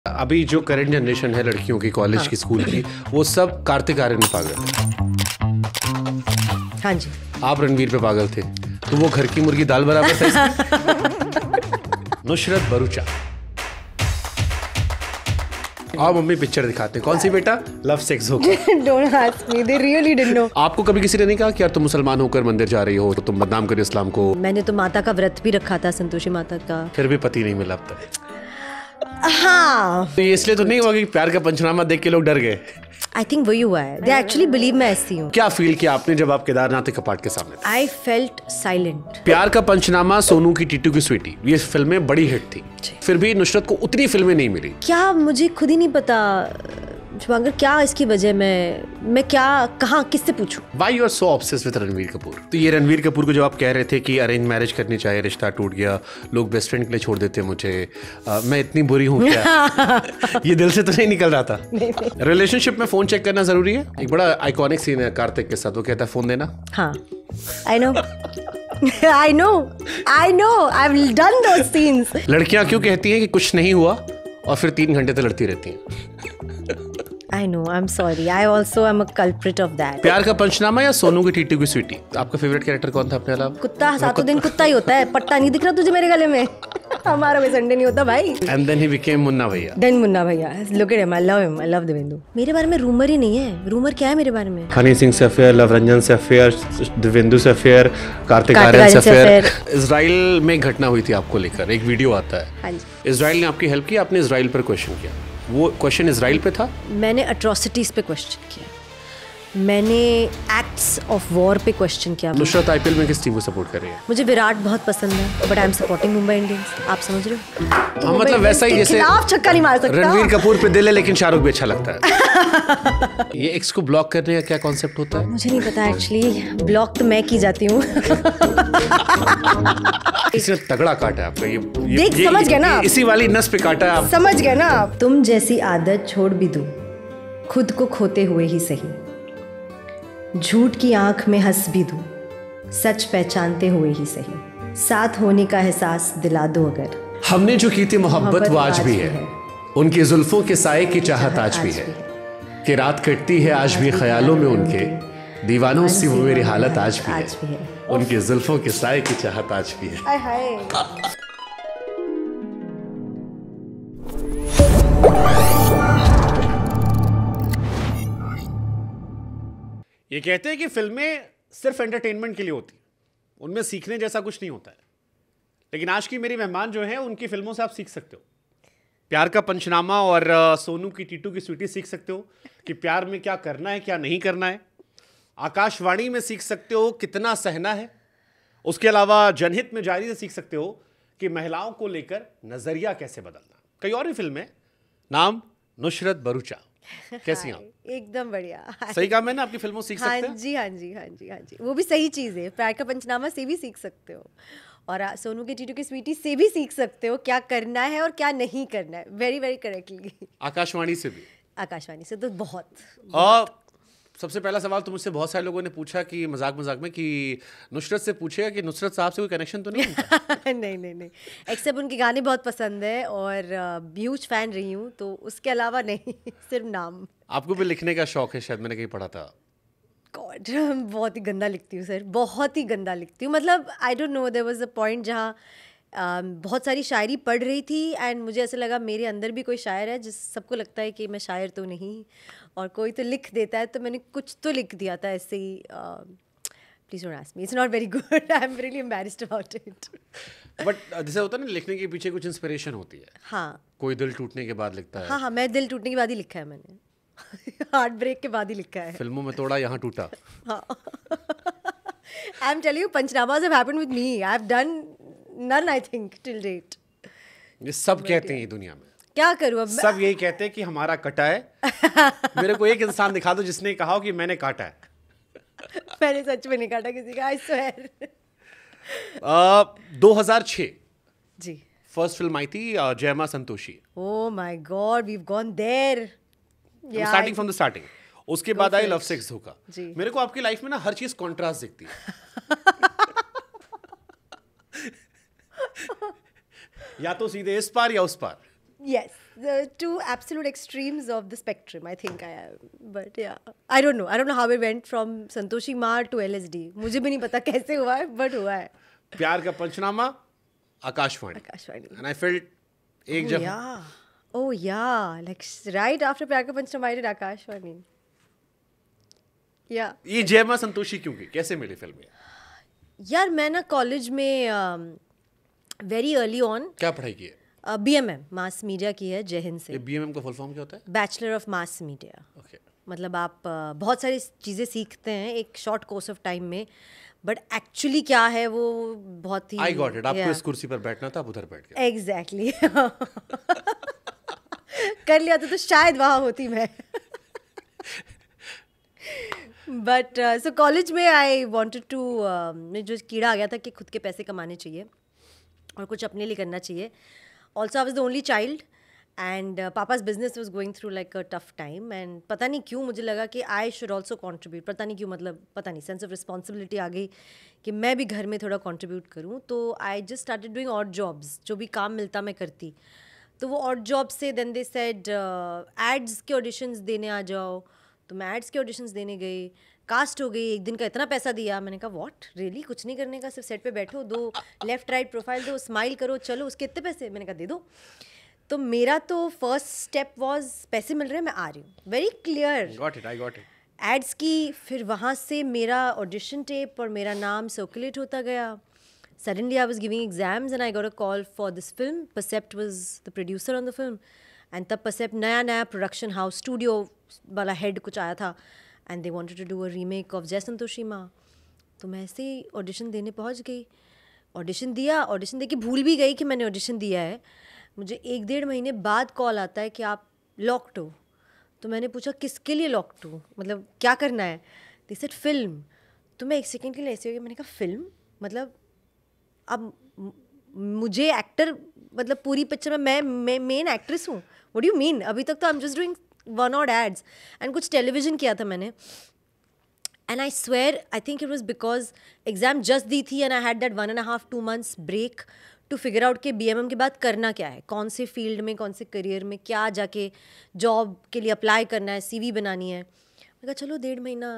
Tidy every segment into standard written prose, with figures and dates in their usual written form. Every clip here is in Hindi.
अभी जो करंट जनरेशन है लड़कियों की कॉलेज की स्कूल की वो सब कार्तिक आर्यन में पागल है। हाँ जी। आप रणवीर पे पागल थे तो वो घर की मुर्गी दाल बराबर था। नुसरत भरूचा और मम्मी पिक्चर दिखाते हैं कौन सी बेटा लव सेक्स होगा। Don't ask me, they really didn't know. आपको कभी किसी ने नहीं कहा कि यार तुम मुसलमान होकर मंदिर जा रही हो तो तुम बदनाम करो इस्लाम को? मैंने तो माता का व्रत भी रखा था, संतोषी माता का। फिर भी पति नहीं मिला अब तक। हाँ, तो ये इसलिए तो नहीं हुआ कि प्यार का पंचनामा देख के लोग डर गए? आई थिंक वही हुआ है। They actually believe मैं ऐसी हूँ। क्या फील किया आपने जब आप केदारनाथ के कपाट के सामने थे? I felt silent. प्यार का पंचनामा, सोनू की टीटू की स्वीटी, ये फिल्में बड़ी हिट थी, फिर भी नुसरत को उतनी फिल्में नहीं मिली। क्या मुझे खुद ही नहीं पता शुभांकर, क्या इसकी वजह मैं क्या कहाँ किससे पूछूं? Why you are so obsessed with Ranveer Kapoor? तो ये रणवीर कपूर को जब आप कह रहे थे कि अरेंज मैरिज करनी चाहिए, रिश्ता टूट गया, लोग बेस्ट फ्रेंड के लिए छोड़ देते मुझे, मैं इतनी बुरी हूँ क्या? ये दिल से तो नहीं निकल रहा था। रिलेशनशिप में फोन चेक करना जरूरी है? एक बड़ा आइकॉनिक सीन है कार्तिक के साथ, वो कहता है फोन देना। हाँ, I know. I've done those scenes. लड़कियां क्यों कहती हैं कि कुछ नहीं हुआ और फिर 3 घंटे तक लड़ती रहती हैं? I know, I'm sorry. I also am a culprit of that. प्यार का पंचनामा या सोनू की टीटू की स्वीटी? आपका फेवरेट कैरेक्टर कौन था अपने अलावा? कुत्ता सातों दिन कुत्ता ही होता है। पट्टा नहीं दिख रहा तुझे मेरे गले में? हमारा कोई संडे नहीं होता भाई। And then he became Munna Bhaiya. Then Munna भैया। Look at him. I love him. I love Devendu. मेरे बारे में रूमर ही नहीं है। रूमर क्या है मेरे बारे में? हनी सिंह से अफेयर, लव रंजन से अफेयर, देवेंदु से अफेयर, कार्तिक आर्यन से अफेयर। इजराइल में घटना हुई थी आपको लेकर, एक वीडियो आता है। हाँ जी। इजराइल ने आपकी हेल्प की, आपने इजराइल पर क्वेश्चन किया। वो क्वेश्चन इजराइल पे था? मैंने अट्रॉसिटीज पे क्वेश्चन किया, मैंने एक्ट्स ऑफ वॉर पे क्वेश्चन किया। नुसरत आईपीएल में किस टीम को सपोर्ट कर रही है? मुझे विराट बहुत पसंद है, but I am supporting Mumbai Indians. आप समझ रहे हो? हाँ, मतलब वैसा ही जैसे खिलाफ छक्का नहीं मार सकता। रणवीर कपूर पे दिल है लेकिन शाहरुख भी अच्छा लगता है। ये एक्स को ब्लॉक करने का क्या कॉन्सेप्ट होता है? मुझे नहीं पता एक्चुअली, ब्लॉक तो मैं की जाती हूँ। किसी ने तगड़ा काटा है आपका, ये देख समझ गया ना, इसी वाली नस पे काटा है आप। समझ गया ना आप। तुम जैसी आदत छोड़ भी दूं, खुद को खोते हुए ही सही, झूठ की आंख में हंस भी दूं, सच पहचानते हुए ही सही, साथ होने का एहसास दिला दो अगर। हमने जो की थी मोहब्बत वो आज भी है, उनकी जुल्फों के साए की चाहत आज भी है, कि रात कटती है आज भी ख्यालों में उनके, दीवानों सी वो मेरी हालत आज भी है, उनकी जुल्फों के साए की चाहत आज भी है। ये कहते हैं कि फिल्में सिर्फ एंटरटेनमेंट के लिए होती, उनमें सीखने जैसा कुछ नहीं होता है, लेकिन आज की मेरी मेहमान जो है उनकी फिल्मों से आप सीख सकते हो। प्यार का पंचनामा और सोनू की टीटू की स्वीटी सीख सकते हो कि प्यार में क्या करना है क्या नहीं करना है। आकाशवाणी में सीख सकते हो कितना सहना है। उसके अलावा जनहित में जारी से सीख सकते हो कि महिलाओं को लेकर नजरिया कैसे बदलना। कई और भी फिल्में, नाम नुसरत भरूचा। कैसी हैं आप? एकदम बढ़िया। सही काम है ना, आपकी फिल्मों सीख सकते हैं। हाँ जी, हाँ जी, हाँ जी, हाँ जी, वो भी सही चीज़ है। प्यार का पंचनामा से भी सीख सकते हो और सोनू के टीटू की स्वीटी से भी सीख सकते हो क्या करना है और क्या नहीं करना है। Very very correctly. आकाशवाणी से भी? आकाशवाणी से तो बहुत। और सबसे पहला सवाल तो मुझसे बहुत सारे लोगों ने पूछा कि मजाक में कि नुसरत से पूछेगा कि नुसरत साहब से कोई कनेक्शन तो नहीं है? नहीं, एक्सेप्ट उनके गाने बहुत पसंद है और ह्यूज फैन रही हूँ, तो उसके अलावा नहीं, सिर्फ नाम। आपको भी लिखने का शौक है शायद, मैंने कहीं पढ़ा था। गॉड, बहुत ही गंदा लिखती हूँ सर, बहुत ही गंदा लिखती हूँ। मतलब I don't know, there was a point जहाँ बहुत सारी शायरी पढ़ रही थी एंड मुझे ऐसा लगा मेरे अंदर भी कोई शायर है, जिस सबको लगता है कि मैं शायर तो नहीं और कोई तो लिख देता है, तो मैंने कुछ तो लिख दिया था ऐसे ही। Please don't ask me, it's not very good, I am really embarrassed about it. But जैसे होता है ना, लिखने के पीछे कुछ इंस्पिरेशन होती है। हाँ, कोई दिल टूटने के बाद लिखता है। हाँ, मैं दिल टूटने के बाद ही लिखा है मैंने। हार्ट ब्रेक के बाद ही लिखा है। फिल्मों में तोड़ा, यहाँ टूटा। I am telling you, panchnamas have happened with me, I have done none I think till date. ये सब कहते हैं ये दुनिया में। क्या करूँ अब? सब यही कहते हैं कि हमारा कटा है। मेरे को एक इंसान दिखा दो जिसने कहा हो कि मैंने काटा है। मैंने सच में नहीं काटा किसी का, I swear. 2006 जी फर्स्ट फिल्म आई थी Jaima Santoshi. Oh my God, we've gone there. Starting from the starting. उसके बाद आई लव सेक्स धोखा। मेरे को आपकी लाइफ में ना हर चीज कॉन्ट्रास्ट दिखती है। या तो सीधे इस पार या उस पार। Yes, the two absolute extremes of the spectrum, I think I am. But yeah, I don't know how it went from Santoshi Ma to LSD. मुझे भी नहीं पता कैसे हुआ है, but हुआ है. प्यार का पंचनामा, Akashvani. Akashvani. And I felt एक Oh जब yeah. Oh yeah. Like right after प्यार का पंचनामा I did आकाशवाणी. Yeah. ये जय मां संतोषी क्यों की, कैसे मिली फिल्म? यार मैं ना कॉलेज में वेरी अर्ली ऑन क्या पढ़ाई की है? BMM मास मीडिया की है जय हिंद से. ये BMM का फुल फॉर्म क्या होता है? Bachelor of mass media. Okay. मतलब आप बहुत सारी चीज़ें सीखते हैं एक शॉर्ट कोर्स ऑफ टाइम में, बट एक्चुअली क्या है वो बहुत ही. आई गॉट इट. आपको इस कुर्सी पर बैठना था, आप उधर बैठ गए. एग्जैक्टली. कर लिया तो शायद वहाँ होती मैं. बट सो कॉलेज में आई वांटेड टू, जो कीड़ा आ गया था कि खुद के पैसे कमाने चाहिए और कुछ अपने लिए करना चाहिए. Also I was the only child and papa's business was going through like a tough time and पता नहीं क्यों मुझे लगा कि आई शुड ऑल्सो कॉन्ट्रीब्यूट. पता नहीं क्यों, मतलब पता नहीं, सेंस ऑफ रिस्पॉन्सिबिलिटी आ गई कि मैं भी घर में थोड़ा कॉन्ट्रीब्यूट करूँ. तो I just started doing odd jobs. जो भी काम मिलता मैं करती. तो वो ऑड जॉब से देन दे सेड एड्स के ऑडिशंस देने आ जाओ. तो मैं एड्स के ऑडिशंस देने गई. कास्ट हो गई. एक दिन का इतना पैसा दिया. मैंने कहा व्हाट रियली, कुछ नहीं करने का, सिर्फ सेट पे बैठो, दो लेफ्ट राइट प्रोफाइल दो, स्माइल करो, चलो, उसके इतने पैसे. मैंने कहा दे दो. तो मेरा तो फर्स्ट स्टेप वाज पैसे मिल रहे हैं, मैं आ रही हूँ, very clear. Got it, I got it. Ads की. फिर वहाँ से मेरा ऑडिशन टेप और मेरा नाम सर्कुलेट होता गया. Suddenly I was giving exams and I got a call for this film. Percept was the producer on the film and तब परसेप्ट नया प्रोडक्शन हाउस स्टूडियो वाला हेड कुछ आया था and they wanted to do a remake of Jai Santoshi माँ. तो मैं ऐसे ही ऑडिशन देने पहुँच गई. ऑडिशन दिया. ऑडिशन दे के भूल भी गई कि मैंने ऑडिशन दिया है. मुझे 1-1.5 महीने बाद कॉल आता है कि आप लॉक्ड हो. तो मैंने पूछा किसके लिए लॉक्ड हो, मतलब क्या करना है. They said film. तो मैं एक सेकंड के लिए ऐसे हो गई. मैंने कहा फिल्म, मतलब अब मुझे एक्टर, मतलब पूरी पिक्चर में मैं मेन एक्ट्रेस हूँ. What do you mean? अभी तक तो I am just doing 1 odd ads and कुछ टेलीविजन किया था मैंने. And I swear I think it was because exam just दी थी and I had that 1.5-2 months break to figure out के BMM के बाद करना क्या है, कौन से फील्ड में, कौन से करियर में, क्या जाके जॉब के लिए अप्लाई करना है, CV बनानी है. मैं कहा चलो 1.5 महीना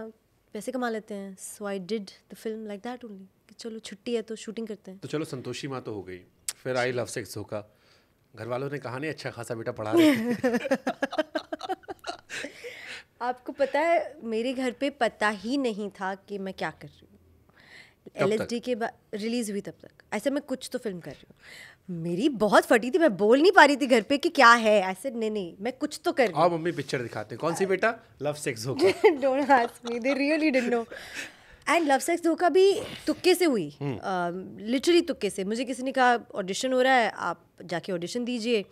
पैसे कमा लेते हैं. So I did the film like that only. चलो छुट्टी है तो शूटिंग करते हैं. तो चलो संतोषी माँ तो हो गई, फिर आई लव सेक्स धोखा. घर वालों ने कहा नहीं अच्छा खासा बेटा पढ़ा रहे. आपको पता है मेरे घर पे पता ही नहीं था कि मैं क्या कर रही हूँ. LSD के बाद रिलीज हुई तब तक ऐसे मैं कुछ तो फिल्म कर रही हूँ. मेरी बहुत फटी थी, मैं बोल नहीं पा रही थी घर पे कि क्या है. ऐसे नहीं मैं कुछ तो कर रही हूँ. आओ मम्मी पिक्चर दिखाते हैं. कौन सी बेटा? लव सेक्स धोखा. Don't ask me, they really didn't know. And love sex धोखा भी तुक्के से हुई, लिटरली तुक्के से. मुझे किसी ने कहा ऑडिशन हो रहा है, आप जाके ऑडिशन दीजिए.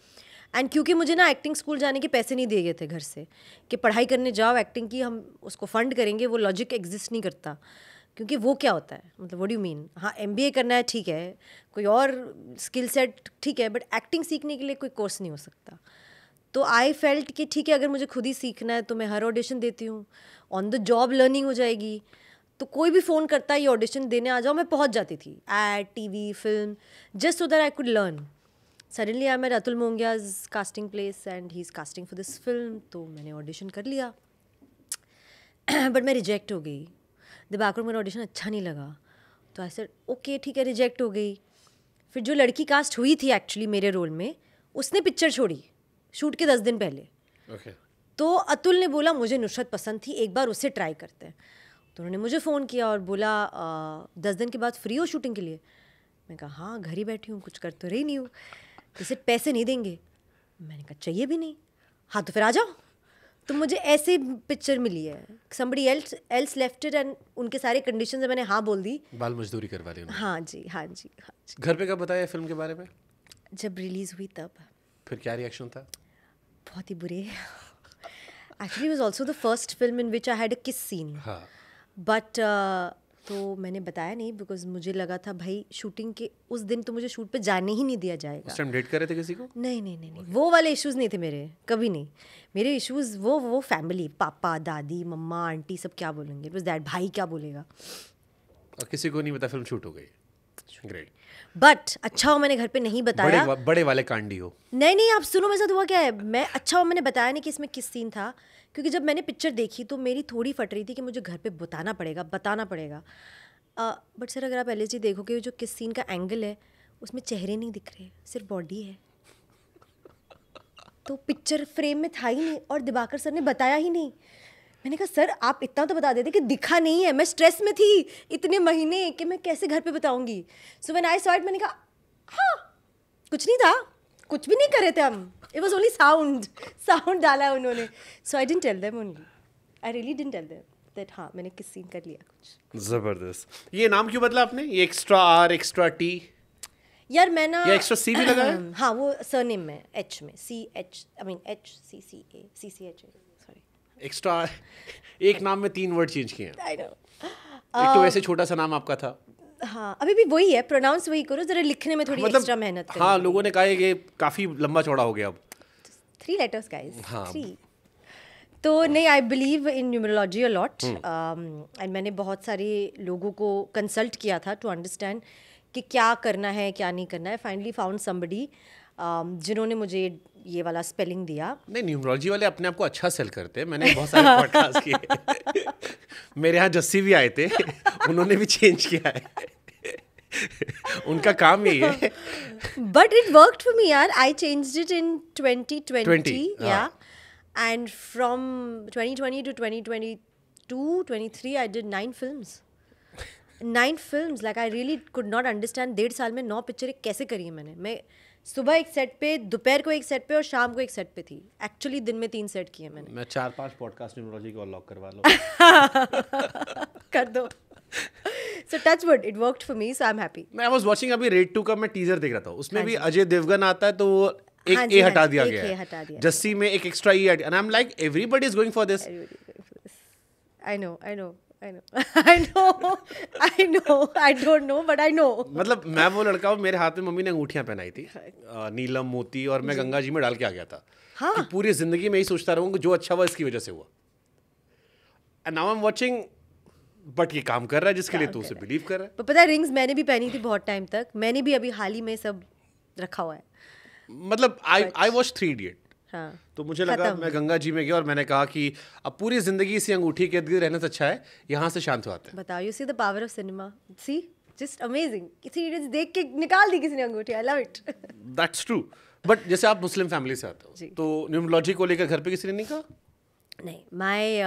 एंड क्योंकि मुझे ना एक्टिंग स्कूल जाने के पैसे नहीं दिए गए थे घर से कि पढ़ाई करने जाओ एक्टिंग की, हम उसको फंड करेंगे, वो लॉजिक एग्जिस्ट नहीं करता. क्योंकि वो क्या होता है, मतलब व्हाट डू यू मीन. हाँ MBA करना है ठीक है, कोई और स्किल सेट ठीक है, बट एक्टिंग सीखने के लिए कोई कोर्स नहीं हो सकता. तो आई फेल्ट कि ठीक है अगर मुझे खुद ही सीखना है तो मैं हर ऑडिशन देती हूँ, ऑन द जॉब लर्निंग हो जाएगी. तो कोई भी फ़ोन करता है ये ऑडिशन देने आ जाओ, मैं पहुँच जाती थी. Ad, TV, film, just so that I could learn. Suddenly I met Atul Mongia's casting place and he is casting for this film. तो मैंने ऑडिशन कर लिया बट मैं रिजेक्ट हो गई. दिबाकर मेरा ऑडिशन अच्छा नहीं लगा. तो ऐसे ओके ठीक है, रिजेक्ट हो गई. फिर जो लड़की कास्ट हुई थी एक्चुअली मेरे रोल में, उसने पिक्चर छोड़ी शूट के 10 दिन पहले. okay. तो अतुल ने बोला मुझे नुसरत पसंद थी, एक बार उससे ट्राई करते हैं. तो उन्होंने मुझे फ़ोन किया और बोला 10 दिन के बाद फ्री हो शूटिंग के लिए. मैं कहा हाँ घर ही बैठी हूँ, कुछ कर तो रही नहीं हूँ. जैसे पैसे नहीं देंगे. मैंने कहा चाहिए भी नहीं. हाँ तो फिर आ जाओ. तो मुझे ऐसे पिक्चर मिली है, somebody else left it and उनके सारे कंडीशंस मैंने हाँ बोल दी. बाल मजदूरी करवा ली. हाँ जी हाँ जी हाँ जी. घर पे कब बताया फिल्म के बारे में? जब रिलीज़ हुई तब. फिर क्या रिएक्शन था? बहुत ही बुरे. Actually was also the first film in which I had अ किस सीन. हाँ. बट तो मैंने बताया नहीं बिकॉज मुझे लगा था भाई शूटिंग के उस दिन तो मुझे शूट पे जाने ही नहीं दिया जाएगा. उस टाइम डेट कर रहे थे किसी को? नहीं नहीं नहीं, नहीं. वो वाले इश्यूज़ नहीं थे मेरे, कभी नहीं. मेरे इश्यूज़ वो फैमिली, पापा दादी मम्मा आंटी सब क्या बोलेंगे, बस दैट भाई क्या बोलेगा. और किसी को नहीं पता फिल्म शूट हो गई? ग्रेट। बट अच्छा हो मैंने घर पे नहीं बताया। बड़े वाले कांडी हो। नहीं, आप सुनो मेरे साथ हुआ क्या है। मैं अच्छा हो मैंने बताया नहीं कि इसमें किस सीन था, क्योंकि जब मैंने पिक्चर देखी तो मेरी थोड़ी फट रही थी कि मुझे घर पे बताना पड़ेगा। बट सर अगर आप LSD देखोगे जो किस सीन का एंगल है उसमें चेहरे नहीं दिख रहे, सिर्फ बॉडी है। तो पिक्चर फ्रेम में था ही नहीं और दिवाकर सर ने बताया ही नहीं। मैंने कहा सर आप इतना तो बता देते कि दिखा नहीं है, मैं स्ट्रेस में थी इतने महीने कि मैं कैसे घर पे बताऊंगी। सो व्हेन आई सॉ इट मैंने कहा हाँ कुछ नहीं था, कुछ भी नहीं कर रहे थे हम, इट वाज ओनली साउंड डाला है उन्होंने। So I didn't tell them only, I really didn't tell them that हाँ मैंने किस सीन कर लिया कुछ। जबरदस्त। ये नाम क्यों बदला आपने? ये एक्स्ट्रा R एक्स्ट्रा T यार मैं ना या एक्स्ट्रा C भी लगा है? हाँ वो सरनेम में H में CCH सॉरी एक्स्ट्रा एक नाम में 3 वर्ड चेंज किए हैं। I know. एक तो वैसे छोटा सा नाम आपका था। हाँ अभी भी वही है, प्रोनाउंस वही करो, जरा लिखने में थोड़ी एक्स्ट्रा मेहनत करो। हाँ लोगों ने कहा है कि काफी लंबा चौड़ा हो गया अब। 3 letters guys, हाँ। 3। तो नहीं I believe in numerology a lot and मैंने बहुत सारे लोगों को कंसल्ट किया था टू अंडरस्टैंड कि क्या करना है क्या नहीं करना है। फाइनली फाउंड समबडी जिन्होंने मुझे ये वाला स्पेलिंग दिया। नहीं न्यूमरोलॉजी वाले अपने आप को अच्छा सेल करते हैं, मैंने बहुत सारे पॉडकास्ट किए। मेरे यहाँ जस्सी भी आए थे, उन्होंने भी चेंज किया है। उनका काम यही है। But it worked for me यार, आई चेंज्ड इट इन 2020 या and from 2020 to 2022-23 I did 9 films. 9 films, like I really could not understand 1.5 साल में 9 पिक्चरें कैसे करी है मैंने। मैं सुबह एक सेट पे, दोपहर को एक सेट पे और शाम को एक सेट पे थी। एक्चुअली दिन में 3 सेट किए मैंने। मैं 4-5 पॉडकास्ट न्यूमरोलॉजी को लॉक करवा लो। कर दो। So touch wood, it worked for me, so I'm happy. मैं I was watching अभी रेड 2 का मैं टीजर देख रहा था, उसमें भी अजय देवगन आता है तो वो एक हाँ ए जी, हटा हाँ दिया जी, गया एक है। A हटा दिया। जस्सी में एक extra E and I am like everybody is going for this. I know. I don't know, but I know. मतलब मैं वो लड़का हूँ, मेरे हाथ में मम्मी ने अंगूठियां पहनाई थी नीलम मोती, और मैं गंगा जी में डाल के आ गया था। हाँ। कि पूरी जिंदगी में यही सोचता रहूंगा जो अच्छा हुआ इसकी वजह से हुआ। And now I am watching, but ये काम कर रहा है जिसके लिए तू उसे बिलीव कर रहा है। पर पता है रिंग्स मैंने भी पहनी थी बहुत टाइम तक, मैंने भी अभी हाल ही में सब रखा हुआ है। मतलब आई वॉच 3 इडियट। हाँ। तो मुझे लगा, मैं गंगा जी में गया और मैंने कहा कि अब पूरी जिंदगी इसी अंगूठी के इर्द-गिर्द रहने से अच्छा है यहाँ से शांत हो आते हैं। बताओ, you see the power of cinema, see just amazing. किसी इडियट्स देख के निकाल दी किसी ने अंगूठी, I love it. That's true. But जैसे आप मुस्लिम फैमिली से आते हो तो न्यूमरोलॉजी को लेकर घर पे किसी ने नहीं कहा? नहीं, माय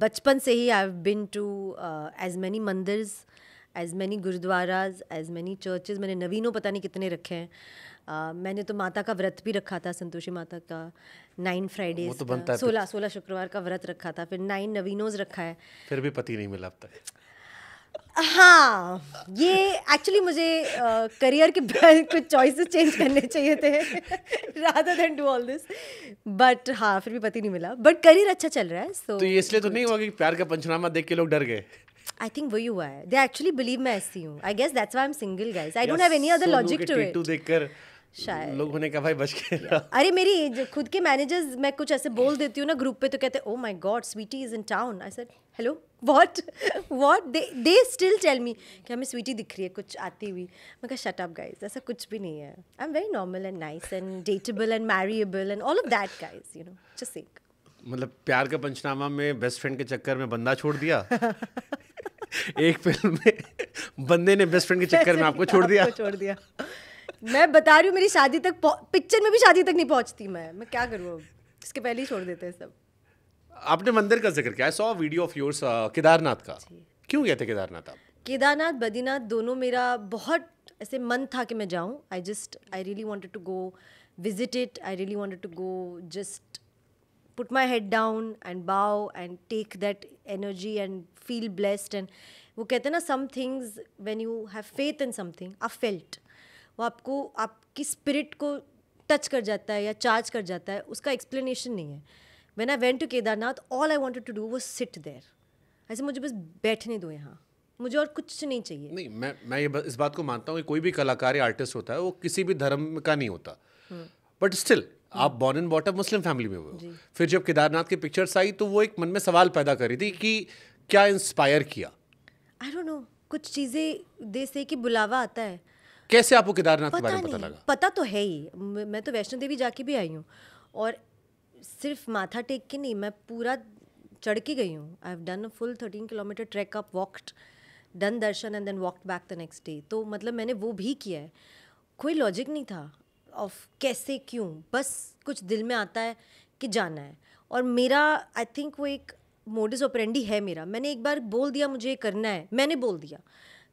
बचपन से ही I have been to as many mandirs, as many gurudwaras, as many churches. मैंने नवीनों पता नहीं कितने रखे हैं। मैंने तो माता का व्रत भी रखा था, संतोषी माता का 9 फ्राइडेज तो बनता है, 16 शुक्रवार का व्रत रखा था, फिर 9 नवीनोज रखा है। फिर भी पति नहीं मिला अब तक। हाँ, ये एक्चुअली मुझे करियर के कुछ चॉइसेस चेंज करने चाहिए थे rather than do all this. But हाँ, फिर भी पति नहीं मिला, बट करियर अच्छा चल रहा है। तो ये इसलिए तो नहीं हुआ कि प्यार का पंचनामा देख के लोग डर गए? आई थिंक वही हुआ है। दे एक्चुअली बिलीव मैं ऐसी हूँ। I guess that's why I am single guys. I don't have any other logic to it. देखकर शायद लोगों ने कहा भाई बच के रह। अरे मेरी जो खुद के मैनेजर्स, मैं कुछ ऐसे बोल देती हूँ ना ग्रुप पे, तो कहते हैं, oh my God Sweety is in town. I said hello what they still tell me कि हमें स्वीटी दिख रही है कुछ आती हुई। मैं कहा शट अप गाइस, ऐसा कुछ भी नहीं है। I am very normal and nice and dateable and marriable and all of that guys, you know, just sec. मतलब प्यार का पंचनामा में बेस्ट फ्रेंड के चक्कर में बंदा छोड़ दिया। एक फिल्म में बंदे ने बेस्ट फ्रेंड के चक्कर में आपको छोड़ दिया। मैं बता रही हूँ, मेरी शादी तक, पिक्चर में भी शादी तक नहीं पहुँचती मैं क्या करूँ अब, इसके पहले ही छोड़ देते हैं सब। आपने मंदिर का जिक्र किया, I saw video of yours Kedarnath का। क्यों गए थे केदारनाथ आप? केदारनाथ बद्रीनाथ दोनों मेरा बहुत ऐसे मन था कि मैं जाऊँ। I really wanted to go visit it. I really wanted to go just put my head down and bow and take that energy and feel blessed. And वो कहते हैं ना, some things when you have faith in something, I felt वो आपको आपकी स्पिरिट को टच कर जाता है या चार्ज कर जाता है, उसका एक्सप्लेनेशन नहीं है। when I went to Kedarnath, all I wanted to do was sit there. ऐसे मुझे बस बैठने दो यहाँ, मुझे और कुछ नहीं चाहिए। नहीं, मैं ये इस बात को मानता हूँ कि कोई भी कलाकार या आर्टिस्ट होता है वो किसी भी धर्म का नहीं होता, बट स्टिल आप born and bottom Muslim family में हुए हो। फिर जब केदारनाथ की पिक्चर्स आई तो वो एक मन में सवाल पैदा करी थी कि क्या इंस्पायर किया? आई डोंट नो, कुछ चीज़ें दे से कि बुलावा आता है। कैसे आपको केदारनाथ के बारे में पता नहीं, लगा? पता तो है ही, मैं तो वैष्णो देवी जाके भी आई हूँ, और सिर्फ माथा टेक के नहीं, मैं पूरा चढ़ के गई हूँ। I have done a full 13 kilometre track up, walked, done darshan and then walked back the next day. तो मतलब मैंने वो भी किया है। कोई लॉजिक नहीं था ऑफ कैसे क्यों, बस कुछ दिल में आता है कि जाना है। और मेरा आई थिंक वो एक मोडस ऑपरेंडी है मेरा। मैंने एक बार बोल दिया मुझे ये करना है, मैंने बोल दिया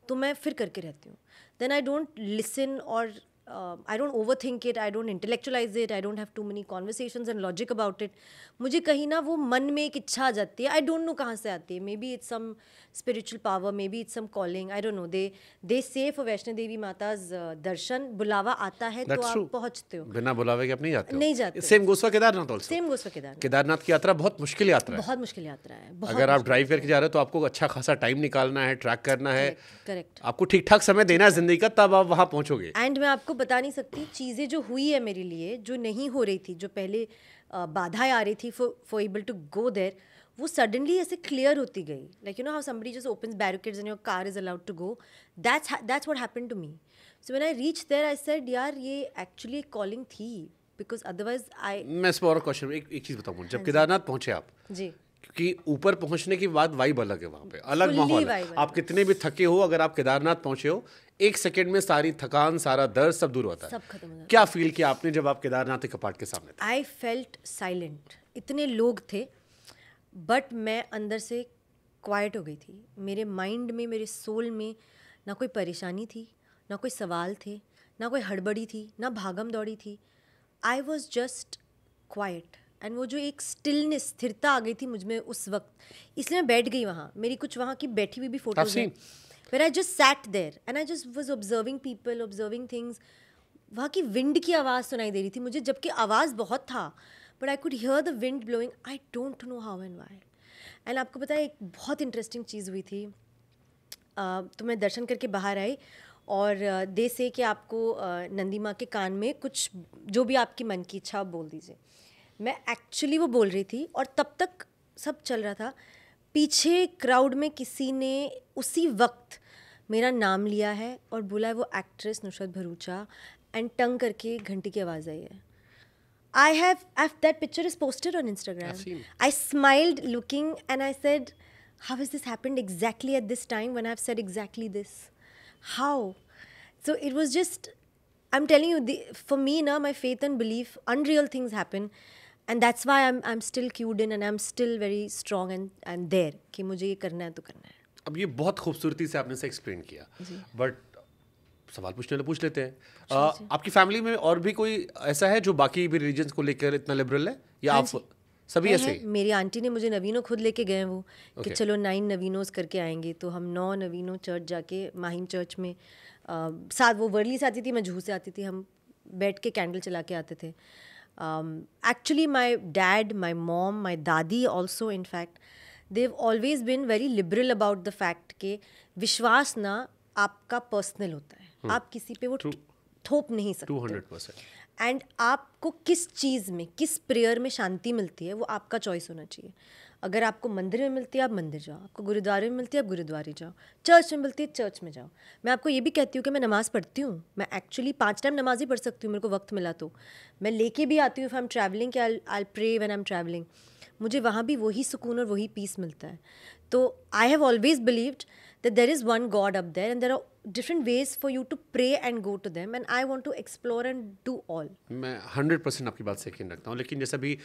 तो मैं फिर करके रहती हूँ। देन आई डोंट लिसन और I don't overthink it, I don't intellectualise it, I don't have too many conversations and logic about it. मुझे कहीं ना वो मन में एक इच्छा आ जाती है, आई डोंट नो कहाँ से आती है। Maybe it's some spiritual power, maybe it's some calling, I don't know. They say for Vaishno Devi माताज दर्शन बुलावा आता है तो आप पहुँचते हो, बिना बुलावे के आप नहीं जाते हो? नहीं जाते। Same goes for Kedarnath also. Same goes for Kedarnath. Kedarnath की यात्रा बहुत मुश्किल यात्रा है। बहुत मुश्किल यात्रा है, बहुत। अगर आप ड्राइव करके जा रहे हो तो आपको अच्छा खासा टाइम निकालना है, ट्रैक करना है, करेक्ट। आपको ठीक ठाक समय देना है जिंदगी का, तब आप वहाँ पहुँचोगे। एंड मैं आपको बता नहीं सकती चीज़ें जो हुई है मेरे लिए, जो नहीं हो रही थी, जो पहले बाधाएं आ रही थी for able to go there, वो सडनली ऐसे क्लियर होती गई। Like you know how somebody just opens barricades and your car is allowed to go, that's what happened to me. So when I reach there I said यार ये एक्चुअली एक कॉलिंग थी, बिकॉज अदरवाइज आई। मैं इस पर और क्वेश्चन, एक चीज़ बताऊँ, जब केदारनाथ पहुँचे आप जी, क्योंकि ऊपर पहुंचने के बाद वाइब अलग है, वहाँ पे अलग माहौल है। आप कितने भी थके हो, अगर आप केदारनाथ पहुंचे हो, एक सेकंड में सारी थकान, सारा दर्द सब दूर होता है। सब खत्म हो जाता है। क्या फील किया आपने जब आप केदारनाथ के कपाट के सामने थे? I felt silent. इतने लोग थे बट मैं अंदर से क्वाइट हो गई थी। मेरे माइंड में, मेरे सोल में ना कोई परेशानी थी, ना कोई सवाल थे, ना कोई हड़बड़ी थी, ना भागम दौड़ी थी। I was just quite. And वो जो एक स्टिलनेस, स्थिरता आ गई थी मुझ में उस वक्त, इसलिए मैं बैठ गई वहाँ। मेरी कुछ वहाँ की बैठी हुई भी फोटोज हैं, where I just sat there and I just was observing people, observing things. वहाँ की विंड की आवाज़ सुनाई दे रही थी मुझे, जबकि आवाज़ बहुत था, but I could hear the wind blowing. I don't know how and why. And आपको पता है एक बहुत इंटरेस्टिंग चीज़ हुई थी। तो मैं दर्शन करके बाहर आई और दे से कि आपको नंदी माँ के कान में कुछ जो भी आपकी मन की इच्छा आप बोल दीजिए। मैं एक्चुअली वो बोल रही थी और तब तक सब चल रहा था। पीछे क्राउड में किसी ने उसी वक्त मेरा नाम लिया है और बोला है वो actress Nusrat Bharucha, and tongue करके घंटी की आवाज़ आई है। I have that picture is posted on Instagram. I've seen. I smiled looking and I said, how has this happened exactly at this time when I've said exactly this? How? So it was just, I'm telling you, for me now, my faith and belief, unreal things happen. And that's why I'm still cued in and I'm still very strong and there कि मुझे ये करना है तो करना है। अब ये बहुत खूबसूरती से आपने से एक्सप्लेन किया, बट सवाल पूछने वाले पूछ लेते हैं। आपकी फैमिली में और भी कोई ऐसा है जो बाकी भी रिलीजन्स को लेकर इतना लिबरल है, या आप सभी ऐसे ही? मेरी आंटी ने मुझे नवीनों खुद लेके गए वो कि चलो 9 नवीनोस करके आएंगे। तो हम 9 नवीनों चर्च जाके, माहिम चर्च में साथ, वो वर्ली से आती थी, मैं जूहू से आती थी, हम बैठ के कैंडल चला के आते थे। Actually my dad, my mom, my dadi also, in fact they have always been very liberal about the fact कि विश्वास ना आपका पर्सनल होता है, आप किसी पे वो थोप नहीं सकते 200%। एंड आपको किस चीज़ में, किस प्रेयर में शांति मिलती है वो आपका चॉइस होना चाहिए। अगर आपको मंदिर में मिलती है आप मंदिर जाओ, आपको गुरुद्वारे में मिलती है आप गुरुद्वारे जाओ, चर्च में मिलती है चर्च में जाओ। मैं आपको ये भी कहती हूँ कि मैं नमाज़ पढ़ती हूँ, मैं एक्चुअली 5 टाइम नमाज ही पढ़ सकती हूँ, मेरे को वक्त मिला तो मैं लेके भी आती हूँ। इफ़ आई एम ट्रैवलिंग कि I pray when I am travelling, मुझे वहाँ भी वही सुकून और वही पीस मिलता है। तो I have always believed that there is one God up there and there are different ways for you to pray and go to them, and I want to explore and do all. मैं 100% आपकी बात से यकीन रखता हूँ, लेकिन जैसे अभी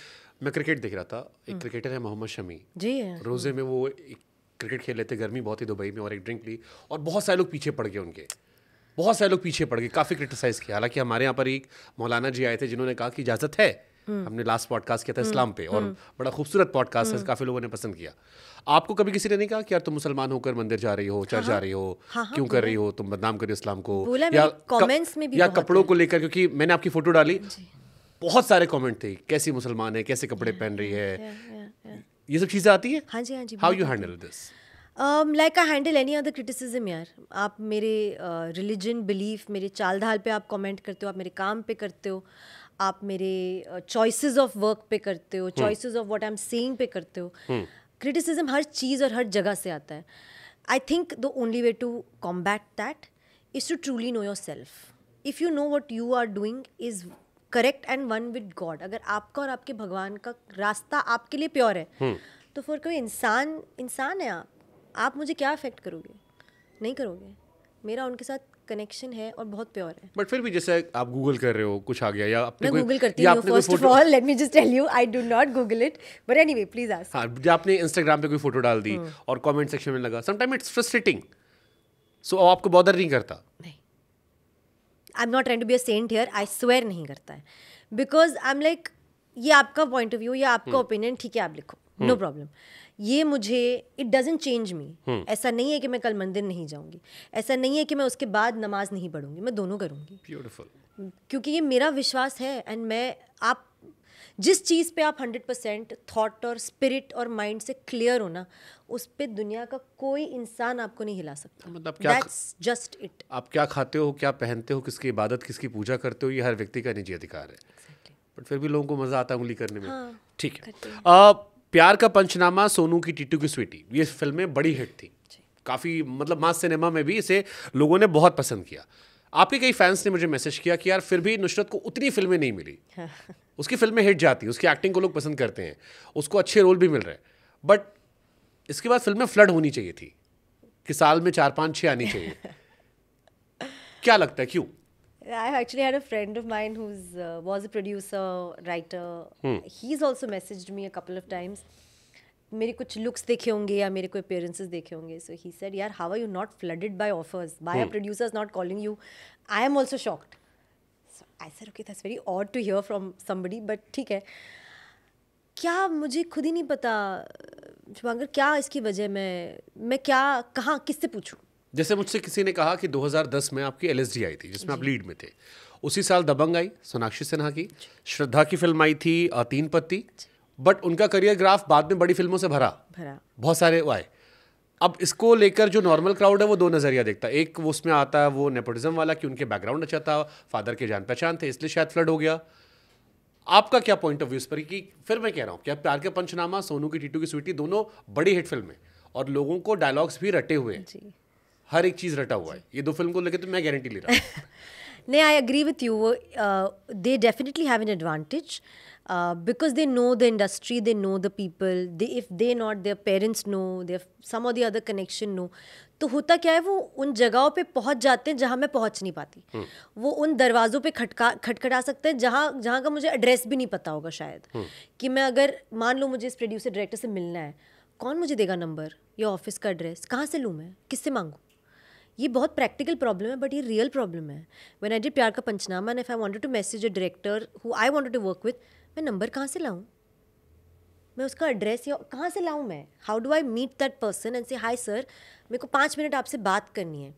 मैं क्रिकेट देख रहा था, एक क्रिकेटर है मोहम्मद शमी जी, रोज़े में वो एक क्रिकेट खेल लेते, गर्मी बहुत ही दुबई में, और एक ड्रिंक ली और बहुत सारे लोग पीछे पड़ गए उनके, बहुत सारे लोग पीछे पड़ गए, काफ़ी क्रिटिसाइज़ किया। हालांकि हमारे यहाँ पर एक मौलाना जी आए थे जिन्होंने कहा कि इजाज़त है, हमने लास्ट पॉडकास्ट किया था इस्लाम पे, और बड़ा खूबसूरत पॉडकास्ट है, काफ़ी लोगों ने पसंद किया। आपको कभी किसी ने नहीं कहा कि यार तुम मुसलमान होकर मंदिर जा रही हो, चर्च जा रही हो, क्यों कर रही हो, तुम बदनाम कर रही हो इस्लाम को, या कमेंट्स में भी, या कपड़ों को लेकर, क्योंकि मैंने आपकी फोटो डाली, बहुत सारे कमेंट थे, कैसी मुसलमान है, कैसे कपड़े पहन रही है, ये सब चीज़ें आती है? हाँ जी, हाँ जी। How you handle this? Like I handle any other criticism यार। आप मेरे रिलीजन, बिलीफ, मेरे चाल ढाल पे आप कमेंट करते हो, आप मेरे काम पे करते हो, आप मेरे चॉइसेस ऑफ वर्क पे करते हो, choices of what I am saying पे करते हो। क्रिटिसिज्म हर चीज़ और हर जगह से आता है। I think the only way to combat that is to truly know yourself. If you know what you are doing is correct and one with God, अगर आपका और आपके भगवान का रास्ता आपके लिए प्योर है तो फिर कोई इंसान है आप मुझे क्या अफेक्ट करोगे? नहीं करोगे. मेरा उनके साथ कनेक्शन है और बहुत प्योर है. बट फिर भी जैसे आप गूगल कर रहे हो, कुछ आ गया या आपने मैं गूगल करती हूँ. First of all let me just tell you I do not Google it, but anyway please ask. हाँ, जब आपने इंस्टाग्राम पे कोई फोटो डाल दी और कमेंट सेक्शन में लगा, समटाइम इट्स फ्रस्ट्रेटिंग, सो आपको बॉदर नहीं करता? नहीं, I am not trying to be a saint here, I swear नहीं करता है, बिकॉज आई एम लाइक ये आपका पॉइंट ऑफ व्यू या आपका ओपिनियन, ठीक है आप लिखो, नो प्रॉब्लम. ये मुझे इट डजंट चेंज मी. ऐसा नहीं है कि मैं कल मंदिर नहीं जाऊंगी, ऐसा नहीं है कि मैं उसके बाद नमाज नहीं पढ़ूंगी, मैं दोनों करूंगी. ब्यूटीफुल. क्योंकि ये मेरा विश्वास है एंड मैं आप जिस चीज़ पे आप 100% थॉट और स्पिरिट और माइंड से क्लियर हो ना, उस पे दुनिया का कोई इंसान आपको नहीं हिला सकता. मतलब क्या दैट्स जस्ट इट. आप क्या खाते हो, क्या पहनते हो, किसकी इबादत, किसकी पूजा करते हो, ये हर व्यक्ति का निजी अधिकार है. बट फिर भी लोगों को मजा आता है उंगली करने में. ठीक है. प्यार का पंचनामा, सोनू की टीटू की स्वीटी, ये फिल्में बड़ी हिट थी काफ़ी, मतलब मास सिनेमा में भी इसे लोगों ने बहुत पसंद किया. आपके कई फैंस ने मुझे मैसेज किया कि यार फिर भी नुसरत को उतनी फिल्में नहीं मिली. उसकी फिल्में हिट जाती, उसकी एक्टिंग को लोग पसंद करते हैं, उसको अच्छे रोल भी मिल रहे हैं, बट इसके बाद फिल्में फ्लड होनी चाहिए थी कि साल में 4-5-6 आनी चाहिए. क्या लगता है क्यों? I actually had a friend of mine who's was a producer, writer. He's also messaged me a couple of times. मेरे कुछ looks देखे होंगे या मेरे कोई appearances देखे होंगे. So he said, यार how are you not flooded by offers? Why are producers not calling you? I am also shocked. So I said, okay, that's very odd to hear from somebody, but ठीक है. क्या मुझे खुद ही नहीं पता शुभांकर, क्या इसकी वजह मैं क्या कहाँ किससे पूछूं? जैसे मुझसे किसी ने कहा कि 2010 में आपकी LSD आई थी जिसमें आप लीड में थे, उसी साल दबंग आई सोनाक्षी सिन्हा की, श्रद्धा की फिल्म आई थी 3 पत्ती, बट उनका करियर ग्राफ बाद में बड़ी फिल्मों से भरा बहुत सारे आए. अब इसको लेकर जो नॉर्मल क्राउड है वो दो नजरिया देखता है. एक वो उसमें आता है वो नेपोटिज्म वाला कि उनके बैकग्राउंड अच्छा था, फादर के जान पहचान थे, इसलिए शायद फ्लड हो गया. आपका क्या पॉइंट ऑफ व्यू इस पर? कि फिर मैं कह रहा हूँ क्या प्यार का पंचनामा, सोनू की टीटू की स्वीटी दोनों बड़ी हिट फिल्में और लोगों को डायलॉग्स भी रटे हुए हैं, हर एक चीज़ रटा हुआ है. ये दो फिल्म को लेकर तो मैं गारंटी ले रहा हूँ. नहीं, I agree with you. They definitely have an advantage because they know the industry, they know the people, they if they not their parents know, there some or the other connection no. तो होता क्या है, वो उन जगहों पे पहुंच जाते हैं जहाँ मैं पहुंच नहीं पाती. वो उन दरवाज़ों पे खटखटा सकते हैं जहाँ का मुझे एड्रेस भी नहीं पता होगा शायद. कि मैं अगर मान लो मुझे इस प्रोड्यूसर डायरेक्टर से मिलना है, कौन मुझे देगा नंबर या ऑफिस का एड्रेस, कहाँ से लूँ मैं, किससे मांगूँ? ये बहुत प्रैक्टिकल प्रॉब्लम है, बट ये रियल प्रॉब्लम है. When I did Pyaar Ka Panchnama and if I wanted to message a director who I wanted to work with, मैं नंबर कहाँ से लाऊं, मैं उसका एड्रेस या कहाँ से लाऊं, मैं how do I meet that person and से हाय सर मेरे को 5 मिनट आपसे बात करनी है.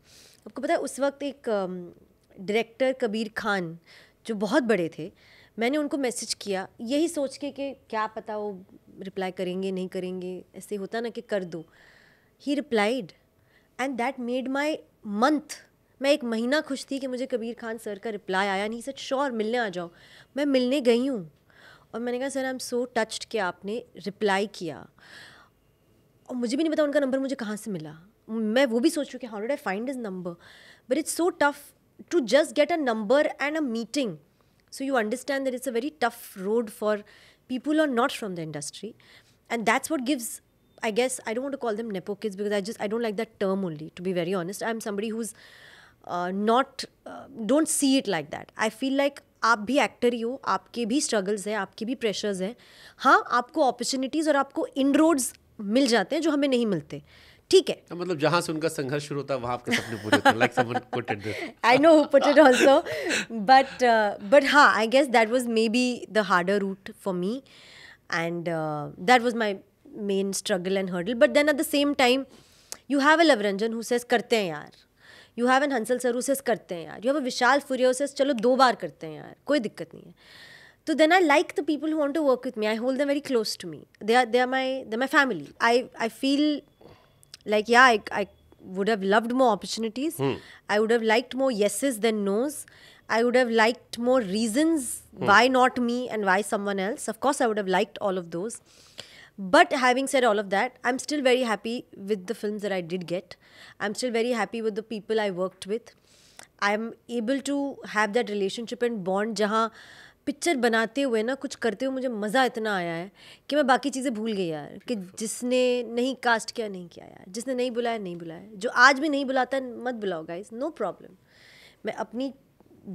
आपको पता है उस वक्त एक डायरेक्टर कबीर खान जो बहुत बड़े थे, मैंने उनको मैसेज किया यही सोच के कि क्या पता वो रिप्लाई करेंगे नहीं करेंगे, ऐसे होता ना कि कर दो. ही replied and that made my month. मैं 1 महीना खुश थी कि मुझे कबीर खान सर का रिप्लाई आया. नहीं सर श्योर मिलने आ जाओ. मैं मिलने गई हूँ और मैंने कहा sir I am so touched कि आपने रिप्लाई किया. और मुझे भी नहीं पता उनका नंबर मुझे कहाँ से मिला. मैं वो भी सोच रही हूँ कि how did I find his number, but it's so tough to just get a number and a meeting. So you understand that it's a very tough road for people who are not from the industry, and that's what gives, I guess, I don't want to call them nepo kids because I don't like that term only, to be very honest. I'm somebody who's don't see it like that. I feel like आप भी एक्टर ही हो, आपके भी स्ट्रगल्स हैं, आपके भी प्रेशर्स हैं. हाँ, आपको अपॉर्चुनिटीज़ और आपको इनरोड्स मिल जाते हैं जो हमें नहीं मिलते, ठीक है. मतलब जहाँ से उनका संघर्ष शुरू होता है वहाँ आपके सपने पूरे होते हैं. Like someone put it there. I know who put it also, but हाँ, I guess that was maybe the harder route for me, and that was my main struggle and hurdle. But then at the same time, you have a Lavranjan who says करते हैं यार. You have an Hansal sir who says करते हैं यार. You have a Vishal Furia who says चलो 2 बार करते हैं यार, कोई दिक्कत नहीं है. So then I like the people who want to work with me. I hold them very close to me. They're my family. I feel like I would have loved more opportunities. I would have liked more yeses than nos. I would have liked more reasons why not me and why someone else. Of course I would have liked all of those, But having said all of that, I'm still very happy with the films that I did get. I'm still very happy with the people I worked with. I'm able to have that relationship and bond जहाँ पिक्चर बनाते हुए ना कुछ करते हुए मुझे मज़ा इतना आया है कि मैं बाकी चीज़ें भूल गई यार, कि जिसने नहीं कास्ट किया नहीं किया यार, जिसने नहीं बुलाया नहीं बुलाया, जो आज भी नहीं बुलाता मत बुलाओ गाइस, नो प्रॉब्लम. मैं अपनी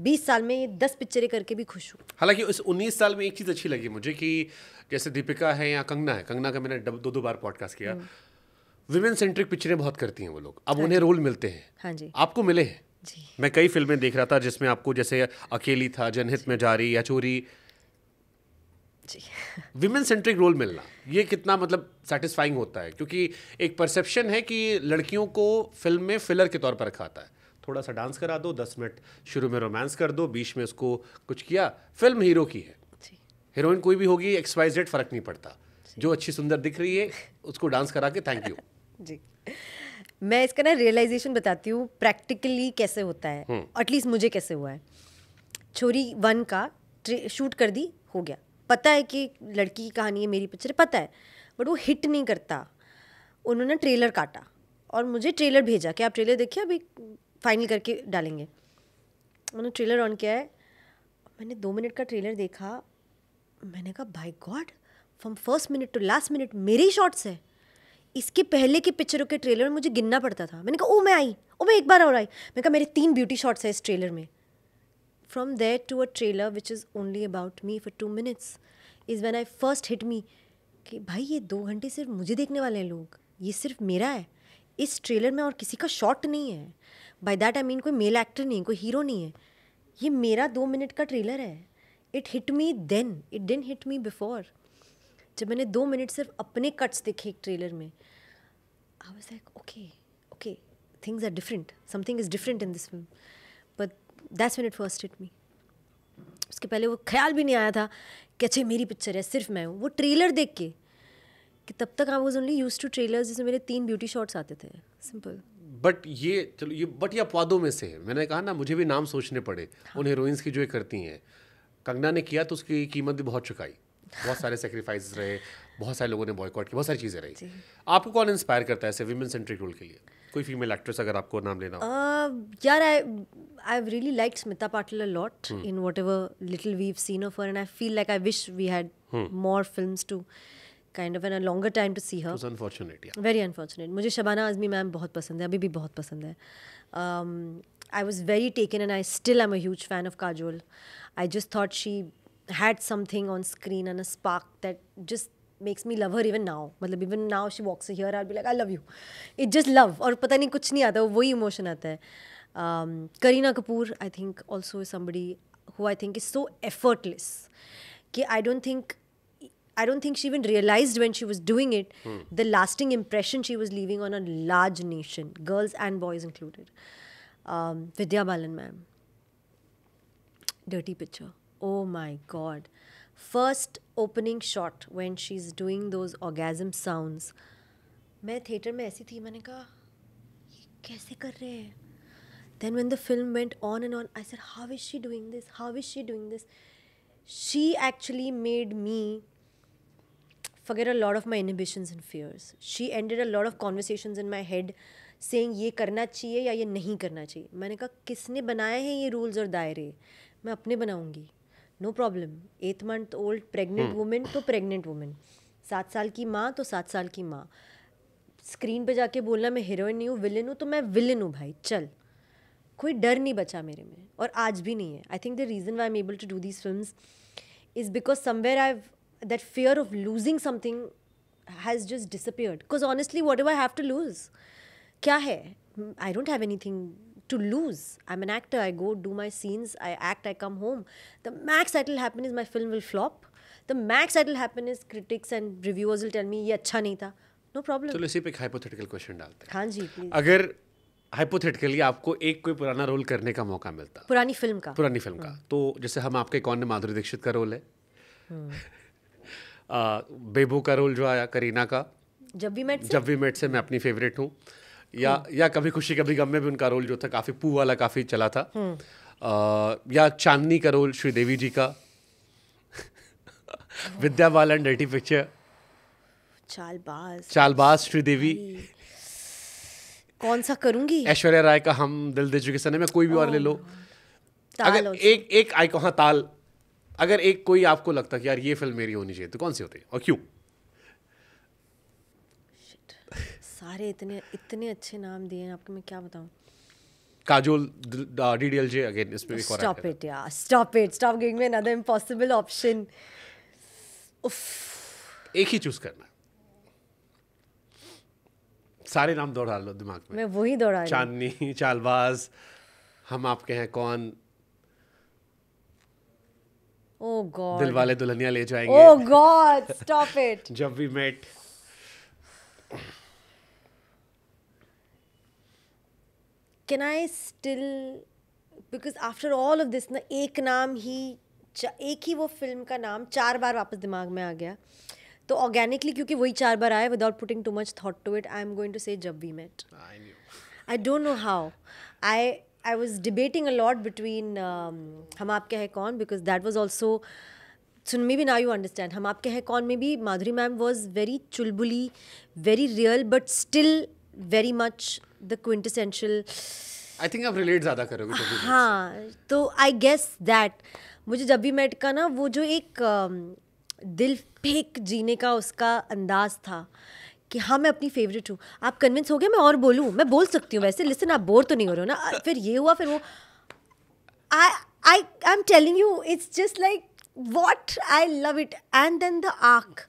20 साल में ये 10 पिक्चरें करके भी खुश हूँ. हालांकि उस 19 साल में एक चीज़ अच्छी लगी मुझे कि जैसे दीपिका है या कंगना है, कंगना का मैंने 2 बार पॉडकास्ट किया, विमेन सेंट्रिक पिक्चरें बहुत करती हैं वो लोग, अब उन्हें रोल मिलते हैं. हाँ जी. आपको मिले हैं? जी. मैं कई फिल्में देख रहा था जिसमें आपको, जैसे अकेली था, जनहित में जारी या चोरी, जी. विमेन सेंट्रिक रोल मिलना ये कितना मतलब सेटिस्फाइंग होता है, क्योंकि एक परसेप्शन है कि लड़कियों को फिल्म में फिलर के तौर पर रखा आता है. थोड़ा सा डांस करा दो, 10 मिनट शुरू में रोमांस कर दो, बीच में उसको कुछ किया, फिल्म हीरो की है. हीरोइन कोई भी होगी, XYZ फर्क नहीं पड़ता, जो अच्छी सुंदर दिख रही है उसको डांस करा के थैंक यू. जी. मैं इसका ना रियलाइजेशन बताती हूँ प्रैक्टिकली कैसे होता है, एटलीस्ट मुझे कैसे हुआ है. छोरी 1 का शूट कर दी, हो गया, पता है कि लड़की की कहानी है, मेरी पिक्चर पता है, बट वो हिट नहीं करता. उन्होंने ट्रेलर काटा और मुझे ट्रेलर भेजा कि आप ट्रेलर देखिए, अभी फाइनल करके डालेंगे. उन्होंने ट्रेलर ऑन किया है, मैंने 2 मिनट का ट्रेलर देखा, मैंने कहा by god, from first minute to last minute मेरे ही शॉट्स है. इसके पहले की पिक्चरों के ट्रेलर में मुझे गिनना पड़ता था. मैंने कहा ओ मैं आई, ओ मैं एक बार और आई. मैंने कहा मेरे 3 ब्यूटी शॉट्स है इस ट्रेलर में. From there to a trailer which is only about me for 2 minutes is when I first hit me कि भाई ये 2 घंटे सिर्फ मुझे देखने वाले हैं लोग, ये सिर्फ मेरा है इस ट्रेलर में और किसी का शॉट नहीं है. बाय दैट आई मीन कोई मेल एक्टर नहीं है, कोई हीरो नहीं है, ये मेरा 2 मिनट का ट्रेलर है. It hit me then, it didn't hit me before. जब मैंने 2 मिनट सिर्फ अपने कट्स देखे एक ट्रेलर में, I was like okay things are different, something is different in this film. But that's when it first hit me. उसके पहले वो ख्याल भी नहीं आया था कि अच्छा मेरी पिक्चर है, सिर्फ मैं हूँ. वो ट्रेलर देख के, कि तब तक I was only used to trailers जिसमें मेरे 3 ब्यूटी शॉट्स आते थे, सिंपल. बट ये चलो ये बट ये अपवादों में से है. मैंने कहा ना, मुझे भी नाम सोचने पड़े उन हीरोइंस की जो ये करती हैं. कंगना ने किया तो उसकी कीमत भी बहुत चुकाई, बहुत सारे सेक्रीफाइस रहे, बहुत सारे लोगों ने बॉयकॉट किया, बहुत सारी चीज़ें रही. आपको कौन इंस्पायर करता है ऐसे विमेन सेंट्रिक रोल के लिए? कोई फीमेल एक्ट्रेस अगर आपको नाम लेना हो? यार I really liked Smita Patil a lot in whatever little we have seen of her, and I feel like I wish we had more films to kind of in a longer time to see her. It was unfortunate, yeah. Very unfortunate. मुझे शबाना आज़मी मैम बहुत पसंद है, अभी भी बहुत पसंद है. I was very taken and I still am a huge fan of Kajol. I just thought she had something on screen and a spark that just makes me love her even now. मतलब even now she walks here, I'll be like I love you. It just love, और पता नहीं कुछ नहीं आता, वही emotion आता है. Kareena Kapoor I think also is somebody who I think is so effortless कि I don't think she even realized when she was doing it the lasting impression she was leaving on a large nation, girls and boys included. Vidya Balan ma'am, Dirty Picture, oh my god, first opening shot when she's doing those orgasm sounds, मैं theater में ऐसी थी, मैंने कहा ये कैसे कर रहे हैं. Then when the film went on and on, I said how is she doing this, how is she doing this. She actually made me forget a lot of my inhibitions and fears. She ended a lot of conversations in my head saying ये करना चाहिए या ये नहीं करना चाहिए. मैंने कहा किसने बनाए हैं ये रूल्स और दायरे, मैं अपने बनाऊंगी, no problem. 8 month old pregnant women तो प्रेग्नेंट वुमेन, 7 साल की माँ तो 7 साल की माँ. स्क्रीन पे जाके बोलना मैं हीरोइन नहीं हूँ, विलन हूँ, तो मैं विलन हूँ भाई, चल. कोई डर नहीं बचा मेरे में, और आज भी नहीं है. I think the reason why I am able to do these films is because somewhere I that fear of losing something has just disappeared. Because honestly, what do I have to lose? Kya hai? I don't have anything to lose. I'm an actor. I go do my scenes. I act. I come home. The max that will happen is my film will flop. The max that will happen is critics and reviewers will tell me ये अच्छा नहीं था. No problem. चलो इसी पे एक हाइपोथेटिकल क्वेश्चन डालते हैं. हाँ जी प्लीज. अगर हाइपोथेटिकली आपको एक कोई पुराना रोल करने का मौका मिलता, पुरानी फिल्म का, तो जैसे हम आपके कौन ने माधुरी दीक्षित का रोल है, बेबू का रोल जो आया, करीना का जब वी मेट से मैं अपनी फेवरेट हूँ, या कभी खुशी कभी गम में भी उनका रोल जो था काफ़ी पू वाला काफ़ी चला था, या चांदनी का रोल श्रीदेवी जी का, विद्या बालन डर्टी पिक्चर. चालबाज, श्रीदेवी, कौन सा करूंगी? ऐश्वर्या राय का हम दिल दे चुके सनम, कोई भी और ले लो। अगर एक आइकॉन, हाँ ताल, अगर एक कोई आपको लगता कि यार ये फिल्म मेरी होनी चाहिए तो कौन सी होती और क्यों? सारे इतने अच्छे नाम दिए हैं आपको, मैं क्या बताऊं। काजोल, डीडीएलजे, अगेन इसमें एक और स्टॉप इट यार, stop giving me another impossible option. एक ही चूज करना, सारे नाम दौड़ा लो दिमाग में। मैं वही दौड़ा रही हूं। चांदनी, चालबाज, हम आपके हैं कौन, ओह गॉड, दिल वाले Dulhania Le Jayenge, oh god, stop it. Jab We Met. Can I still, because after all of this ना, एक ही वो फिल्म का नाम 4 बार वापस दिमाग में आ गया, तो ऑर्गेनिकली क्योंकि वही 4 बार आया, without putting too much thought to it, I am going to say Jab We Met. I don't know how, I was debating a lot between हम आपके हैं कौन, because that was also, so maybe now you understand, हम आपके हैं कौन में भी Madhuri ma'am was very chulbuli, very real, but still very much the quintessential। I think आप रिलेट ज्यादा करोगे तो। हाँ, तो आई गेस दैट मुझे जब भी मेट का ना वो जो एक दिल फेंक जीने का उसका अंदाज था कि हाँ मैं अपनी फेवरेट हूँ। आप कन्विंस हो गए? मैं और बोलूँ? मैं बोल सकती हूँ वैसे, लिसन, आप बोर तो नहीं हो रहे हो ना? फिर ये हुआ, फिर वो, I am telling you, it's just like what, I love it. And then the arc,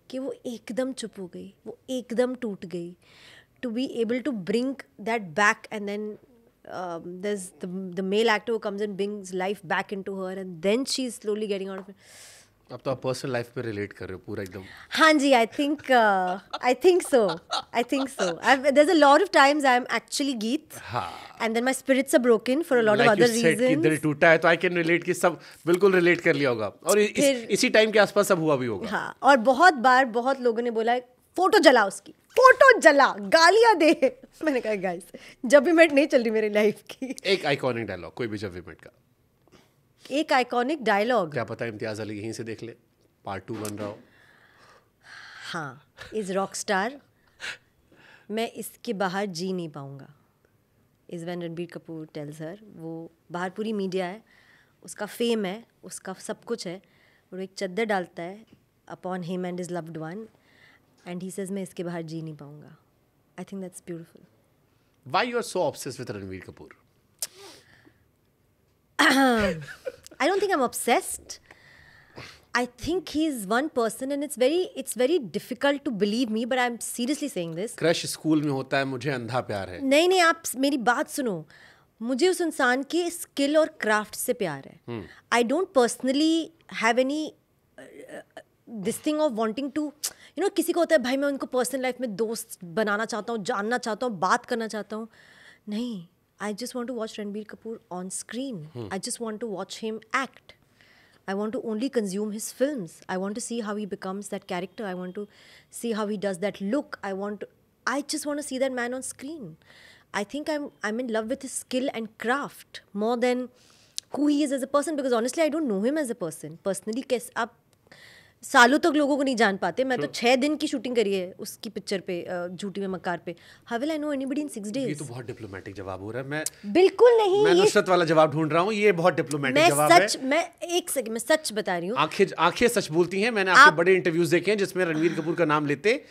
कि वो एकदम चुप हो गई, वो एकदम टूट गई, to be able to bring that back, and then there's the male actor who comes and brings life back into her, and then she's slowly getting out of it. अब तो आप पर्सनल लाइफ पे रिलेट कर रहे हो पूरा एकदम। हाँ जी, I think so. There's a lot of times I'm actually Geet, and then my spirits are broken for a lot of other reasons. कि दिल टूटा है, तो आई कैन रिलेट कि सब बिल्कुल रिलेट कर लिया होगा, और इसी टाइम के आसपास सब हुआ भी होगा। हाँ, और बहुत बार बहुत लोगों ने बोला फोटो जला उसकी, फोटो जला, गालियां दे। मैंने कहा गाइस, जब भी मेट नहीं चल रही मेरी लाइफ की। एक आइकॉनिक डायलॉग कोई भी जब भी मेट का, एक आइकॉनिक डायलॉग, क्या पता इम्तियाज अली यहीं से देख ले, पार्ट 2 बन रहा हो। हाँ, इज रॉक स्टार, मैं इसके बाहर जी नहीं पाऊंगा, is when Ranbir Kapoor tells her, वो बाहर पूरी मीडिया है, उसका फेम है, उसका सब कुछ है, और एक चद्दर डालता है upon him and his loved one, and he says मैं इसके बाहर जी नहीं पाऊंगा। I think that's beautiful. Why you are so obsessed with Ranveer Kapoor? I don't think I'm obsessed. I think he's one person, and it's very difficult to believe me, but I'm seriously saying this. Crush school में होता है, मुझे अंधा प्यार है। नहीं, आप मेरी बात सुनो, मुझे उस इंसान के स्किल और क्राफ्ट से प्यार है। I don't personally have any this thing of wanting to, you know, किसी को होता है भाई मैं उनको पर्सनल लाइफ में दोस्त बनाना चाहता हूँ, जानना चाहता हूँ, बात करना चाहता हूँ। नहीं, I just want to watch Ranbir Kapoor on screen. I just want to watch him act. I want to only consume his films. I want to see how he becomes that character. I want to see how he does that look. I just want to see that man on screen. I think I'm in love with his skill and craft more than who he is as a person, because honestly I don't know him as a person. Personally, कैसे आप सालों तक लोगों को नहीं जान पाते। मैं तो 6 दिन की शूटिंग करी है उसकी पिक्चर पे, झूठी में मक्कार पे। How will I know anybody in 6 days? ये तो बहुत डिप्लोमेटिक जवाब हो रहा है। मैं बिल्कुल नहीं, मैं नुसरत वाला जवाब ढूंढ रहा हूँ, ये बहुत डिप्लोमेटिक जवाब है। मैं एक सेकंड, मैं सच बता रही हूँ। आंखें सच बोलती हैं। मैंने आपके बड़े इंटरव्यूज देखे हैं जिसमें रणवीर कपूर का नाम लेते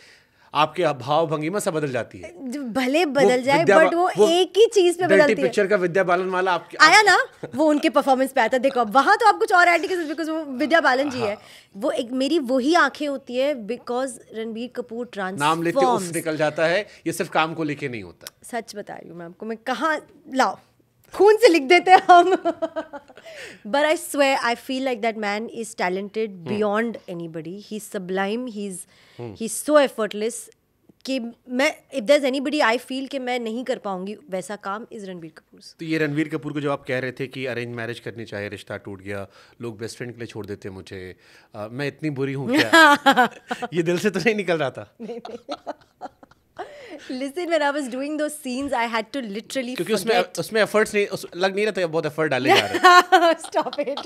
आपके भाव भंगिमा सब बदल जाती है। भले बदल जाए, बट वो एक ही चीज पे बदलती है। पिक्चर का विद्या बालन वाला आपके आया ना, वो उनके परफॉर्मेंस पे आता। देखो वहां तो आप कुछ और ऐड कर, बिकॉज वो विद्या बालन जी है। वो एक मेरी वही आंखें होती है, बिकॉज रणबीर कपूर ट्रांसफॉर्म्स। नाम लेते उफ निकल जाता है। ये सिर्फ काम को लेके नहीं होता। सच बता रही हूँ मैं आपको। मैं कहाँ लाओ, खून से लिख देते हैं हम। But I swear, I feel like that man is talented beyond anybody. He's sublime. He's so effortless. कि मैं, if there's anybody I feel कि मैं नहीं कर पाऊंगी वैसा काम, इज रणबीर कपूर। तो ये रणबीर कपूर को जो आप कह रहे थे कि अरेंज मैरिज करनी चाहिए, रिश्ता टूट गया, लोग बेस्ट फ्रेंड के लिए छोड़ देते मुझे, मैं इतनी बुरी हूँ क्या? ये दिल से तो नहीं निकल रहा था। Listen, when I was doing those scenes, I had to literally क्योंकि उसमें एफर्ट्स नहीं लग नहीं रहा था, बहुत एफर्ट डाले जा रहे हैं। Stop it.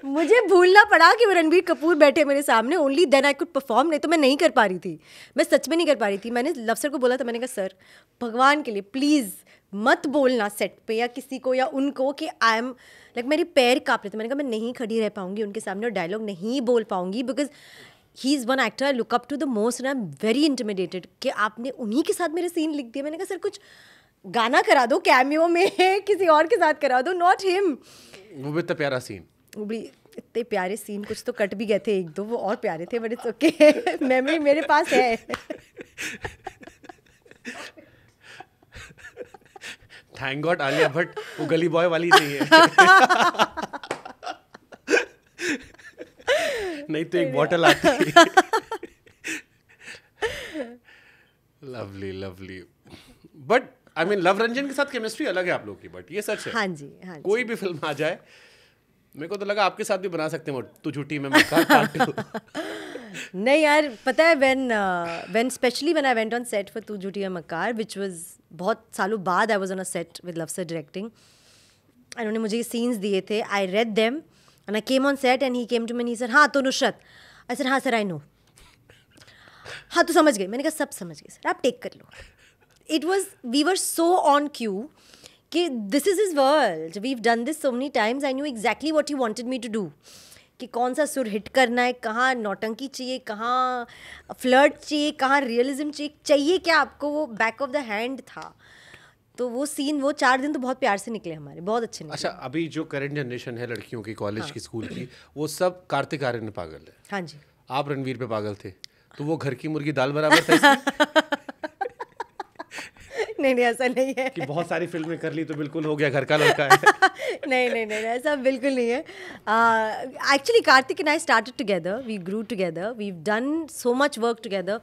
मुझे भूलना पड़ा कि वो रणबीर कपूर बैठे मेरे सामने, only then I could perform, नहीं तो मैं नहीं कर पा रही थी, मैं सच में नहीं कर पा रही थी। मैंने लव सर को बोला था, मैंने कहा सर भगवान के लिए प्लीज़ मत बोलना सेट पे या किसी को या उनको कि आई एम लाइक, मेरे पैर काँप रहे थे, मैंने कहा मैं नहीं खड़ी रह पाऊंगी उनके सामने और डायलॉग नहीं बोल पाऊंगी, because he is one actor I look up to the most and I am very intimidated कि आपने उन्हीं के साथ मेरे सीन लिख दिए। मैंने कहा सर कुछ गाना करा दो कैमियो में, किसी और के साथ करा दो, नॉट हिम। वो भी इतना प्यारा सीन, वो भी इतने प्यारे सीन, कुछ तो कट भी गए थे एक दो, वो और प्यारे थे, बट इट्स ओके, मेमोरी मेरे पास है। थैंक गॉड आलिया भट्ट वो गली बॉय वाली नहीं है। नहीं तो एक बॉटल आती। Lovely lovely, but I mean love Ranjan के साथ केमिस्ट्री अलग है आप लोग की, बट ये सच है। हाँ जी, हाँ जी। कोई भी फिल्म आ जाए, मेरे को तो लगा आपके साथ भी बना सकते हैं तू झूठी मैं मक्कार पार्ट 2। नहीं यार, पता है when specially when I went on set for Tu Jhoothi Main Makkaar, which was बहुत सालों बाद, I was on a set with Luv sir directing, उन्होंने मुझे ये सीन्स दिए थे, I read them and I came on set and he came to me, he said हाँ तो नुसरत, आई सेड हाँ सर आई नो, हाँ तो समझ गए, मैंने कहा सब समझ गए सर, आप टेक कर लो। It was, we were so on cue कि this is his world, we done this so many times, I knew exactly what he wanted me to do, कि कौन सा सुर हिट करना है, कहाँ नौटंकी चाहिए, कहाँ फ्लर्ट चाहिए, कहाँ रियलिज्म चाहिए क्या आपको, वो बैक ऑफ द हैंड था। तो वो सीन, वो 4 दिन तो बहुत प्यार से निकले हमारे, बहुत अच्छे निकले। अच्छा, अभी जो करंट जनरेशन है लड़कियों की, कॉलेज की, स्कूल की, वो सब कार्तिक आर्यन में पागल है। हाँ जी। आप रणवीर पे पागल थे, तो वो घर की मुर्गी दाल बराबर था इसमें? नहीं ऐसा नहीं है कि बहुत सारी फिल्में कर ली तो बिल्कुल हो गया घर का लड़का है। नहीं ऐसा बिल्कुल नहीं है। Actually Kartik and I started together, we grew together, we done so much work together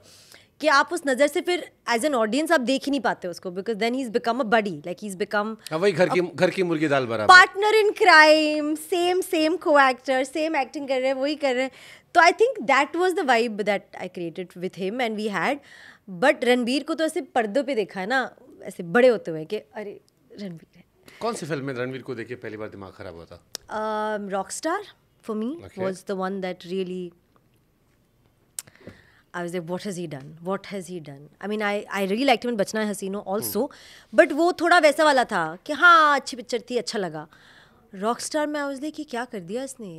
कि आप उस नज़र से फिर एज एन ऑडियंस आप देख ही नहीं पाते उसको, because then he is become a buddy, like he is become वही घर की मुर्गी दाल बराबर, पार्टनर इन क्राइम, सेम को एक्टर, सेम एक्टिंग कर रहे हैं, वही कर रहे हैं। तो I think that was the vibe that I created with him and we had. But Ranbir को तो ऐसे पर्दों पे देखा है ना, ऐसे बड़े होते हुए कि अरे रणबीर है। कौन सी फिल्म में रणबीर को देख के पहली बार दिमाग खराब हुआ था? Rockstar for me was the one that really I was like, what has he done? What has he done? I mean, I really liked him in बचना है हसीनो also, but वो थोड़ा वैसा वाला था कि हाँ अच्छी पिक्चर थी, अच्छा लगा। रॉकस्टार में I was like, कि क्या कर दिया इसने?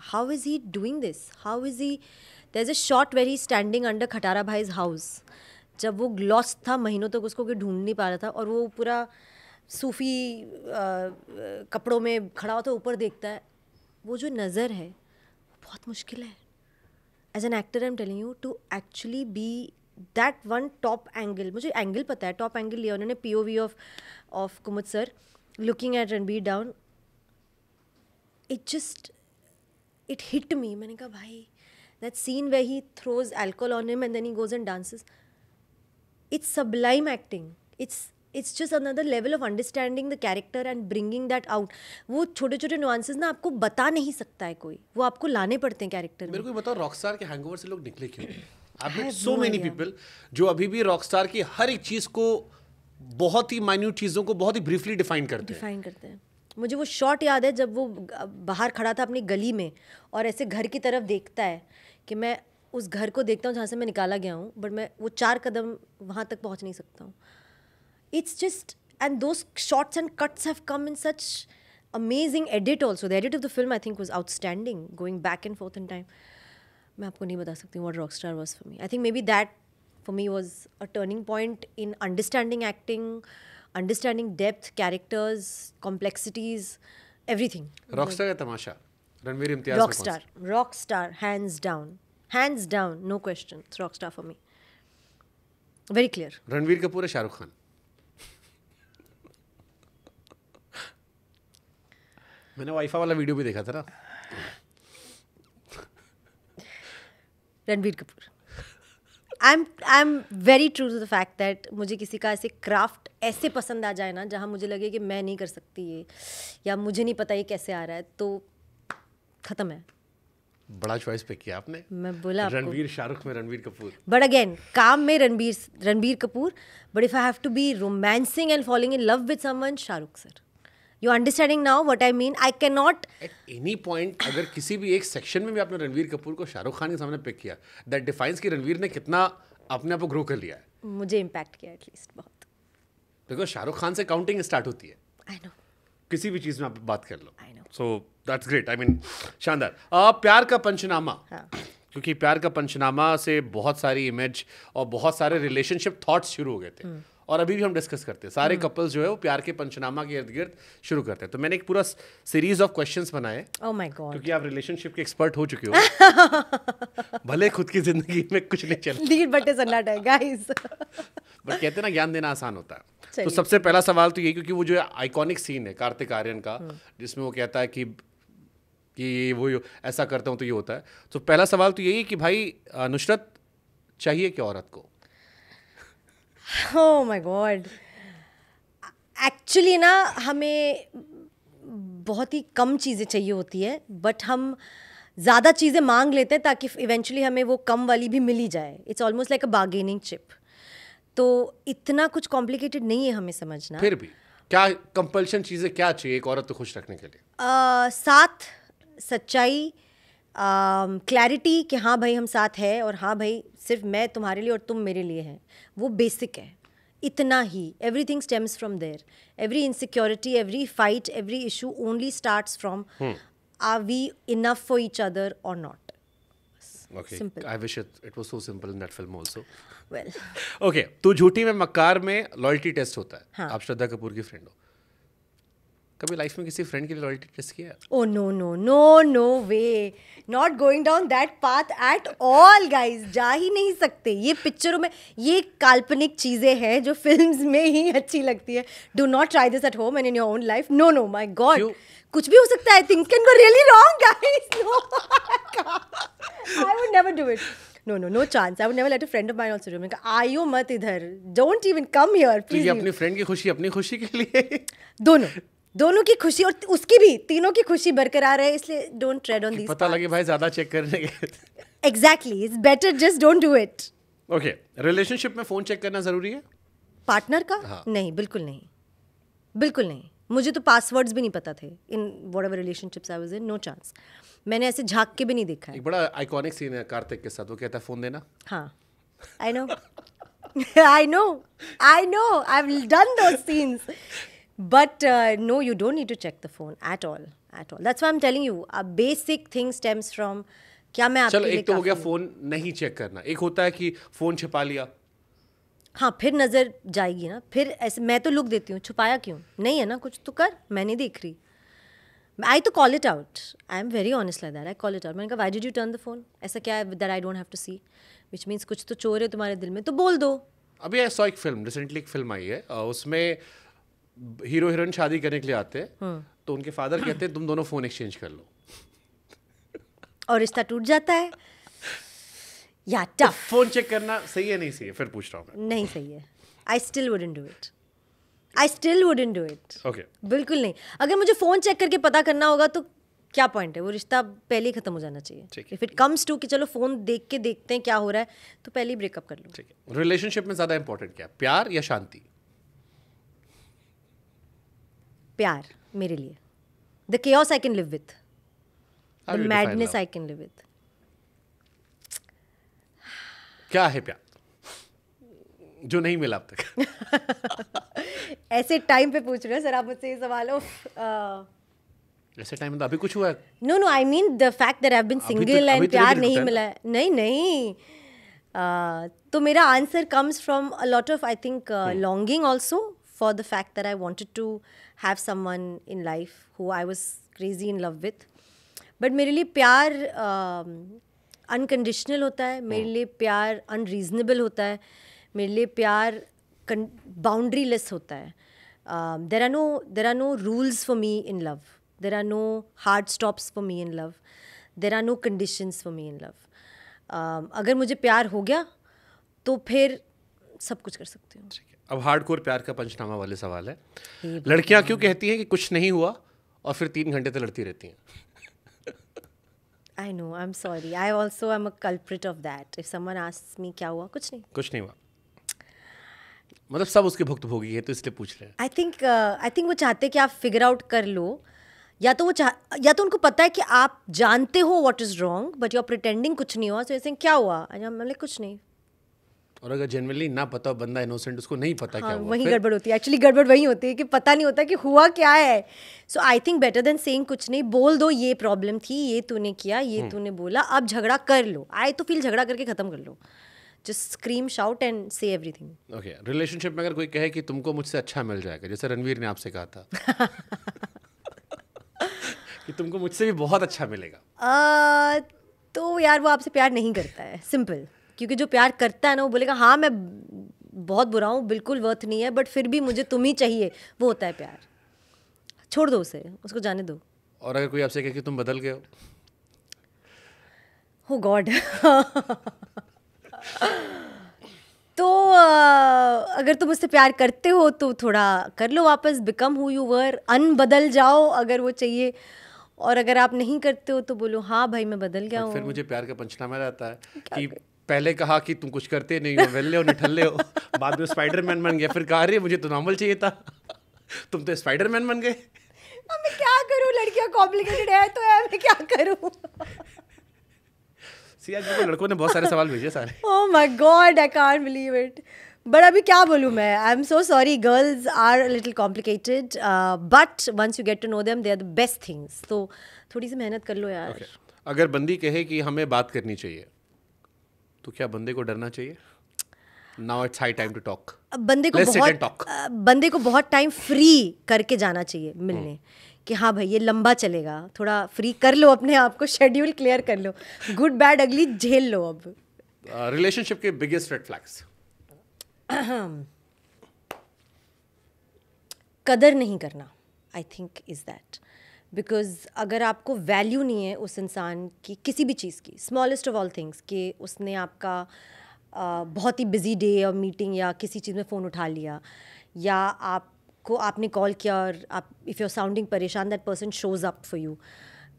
How is he doing this? How is he? There's a shot where he's standing under खटारा भाई's house, जब वो लॉस्ट था महीनों तक, उसको कोई ढूंढ नहीं पा रहा था, और वो पूरा सूफी कपड़ों में खड़ा होता है, ऊपर देखता है, वो जो नज़र है बहुत मुश्किल है। As an actor I am telling you to actually be that one top angle, मुझे एंगल पता है, टॉप एंगल लिया उन्होंने, POV of Kumud sir looking at Ranbir down, it hit me. मैंने कहा भाई that scene where he throws alcohol on him and then he goes and dances, it's sublime acting, it's just another level of understanding the character and bringing that out. वो छोटे छोटे nuances ना आपको बता नहीं सकता है कोई, वो आपको लाने पड़ते हैं कैरेक्टर में। मेरे को बताओ रॉकस्टार के हैंगओवर से लोग निकले क्यों? I've met so many people जो अभी भी रॉकस्टार की हर एक चीज़ को, बहुत ही माइन्यूट चीज़ों को बहुत ही ब्रीफली डिफाइन करते हैं। मुझे वो शॉट याद है जब वो बाहर खड़ा था अपनी गली में और ऐसे घर की तरफ देखता है कि मैं उस घर को देखता हूँ जहाँ से मैं निकाला गया हूँ, बट मैं वो 4 कदम वहाँ तक पहुँच नहीं सकता हूँ। It's just, and those shots and cuts have come in such amazing edit also. The edit of the film I think was outstanding, going back and forth in time. मैं आपको नहीं बता सकती what Rockstar was for me. I think maybe that for me was a turning point in understanding acting, understanding depth, characters, complexities, everything. Rockstar का तमाशा रणवीर इम्तियाज में कौन? Rockstar, hands down, no question. It's Rockstar for me. Very clear. Ranveer Kapoor है शाहरुख खान? मैंने वाईफा वाला वीडियो भी देखा था ना। Ranbir Kapoor. I am very true to the fact that मुझे किसी का ऐसे क्राफ्ट ऐसे पसंद आ जाए ना जहाँ मुझे लगे कि मैं नहीं कर सकती ये, या मुझे नहीं पता ये कैसे आ रहा है, तो ख़त्म है। बड़ा चॉइस पिक किया आपने। मैं बोला रणवीर शाहरुख में रणवीर कपूर, बट अगेन काम में Ranbir Kapoor, but if I have to be romancing and falling in love with someone, Shahrukh sir. You understanding now what I mean? I cannot at any point अगर किसी भी एक सेक्शन में भी आपने रणवीर कपूर को शाहरुख खान के सामने पिक किया, दैट डिफाइंस कि रणवीर ने कितना अपने आप को ग्रो कर लिया है. मुझे इम्पैक्ट किया एटलीस्ट बहुत. बिकॉज शाहरुख खान से काउंटिंग स्टार्ट होती है. I know. किसी भी चीज़ में आप बात कर लो. I know. So that's great. I mean शानदार. प्यार का पंचनामा. हाँ. क्योंकि प्यार का पंचनामा से बहुत सारी इमेज और बहुत सारे रिलेशनशिप थॉट्स शुरू हो गए थे. और अभी भी हम डिस्कस करते हैं. सारे कपल्स जो है वो प्यार के पंचनामा के इर्द गिर्द शुरू करते हैं. तो मैंने एक पूरा सीरीज ऑफ क्वेश्चंस बनाए. ओह माय गॉड. क्योंकि आप रिलेशनशिप के एक्सपर्ट हो चुके हो. भले खुद की जिंदगी में कुछ नहीं चल, लीड बटे सन्नाटा है गाइस. बट कहते हैं ना ज्ञान देना आसान होता है. तो चलिए. सबसे पहला सवाल तो यही, क्योंकि वो जो आइकॉनिक सीन है कार्तिक आर्यन का, जिसमें वो कहता है कि वो ऐसा करता हूँ तो ये होता है. तो पहला सवाल तो यही कि भाई नुसरत चाहिए क्या औरत को? ओह माय गॉड. एक्चुअली ना हमें बहुत ही कम चीज़ें चाहिए होती है, बट हम ज़्यादा चीज़ें मांग लेते हैं ताकि इवेंचुअली हमें वो कम वाली भी मिल ही जाए. It's almost like a bargaining chip. तो इतना कुछ कॉम्प्लिकेटेड नहीं है हमें समझना. फिर भी क्या कंपल्शन चीज़ें क्या चाहिए एक औरत को खुश रखने के लिए? साथ, सच्चाई, क्लैरिटी कि हाँ भाई हम साथ हैं और हाँ भाई सिर्फ मैं तुम्हारे लिए और तुम मेरे लिए हैं. वो बेसिक है. इतना ही. Everything stems from there. Every insecurity, every fight, every issue only starts from are we enough for each other or not. Okay. Simple. I wish it was so simple in that film also. Well. Okay. तो झूठी में मक्कार में लॉयल्टी टेस्ट होता है. हाँ. आप श्रद्धा कपूर की फ्रेंड हो. कभी लाइफ में किसी फ्रेंड के लिए लॉयल्टी टेस्ट किया है? Oh no no no no way. Not going down that path at all guys. जा ही नहीं सकते. ये पिक्चरों में ये काल्पनिक चीज़ें हैं जो फिल्म्स में ही अच्छी लगती है. Do not try this at home and in your own life. No no my God. क्यों? कुछ भी हो सकता है. Things can go really wrong guys. No. I would never do it. No no no chance. I would never let a friend of mine also do it. मैंने कहा आयो मत इधर. Don't even come here. तो Please. ये अपनी फ्रेंड की खुशी अपनी खुशी के लिए दोनों की खुशी और उसकी भी, तीनों की खुशी बरकरार है, इसलिए डोंट ट्रेड ऑन दीस. पता लगे भाई ज्यादा चेक करने के. Exactly. It's better just don't do it. Okay. Relationship में फोन चेक करना जरूरी है? पार्टनर का? हाँ. नहीं, बिल्कुल नहीं. बिल्कुल नहीं. मुझे तो पासवर्ड्स भी नहीं पता थे in whatever relationships I was in. No chance. मैंने ऐसे झांक के भी नहीं देखा है. एक बड़ा आइकॉनिक सीन है कार्तिक के साथ. वो कहता है फोन देना. हाँ. I know. I know. I have done those scenes. But no, you don't need to check the phone at all. That's why I'm telling you, a basic thing stems from क्या मैं आपके चलो लिए एक तो हो गया काफी फोन नहीं चेक करना. एक होता है कि फोन छिपा लिया. हाँ, फिर नज़र जाएगी ना. फिर ऐसे मैं तो लुक देती हूँ. छुपाया क्यों? नहीं है ना, कुछ तो कर. मैं नहीं देख रही. आई तो call it out. I am very honest like that. I call it out. मैंने कहा why did you turn the phone? ऐसा क्या है that I don't have to see? Which means कुछ तो चोर है तुम्हारे दिल में, तो बोल दो. अभी ऐसा एक फिल्म रिसेंटली एक फिल्म आई है. उसमें हीरो हीरोइन शादी करने के लिए आते हैं. तो उनके फादर कहते हैं तुम दोनों फोन एक्सचेंज कर लो. और रिश्ता टूट जाता है. या टफ. फोन चेक करना सही है नहीं सही है फिर पूछ रहा हूँ मैं. नहीं सही है. I still wouldn't do it. I still wouldn't do it. Okay. बिल्कुल नहीं. अगर मुझे फ़ोन चेक करके पता करना होगा तो क्या पॉइंट है? वो रिश्ता पहले ही खत्म हो जाना चाहिए. इफ इट कम्स टू कि चलो फ़ोन देख के देखते हैं क्या हो रहा है, तो पहले ही ब्रेकअप कर लो. ठीक है. रिलेशनशिप में ज़्यादा इंपॉर्टेंट क्या है, प्यार या शांति? प्यार मेरे लिए. The chaos I can live with. How the do you define madness love? I can live with. क्या है प्यार जो नहीं मिला अब तक? ऐसे टाइम पे पूछ रहे हो सर आप मुझसे ये सवाल. ऐसे टाइम में तो अभी कुछ हुआ है? No I mean the fact that I have been अभी सिंगल तो एंड प्यार नहीं नहीं होता है मिला है. नहीं. तो मेरा answer comes from a lot of I think longing also for the fact that I wanted to have someone in life who I was crazy in love with. बट मेरे लिए प्यार अनकंडीशनल होता है. मेरे लिए प्यार अनरीजनेबल होता है. मेरे लिए प्यार बाउंड्री लेस होता है. There are no rules for me in love. There are no hard stops for me in love. There are no conditions for me in love. अगर मुझे प्यार हो गया तो फिर सब कुछ कर सकती हूँ. अब हार्डकोर प्यार का पंचनामा वाले सवाल है. लड़कियां क्यों कहती हैं कि कुछ नहीं हुआ और फिर 3 घंटे तक लड़ती रहती हैं? I know, I'm sorry. I also am a culprit of that. If someone asks me क्या हुआ, कुछ नहीं. कुछ नहीं हुआ. मतलब सब उसके भुक्तभोगी है तो इसलिए पूछ रहे हैं। आई थिंक वो चाहते हैं कि आप फिगर आउट कर लो, या तो उनको पता है कि आप जानते हो what is wrong but you are pretending कुछ नहीं हुआ, सो ऐसे क्या हुआ, मतलब कुछ नहीं। और अगर जनरली ना पता हो, बंदा इनोसेंट, उसको नहीं पता क्या हुआ, वही गड़बड़ होती है। एक्चुअली गड़बड़ वही होती है कि पता नहीं होता कि हुआ क्या है। So I think better than saying कुछ नहीं, बोल दो ये प्रॉब्लम थी, ये तूने किया, ये तूने बोला, अब झगड़ा कर लो। आई तो फील झगड़ा करके खत्म कर लो, जस्ट स्क्रीम शाउट एंड से एवरीथिंग। ओके, रिलेशनशिप में अगर कोई कहे कि तुमको मुझसे अच्छा मिल जाएगा, जैसे रणवीर ने आपसे कहा था कि तुमको मुझसे भी बहुत अच्छा मिलेगा, तो यार वो आपसे प्यार नहीं करता है, सिंपल। क्योंकि जो प्यार करता है ना वो बोलेगा हाँ मैं बहुत बुरा हूँ, बिल्कुल वर्थ नहीं है, बट फिर भी मुझे तुम ही चाहिए, वो होता है प्यार। छोड़ दो उसे, उसको जाने दो। और अगर कोई आपसे कहे कि तुम बदल गए हो गॉड तो अगर तुम उससे प्यार करते हो तो थोड़ा कर लो वापस, बिकम हु यू वर, बदल जाओ अगर वो चाहिए। और अगर आप नहीं करते हो तो बोलो हाँ भाई मैं बदल गया हूँ। फिर मुझे प्यार का पंचनामा रहता है कि पहले कहा कि तुम कुछ करते नहीं हो, वेल्ले हो, निठल्ले हो, बाद में स्पाइडरमैन बन गया, फिर कहा अरे मुझे तो नॉर्मल चाहिए था, तुम तो स्पाइडरमैन बन गए। अब मैं क्या करूँ, लड़कियाँ कॉम्प्लिकेटेड है तो यार मैं क्या करूँ। सी आज मेरे को लड़कों ने बहुत सारे सवाल भेजे सारे। Oh my God, I can't believe it. But अभी क्या बोलूँ मैं, I am so sorry, girls are little complicated, but once you get to know them they are the best things. तो थोड़ी सी मेहनत कर लो यार। अगर बंदी कहे कि हमें बात करनी चाहिए, तो क्या बंदे को डरना चाहिए? Now it's high time to talk. बंदे को बहुत टाइम फ्री करके जाना चाहिए मिलने, कि हाँ भाई ये लंबा चलेगा, थोड़ा फ्री कर लो अपने आप को, शेड्यूल क्लियर कर लो, गुड बैड अगली झेल लो। अब रिलेशनशिप के बिगेस्ट रेड फ्लैग्स। कदर नहीं करना, I think is that. Because अगर आपको वैल्यू नहीं है उस इंसान की किसी भी चीज़ की, स्मॉलेस्ट ऑफ ऑल थिंग्स, कि उसने आपका बहुत ही बिजी डे और मीटिंग या किसी चीज़ में फ़ोन उठा लिया, या आपने कॉल किया और आप इफ़ यू आर साउंडिंग परेशान, that person shows up for you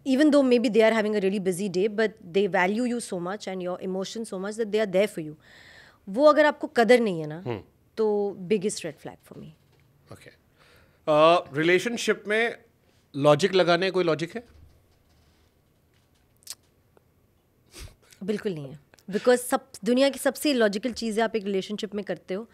even though maybe they are having a really busy day, but they value you so much and your emotions so much that they are there for you. वो अगर आपको कदर नहीं है ना, तो biggest red flag for me. Okay. Relationship में लॉजिक लगाने कोई लॉजिक है? बिल्कुल नहीं है, बिकॉज दुनिया की सबसे लॉजिकल चीज़ें आप एक रिलेशनशिप में करते हो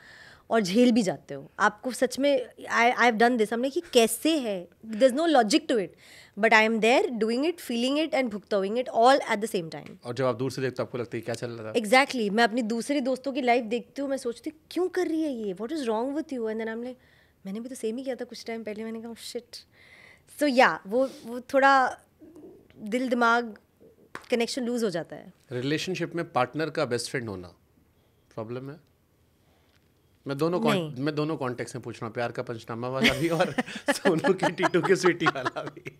और झेल भी जाते हो। आपको सच में आई हैव डन दिस, हमने कि कैसे है, there is no logic to it, but I am there doing it, feeling it and भुगताइंग it all at the same time. और जब आप दूर से देखते हो आपको लगता है क्या चल रहा था? एग्जैक्टली मैं अपनी दूसरे दोस्तों की लाइफ देखती हूँ, मैं सोचती हूँ क्यों कर रही है ये, what is wrong with you, and then I am like मैंने भी तो सेम ही किया था कुछ टाइम पहले। मैंने कहा शिट। सो या वो थोड़ा दिल दिमाग कनेक्शन लूज हो जाता है। रिलेशनशिप में पार्टनर का बेस्ट फ्रेंड होना प्रॉब्लम है? मैं दोनों कॉन्टेक्स्ट में पूछ रहा हूँ, प्यार का पंचनामा वाला भी और सोनू की टीटू की स्वीटी वाला भी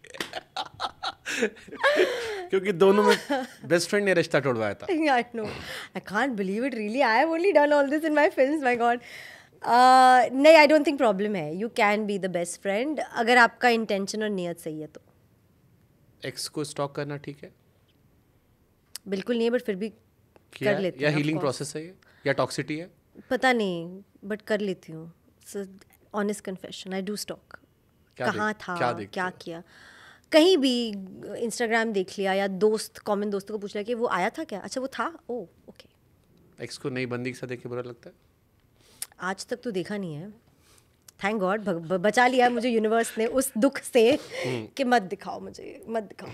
क्योंकि दोनों में बेस्ट फ्रेंड ने रिश्ता तोड़वाया था। I know. I can't believe it really. I have only done all this in my films. My God. नहीं, I don't think problem है. You can be the best friend अगर आपका इंटेंशन और नियत सही है तो। एक्स को स्टॉक करना ठीक है? बिल्कुल नहीं है, बट फिर भी कर लेती हूँ। या हीलिंग प्रोसेस है ये, या टॉक्सिटी है? पता नहीं, बट कर लेती हूँ। Honest confession, I do stock. कहाँ था, क्या किया, कहीं भी इंस्टाग्राम देख लिया या कॉमन दोस्तों को पूछ लिया कि वो आया था क्या, अच्छा वो था, ओ ओके। एक्स को नई बंदी के साथ देख के बुरा लगता है? आज तक तो देखा नहीं है, थैंक गॉड, बचा लिया मुझे यूनिवर्स ने उस दुख से कि मत दिखाओ मुझे, मत दिखाओ।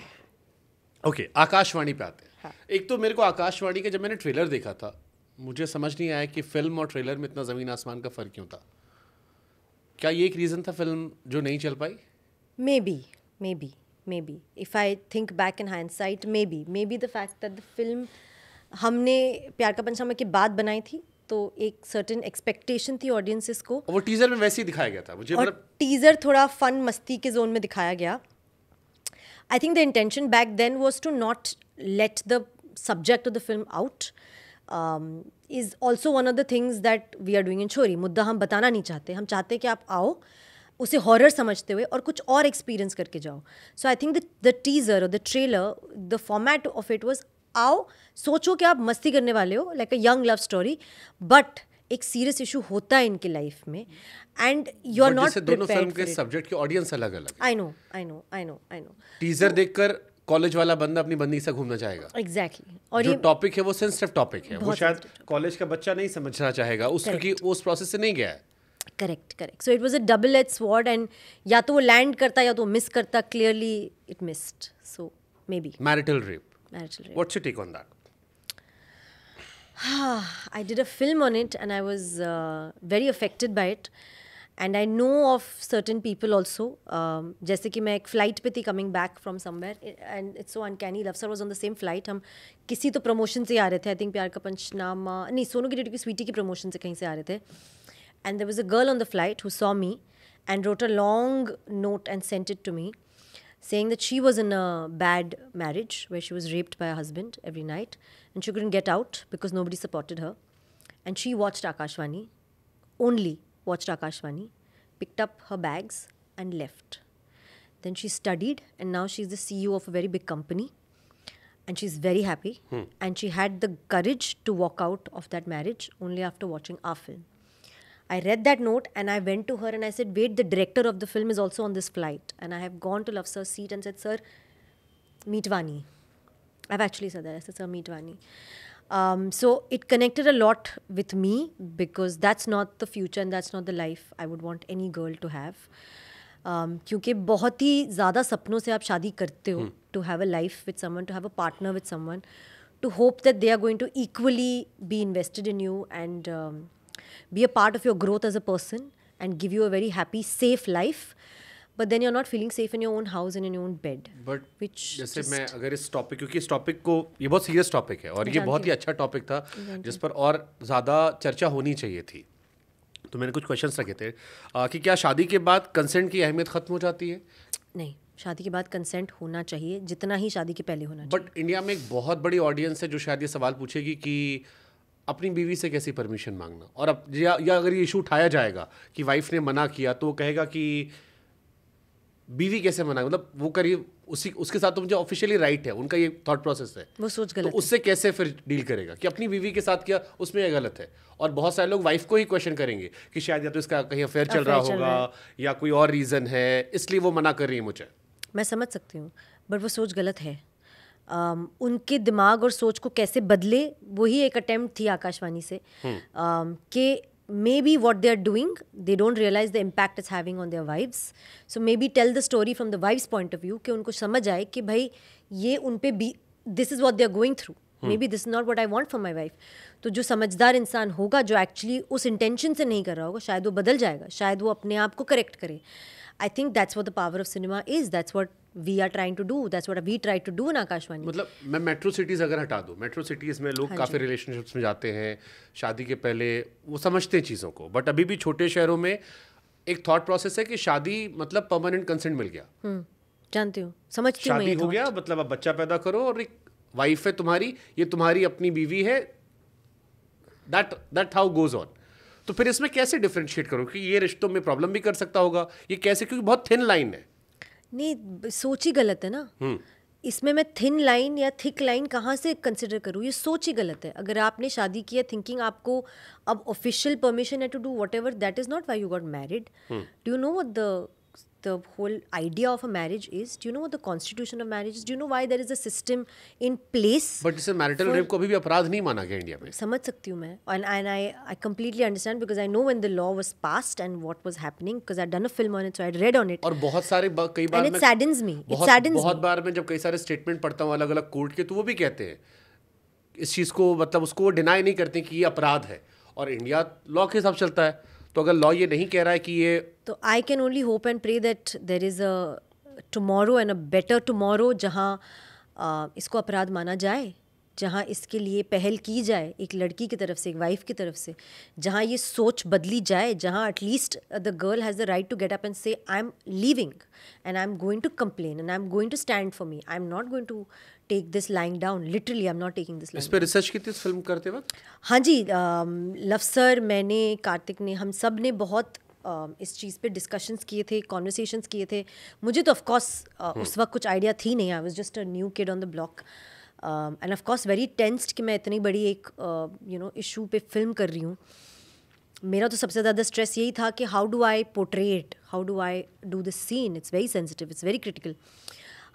ओके, आकाशवाणी पे आते हैं। हाँ। एक तो मेरे को आकाशवाणी के जब मैंने ट्रेलर देखा था, मुझे समझ नहीं आया कि फिल्म और ट्रेलर में इतना ज़मीन आसमान का फ़र्क क्यों था। क्या ये एक रीज़न था फिल्म जो नहीं चल पाई? Maybe if I think back in hindsight, maybe the fact that the film हमने प्यार का पंचनामा के बाद बनाई थी, तो एक सर्टेन एक्सपेक्टेशन थी ऑडियंसेस को। वो टीज़र में वैसे ही दिखाया गया था मुझे, मतलब टीज़र थोड़ा फन मस्ती के जोन में दिखाया गया। I think the intention back then was to not let the subject of the film out. Is also one of the things that we are doing in Chori. मुद्दा हम बताना नहीं चाहते, हम चाहते कि आप आओ उसे हॉरर समझते हुए और कुछ और एक्सपीरियंस करके जाओ। सो आई थिंक द टीज़र और the trailer, the format of it was आओ, सोचो कि आप मस्ती करने वाले हो, like a young love story, but एक सीरियस इशू होता है इनकी लाइफ में एंड यू आर नॉट दोनों फिल्म के सब्जेक्ट की ऑडियंस अलग अलग है। आई नो टीजर देखकर कॉलेज वाला बंदा अपनी बंदी से घूमना चाहेगा। एग्जैक्टली। और जो टॉपिक है वो सेंसिटिव टॉपिक है, वो शायद कॉलेज का बच्चा नहीं समझना चाहेगा क्योंकि वो उस प्रोसेस से नहीं गया है। Correct. So it was a double edge sword and या तो वो लैंड करता या तो मिस करता, clearly it missed. So maybe marital rape, what's your take on that? I did a film on it and I was very affected by it. And I know of certain people also. जैसे कि मैं एक फ्लाइट पे थी coming back from somewhere and it's so uncanny. Love Sir was on the same flight. हम किसी तो प्रमोशन से आ रहे थे, आई थिंक प्यार का पंचनामा नहीं, सोनू की डेट की स्वीटी की प्रमोशन से कहीं से आ रहे थे. And there was a girl on the flight who saw me and wrote a long note and sent it to me, saying that she was in a bad marriage where she was raped by her husband every night and she couldn't get out because nobody supported her. And she watched Akashvani, only watched Akashvani, picked up her bags and left. Then she studied and now she's the CEO of a very big company and she's very happy. And she had the courage to walk out of that marriage only after watching our film. I read that note and I went to her and I said, wait, the director of the film is also on this flight. And I have gone to Love Sir's seat and said, sir, meet Vani. I've actually said that. I said, sir, meet Vani. So it connected a lot with me because that's not the future and that's not the life I would want any girl to have. क्योंकि बहुत ही ज़्यादा सपनों से आप शादी करते हो, to have a life with someone, to have a partner with someone, to hope that they are going to equally be invested in you and be a part of your growth as a person and give you a very happy, safe life. But then you're not feeling safe in your own house and in your own bed. But which जैसे मैं अगर इस टॉपिक, क्योंकि इस टॉपिक को, ये बहुत सीरियस टॉपिक है और ये बहुत ही अच्छा टॉपिक था जिस पर और ज़्यादा चर्चा होनी चाहिए थी, तो मैंने कुछ क्वेश्चंस रखे थे कि क्या शादी के बाद कंसेंट की अहमियत खत्म हो जाती है? नहीं, शादी के बाद कंसेंट होना चाहिए जितना ही शादी के पहले होना चाहिए. बट इंडिया में एक बहुत बड़ी ऑडियंस है जो शायद ये सवाल पूछेगी कि अपनी बीवी से कैसी परमिशन मांगना, और अब या अगर ये इशू उठाया जाएगा कि वाइफ ने मना किया तो वो कहेगा कि बीवी कैसे मना, मतलब वो करिए उसके साथ तो मुझे ऑफिशियली राइट है, उनका ये थॉट प्रोसेस है, वो सोच गलत तो उससे कैसे फिर डील करेगा कि अपनी बीवी के साथ किया उसमें ये गलत है. और बहुत सारे लोग वाइफ को ही क्वेश्चन करेंगे कि शायद या तो इसका कहीं अफेयर चल रहा होगा या कोई और रीज़न है इसलिए वो मना कर रही है मुझे. मैं समझ सकती हूँ बट वो सोच गलत है. उनके दिमाग और सोच को कैसे बदले, वही एक अटेम्प्ट थी आकाशवाणी से कि maybe what they are doing, they don't realize the impact it's having on their wives. So maybe tell the story from the wife's point of view कि उनको समझ आए कि भाई ये उन पे भी, this is what they are going through. Maybe this is not what I want for my wife. तो जो समझदार इंसान होगा, जो एक्चुअली उस इंटेंशन से नहीं कर रहा होगा, शायद वो बदल जाएगा, शायद वो अपने आप को करेक्ट करे. I think that's what the power of cinema is. That's what we are trying to do. That's what we try to do in Akashvani. मतलब मैं मेट्रो सिटीज़ अगर हटा दूँ, मेट्रो सिटीज़ में लोग काफ़ी रिलेशनशिप्स में जाते हैं शादी के पहले, वो समझते हैं चीज़ों को, बट अभी भी छोटे शहरों में एक थॉट प्रोसेस है कि शादी मतलब परमानेंट कंसेंट मिल गया. जानती हूँ, समझती हूँ. शादी हो गया मतलब अब बच्चा पैदा करो और एक वाइफ है तुम्हारी, ये तुम्हारी अपनी बीवी है, दैट हाउ गोज ऑन. तो फिर इसमें कैसे डिफरेंशिएट करो कि ये रिश्तों में प्रॉब्लम भी कर सकता होगा, ये कैसे, क्योंकि बहुत थिन लाइन है. नहीं, सोच ही गलत है ना. इसमें मैं थिन लाइन या थिक लाइन कहाँ से कंसिडर करूँ, ये सोच ही गलत है. अगर आपने शादी की है थिंकिंग आपको अब ऑफिशियल परमिशन है to do whatever, that is not why you got married. Do you know what the whole idea of a marriage is? Do you know what the constitution of marriage is? Do you know why there is a system in place? But जैसे मैरिटल रेप को अभी भी अपराध नहीं माना गया इंडिया में. समझ सकती हूँ मैं, and I completely understand because I know when the law was passed and what was happening because I'd done a film on it, so I'd read on it. और बहुत सारे कई बार and it saddens me. It saddens me. बहुत बार मैं जब कई सारे स्टेटमेंट पढ़ता हूँ अलग अलग कोर्ट के, तो वो भी कहते हैं इस चीज़ को, मतलब उसको डिनाई नहीं करते कि ये अपराध है, और इंडिया लॉ के हिसाब चलता है. तो अगर लॉ ये नहीं कह रहा है कि ये, तो I can only hope and pray that there is a tomorrow and a better tomorrow जहाँ इसको अपराध माना जाए, जहाँ इसके लिए पहल की जाए एक लड़की की तरफ से, एक वाइफ की तरफ से, जहाँ ये सोच बदली जाए, जहाँ at least the girl has the right to get up and say I am leaving and I am going to complain and I am going to stand for me. I am not going to take this lying down. Literally I am not taking this. इस पर रिसर्च की थी इस फिल्म करते वक्त? हाँ जी, लव सर, मैंने, कार्तिक ने, हम सब ने बहुत इस चीज़ पे डिस्कशंस किए थे, कॉन्वर्सेशंस किए थे. मुझे तो ऑफकोर्स उस वक्त कुछ आइडिया थी नहीं. I was just a new kid on the block and of course very tensed कि मैं इतनी बड़ी एक इशू पे फिल्म कर रही हूँ. मेरा तो सबसे ज़्यादा स्ट्रेस यही था कि how do I portray it, how do I do this scene, it's very sensitive, it's very critical.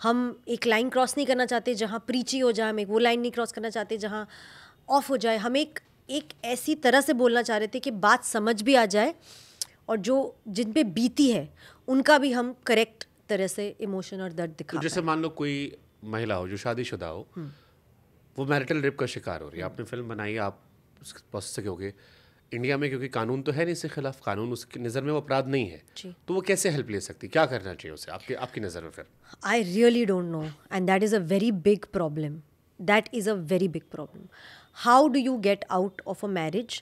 हम एक लाइन क्रॉस नहीं करना चाहते जहाँ प्रीची हो जाए, हम एक वो लाइन नहीं क्रॉस करना चाहते जहाँ ऑफ हो जाए. हम एक ऐसी तरह से बोलना चाह रहे थे कि बात समझ भी आ जाए और जो जिन पे बीती है उनका भी हम करेक्ट तरह से इमोशन और दर्द दिखा. तो जैसे मान लो कोई महिला हो जो शादीशुदा हो, वो मैरिटल रेप का शिकार हो रही है, आपने फिल्म बनाई, आप पहुँच सकोगे इंडिया में, क्योंकि कानून तो है नहीं इसके खिलाफ, कानून उसकी नज़र में वो अपराध नहीं है, तो वो कैसे हेल्प ले सकती, क्या करना चाहिए उसे आपकी नज़र में? फिर I really don't know, and that is a very big problem. That is a very big problem. How do you get out of a marriage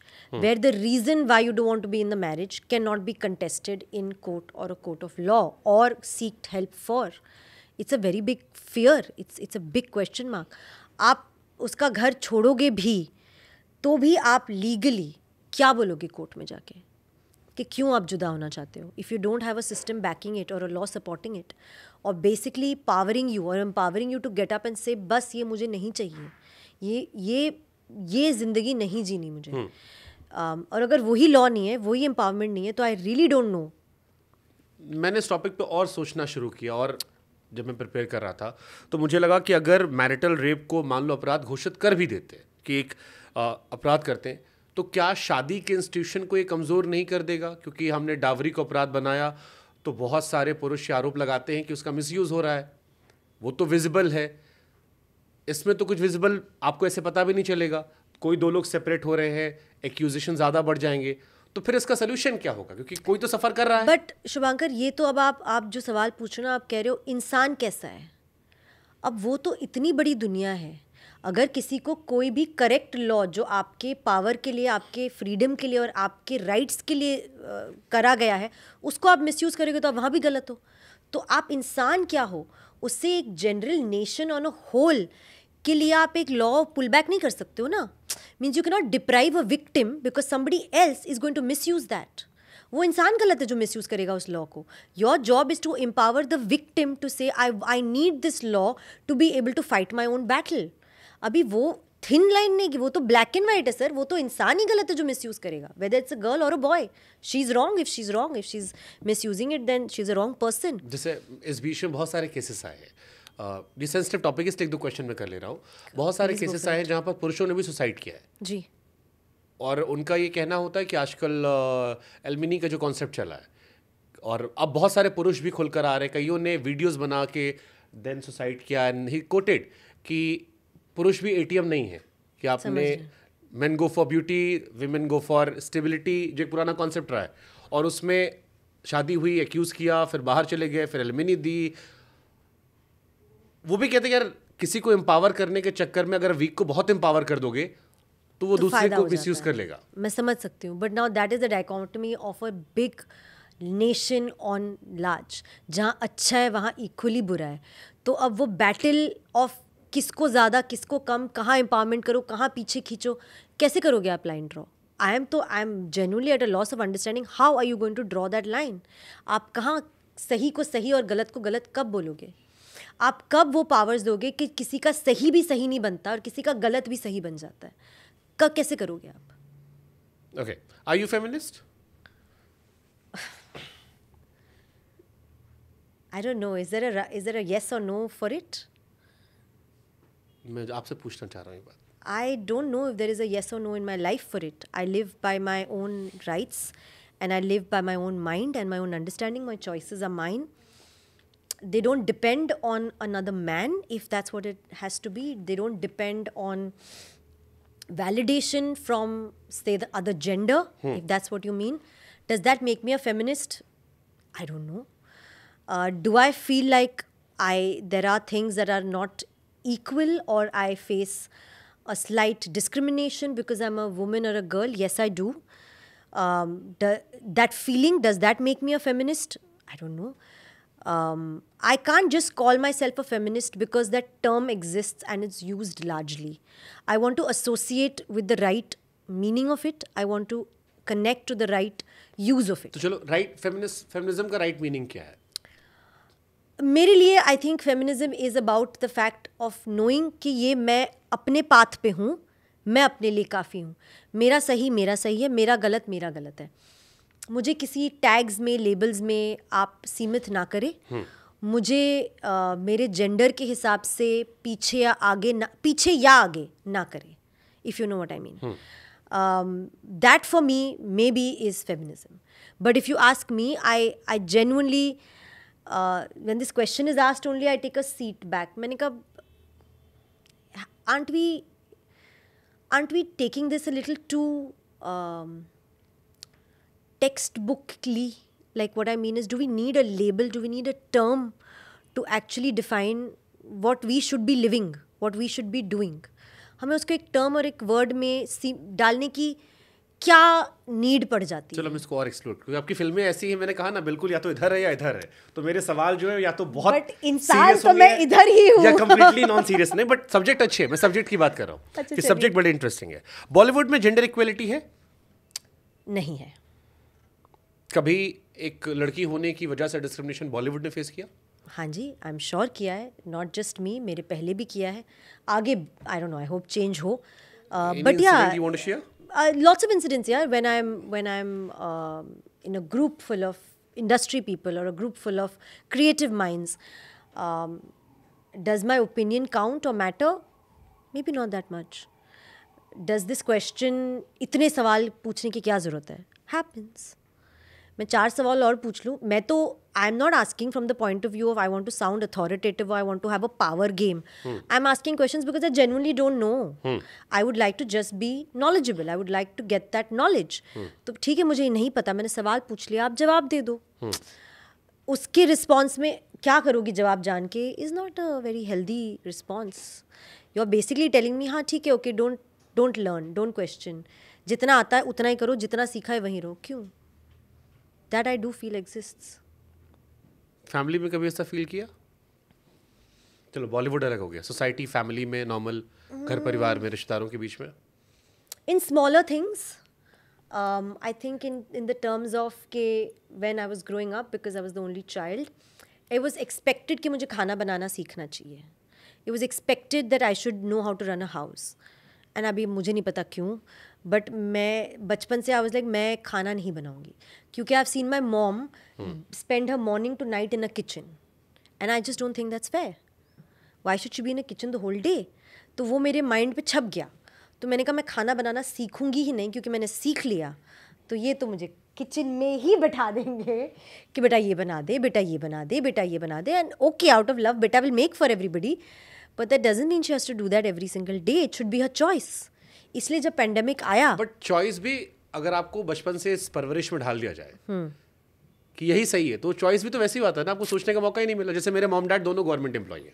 where the reason why you don't want to be in the marriage cannot be contested in court or a court of law or seeked help for? It's a very big fear. It's a big question mark. आप उसका घर छोड़ोगे भी तो भी आप लीगली क्या बोलोगे कोर्ट में जाके कि क्यों आप जुदा होना चाहते हो, if you don't have a system backing it or a law supporting it or basically powering you or empowering you to get up and say बस ये मुझे नहीं चाहिए, ये ज़िंदगी नहीं जीनी मुझे. और अगर वही लॉ नहीं है, वही एम्पावरमेंट नहीं है, तो आई रियली डोंट नो. मैंने इस टॉपिक पे और सोचना शुरू किया, और जब मैं प्रिपेयर कर रहा था तो मुझे लगा कि अगर मैरिटल रेप को मान लो अपराध घोषित कर भी देते कि एक अपराध करते हैं, तो क्या शादी के इंस्टीट्यूशन को ये कमज़ोर नहीं कर देगा? क्योंकि हमने डावरी को अपराध बनाया तो बहुत सारे पुरुष आरोप लगाते हैं कि उसका मिसयूज़ हो रहा है, वो तो विजिबल है. इसमें तो कुछ विजिबल आपको ऐसे पता भी नहीं चलेगा, कोई दो लोग सेपरेट हो रहे हैं, एक्यूजेशन ज़्यादा बढ़ जाएंगे, तो फिर इसका सोल्यूशन क्या होगा? क्योंकि कोई तो सफ़र कर रहा है. बट शुभांकर, ये तो अब आप जो सवाल पूछ रहे हो, आप कह रहे हो इंसान कैसा है. अब वो तो इतनी बड़ी दुनिया है, अगर किसी को कोई भी करेक्ट लॉ जो आपके पावर के लिए, आपके फ्रीडम के लिए और आपके राइट्स के लिए करा गया है, उसको आप मिसयूज़ करोगे तो आप वहाँ भी गलत हो. तो आप इंसान क्या हो, उससे एक general nation on a whole के लिए आप एक लॉ पुल बैक नहीं कर सकते हो ना. Means you can not deprive a victim because somebody else is going to misuse that. वो इंसान गलत है जो मिसयूज़ करेगा उस लॉ को. Your job is to empower the victim to say I need this law to be able to fight my own battle. अभी वो थिन लाइन नहीं कि वो तो ब्लैक एंड वाइट है सर, वो तो इंसान ही गलत है जो मिसयूज़ करेगा, whether it's a girl or a boy. She is wrong if she is wrong, if she is misusing it then she is a wrong person. जैसे इस बीच में बहुत सारे केसेस आए हैं, ये सेंसिटिव टॉपिक इसलिए एक दो क्वेश्चन में कर ले रहा हूँ. बहुत सारे केसेस आए हैं जहाँ पर पुरुषों ने भी सुसाइड किया है जी, और उनका ये कहना होता है कि आजकल एल्मिनी का जो कॉन्सेप्ट चला है, और अब बहुत सारे पुरुष भी खुलकर आ रहे हैं, कईयों ने वीडियोस बना के देन सुसाइड किया. एंड ही कोटेड कि पुरुष भी एटीएम नहीं है, कि आपने main go for beauty, women go for stability, जो एक पुराना कॉन्सेप्ट रहा है, और उसमें शादी हुई, एक्यूज़ किया, फिर बाहर चले गए, फिर एल्मिनी दी. वो भी कहते हैं यार किसी को एम्पावर करने के चक्कर में अगर वीक को बहुत एम्पावर कर दोगे तो वो दूसरे को मिसयूज कर लेगा. मैं समझ सकती हूँ, but now that is the dichotomy of a big nation on large, जहाँ अच्छा है वहाँ इक्वली बुरा है. तो अब वो बैटल ऑफ किसको ज़्यादा किसको कम, कहाँ एम्पावरमेंट करो, कहाँ पीछे खींचो, कैसे करोगे आप line draw? I am genuinely at a loss of understanding how are you going to draw that line. आप कहाँ सही को सही और गलत को गलत कब बोलोगे? आप कब वो पावर्स दोगे कि किसी का सही भी सही नहीं बनता और किसी का गलत भी सही बन जाता है? कब कैसे करोगे आप? Okay, are you feminist? I don't know. Is there a yes or no for it? मैं आपसे पूछना चाह रहा हूँ ये बात. I don't know if there is a yes or no in my life for it. I live by my own rights and I live by my own mind and my own understanding. My choices are mine. They don't depend on another man if that's what it has to be. They don't depend on validation from, say, the other gender, if that's what you mean. Does that make me a feminist? I don't know. Do I feel like there are things that are not equal or I face a slight discrimination because I'm a woman or a girl? Yes, I do. That feeling, does that make me a feminist? I don't know. I can't just call myself a feminist because that term exists and it's used largely. I want to associate with the right meaning of it. I want to connect to the right use of it. तो चलो, राइट फेमिनिज्म का राइट मीनिंग क्या है? मेरे लिए I think feminism is about the fact of knowing कि ये मैं अपने पाथ पे हूँ, मैं अपने लिए काफ़ी हूँ, मेरा सही है, मेरा गलत है। मुझे किसी टैग्स में, लेबल्स में आप सीमित ना करें। मुझे मेरे जेंडर के हिसाब से पीछे या आगे ना करें, if you know what I mean. That for me maybe is feminism. But if you ask me, I genuinely, when this question is asked only, I take a seat back. मैंने कहा, aren't we taking this a little too textbookly? Like, what I mean is, do we need a label? Do we need a term to actually define what we should be living, what we should be doing? हमें उसको एक टर्म और एक वर्ड में डालने की क्या नीड पड़ जाती है? चलो हम इसको और एक्सप्लोर, क्योंकि आपकी फिल्में ऐसी हैं, मैंने कहा ना, बिल्कुल या तो इधर है या इधर है। तो मेरे सवाल जो है या तो बहुत बट इंसान तो मैं इधर ही हूँ, या कंप्लीटली नॉन सीरियस नहीं, बट सब्जेक्ट अच्छे है। मैं सब्जेक्ट की बात कर रहा हूँ कि सब्जेक्ट बड़े इंटरेस्टिंग है। बॉलीवुड में जेंडर इक्वेलिटी है? नहीं है। कभी एक लड़की होने की वजह से डिस्क्रिमिनेशन बॉलीवुड ने फेस किया? हाँ जी, आई एम श्योर किया है। नॉट जस्ट मी, मेरे पहले भी किया है, आगे आई don't know, I hope change हो। बट या lots of incidents, yeah, when I'm in a group full of industry people or a group full of creative minds, does my opinion count or matter? Maybe not that much. Does this question, इतने सवाल पूछने की क्या ज़रूरत है? Happens. मैं 4 सवाल और पूछ लूँ, मैं तो I am not asking from the point of view of I want to sound authoritative, I want to have a power game. I am asking questions because I genuinely don't know. I would like to just be knowledgeable, I would like to get that knowledge. तो ठीक है, मुझे नहीं पता, मैंने सवाल पूछ लिया, आप जवाब दे दो। उसके रिस्पॉन्स में क्या करोगी जवाब जान के is not a very healthy response. You are basically telling me, हाँ ठीक है, okay, don't learn, don't question, जितना आता है उतना ही करो, जितना सीखा है वहीं रहो। क्यों? That I do feel exists. Family में कभी ऐसा फील किया? चलो बॉलीवुड अलग हो गया, सोसाइटी, फैमिली में, नॉर्मल घर परिवार में, रिश्तेदारों के बीच में? In smaller things, I think in the terms of के when I was growing up, because I was the only child, it was expected कि मुझे खाना बनाना सीखना चाहिए. It was expected that I should know how to run a house. And अभी मुझे नहीं पता क्यों, बट मैं बचपन से आई वाज लाइक, मैं खाना नहीं बनाऊंगी, क्योंकि I have seen my mom spend her morning to night in a kitchen, and I just don't think that's fair. Why should she be in a kitchen the whole day? तो वो मेरे माइंड पे छप गया. तो मैंने कहा मैं खाना बनाना सीखूंगी ही नहीं, क्योंकि मैंने सीख लिया तो ये तो मुझे किचन में ही बैठा देंगे कि बेटा ये बना दे, बेटा ये बना दे, बेटा ये बना दे. And okay, out of love, beta will make for everybody, but that doesn't mean she has to do that every single day. It should be her choice. इसलिए जब पेंडेमिक आया, बट चॉइस भी अगर आपको बचपन से इस परवरिश में ढाल दिया जाए कि यही सही है, तो चॉइस भी तो वैसे ही आता है ना, आपको सोचने का मौका ही नहीं मिला. जैसे मेरे मॉम डैड दोनों गवर्नमेंट एम्प्लॉय हैं,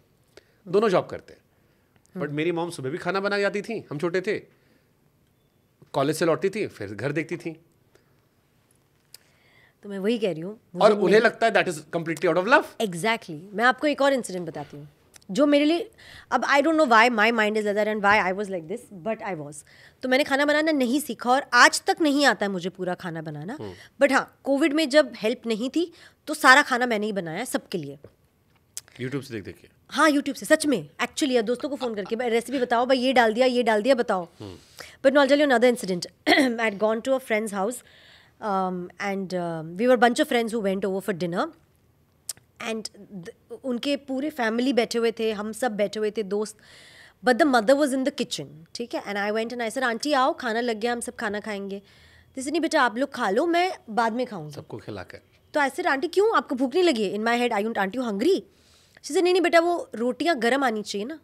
दोनों जॉब करते हैं, बट मेरी मॉम सुबह भी खाना बना जाती थी, हम छोटे थे, कॉलेज से लौटती थी, फिर घर देखती थी. तो मैं वही कह रही हूँ, और उन्हें लगता है that is completely out of love. Exactly. मैं आपको एक और इंसिडेंट बताती हूँ जो मेरे लिए, अब आई don't know why my mind is like and why I was like this, but I was. तो मैंने खाना बनाना नहीं सीखा और आज तक नहीं आता है मुझे पूरा खाना बनाना. बट हाँ, कोविड में जब हेल्प नहीं थी तो सारा खाना मैंने ही बनाया सबके लिए, यूट्यूब से देख के. हाँ, यूट्यूब से, सच में, एक्चुअली. या दोस्तों को फ़ोन करके रेसिपी बताओ भाई, ये डाल दिया बताओ. But no, I tell you another incident. I had gone to a friend's house and we were bunch of friends who went over for dinner. And उनके पूरे फैमिली बैठे हुए थे, हम सब बैठे हुए थे, दोस्त. But the mother was in the kitchen, ठीक है. And I went and I said, aunty आओ, खाना लग गया, हम सब खाना खाएंगे. जैसे नहीं बेटा, आप लोग खा लो, मैं बाद में खाऊंगी, सबको खिलाकर. तो आई सेड, आंटी क्यों, आपको भूख नहीं लगी? In my head, auntie you hungry? She said, नहीं बेटा, वो रोटियां गर्म आनी चाहिए ना,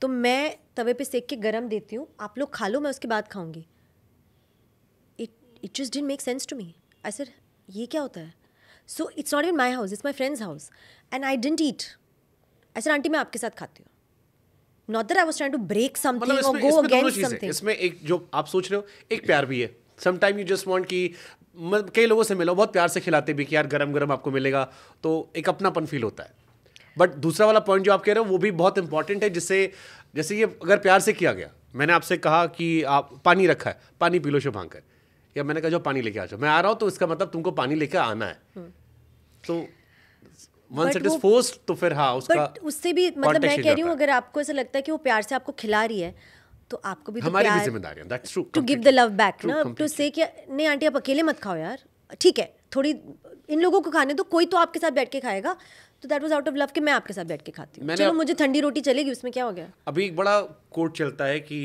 तो मैं तवे पे सेक के गर्म देती हूँ, आप लोग खा लो, मैं उसके बाद खाऊंगी. It just didn't make sense to me. I said, ये क्या होता है? So it's not in my house, it's my friend's house, and I didn't eat. I said, aunty मैं आपके साथ खाती हूँ. Not that I was trying to break something or go against something. इसमें एक जो आप सोच रहे हो, एक प्यार भी है. Sometimes you just want कि कई लोगों से मिलो, बहुत प्यार से खिलाते भी कि यार गरम गरम आपको मिलेगा, तो एक अपनापन फील होता है. बट दूसरा वाला पॉइंट जो आप कह रहे हो वो भी बहुत इंपॉर्टेंट है, जिससे जैसे ये अगर प्यार से किया गया, मैंने आपसे कहा कि आप पानी रखा है, पानी पी लो शुभांकर, या मैंने कहा जो पानी लेके आ जाओ, मैं आ रहा हूँ, तो इसका मतलब तुमको पानी लेके आना है. तो once it is forced, तो फिर हाँ उसका. बट उससे भी मतलब मैं कह रही हूँ, अगर आपको ऐसा लगता है कि वो प्यार से आपको खिला रही है, तो आपको भी तो हमारी भी प्यार जिम्मेदारियां, that's true, to give the love back ना, टू से कि नहीं आंटी आप अकेले मत खाओ यार, ठीक है थोड़ी इन लोगों को खाने दो, कोई तो आपके साथ बैठ के खाएगा, तो that was out of love कि मैं आपके साथ बैठ के खाती हूँ, चलो मुझे ठंडी रोटी चलेगी, उसमें क्या हो गया। अभी एक बड़ा कोट चलता है कि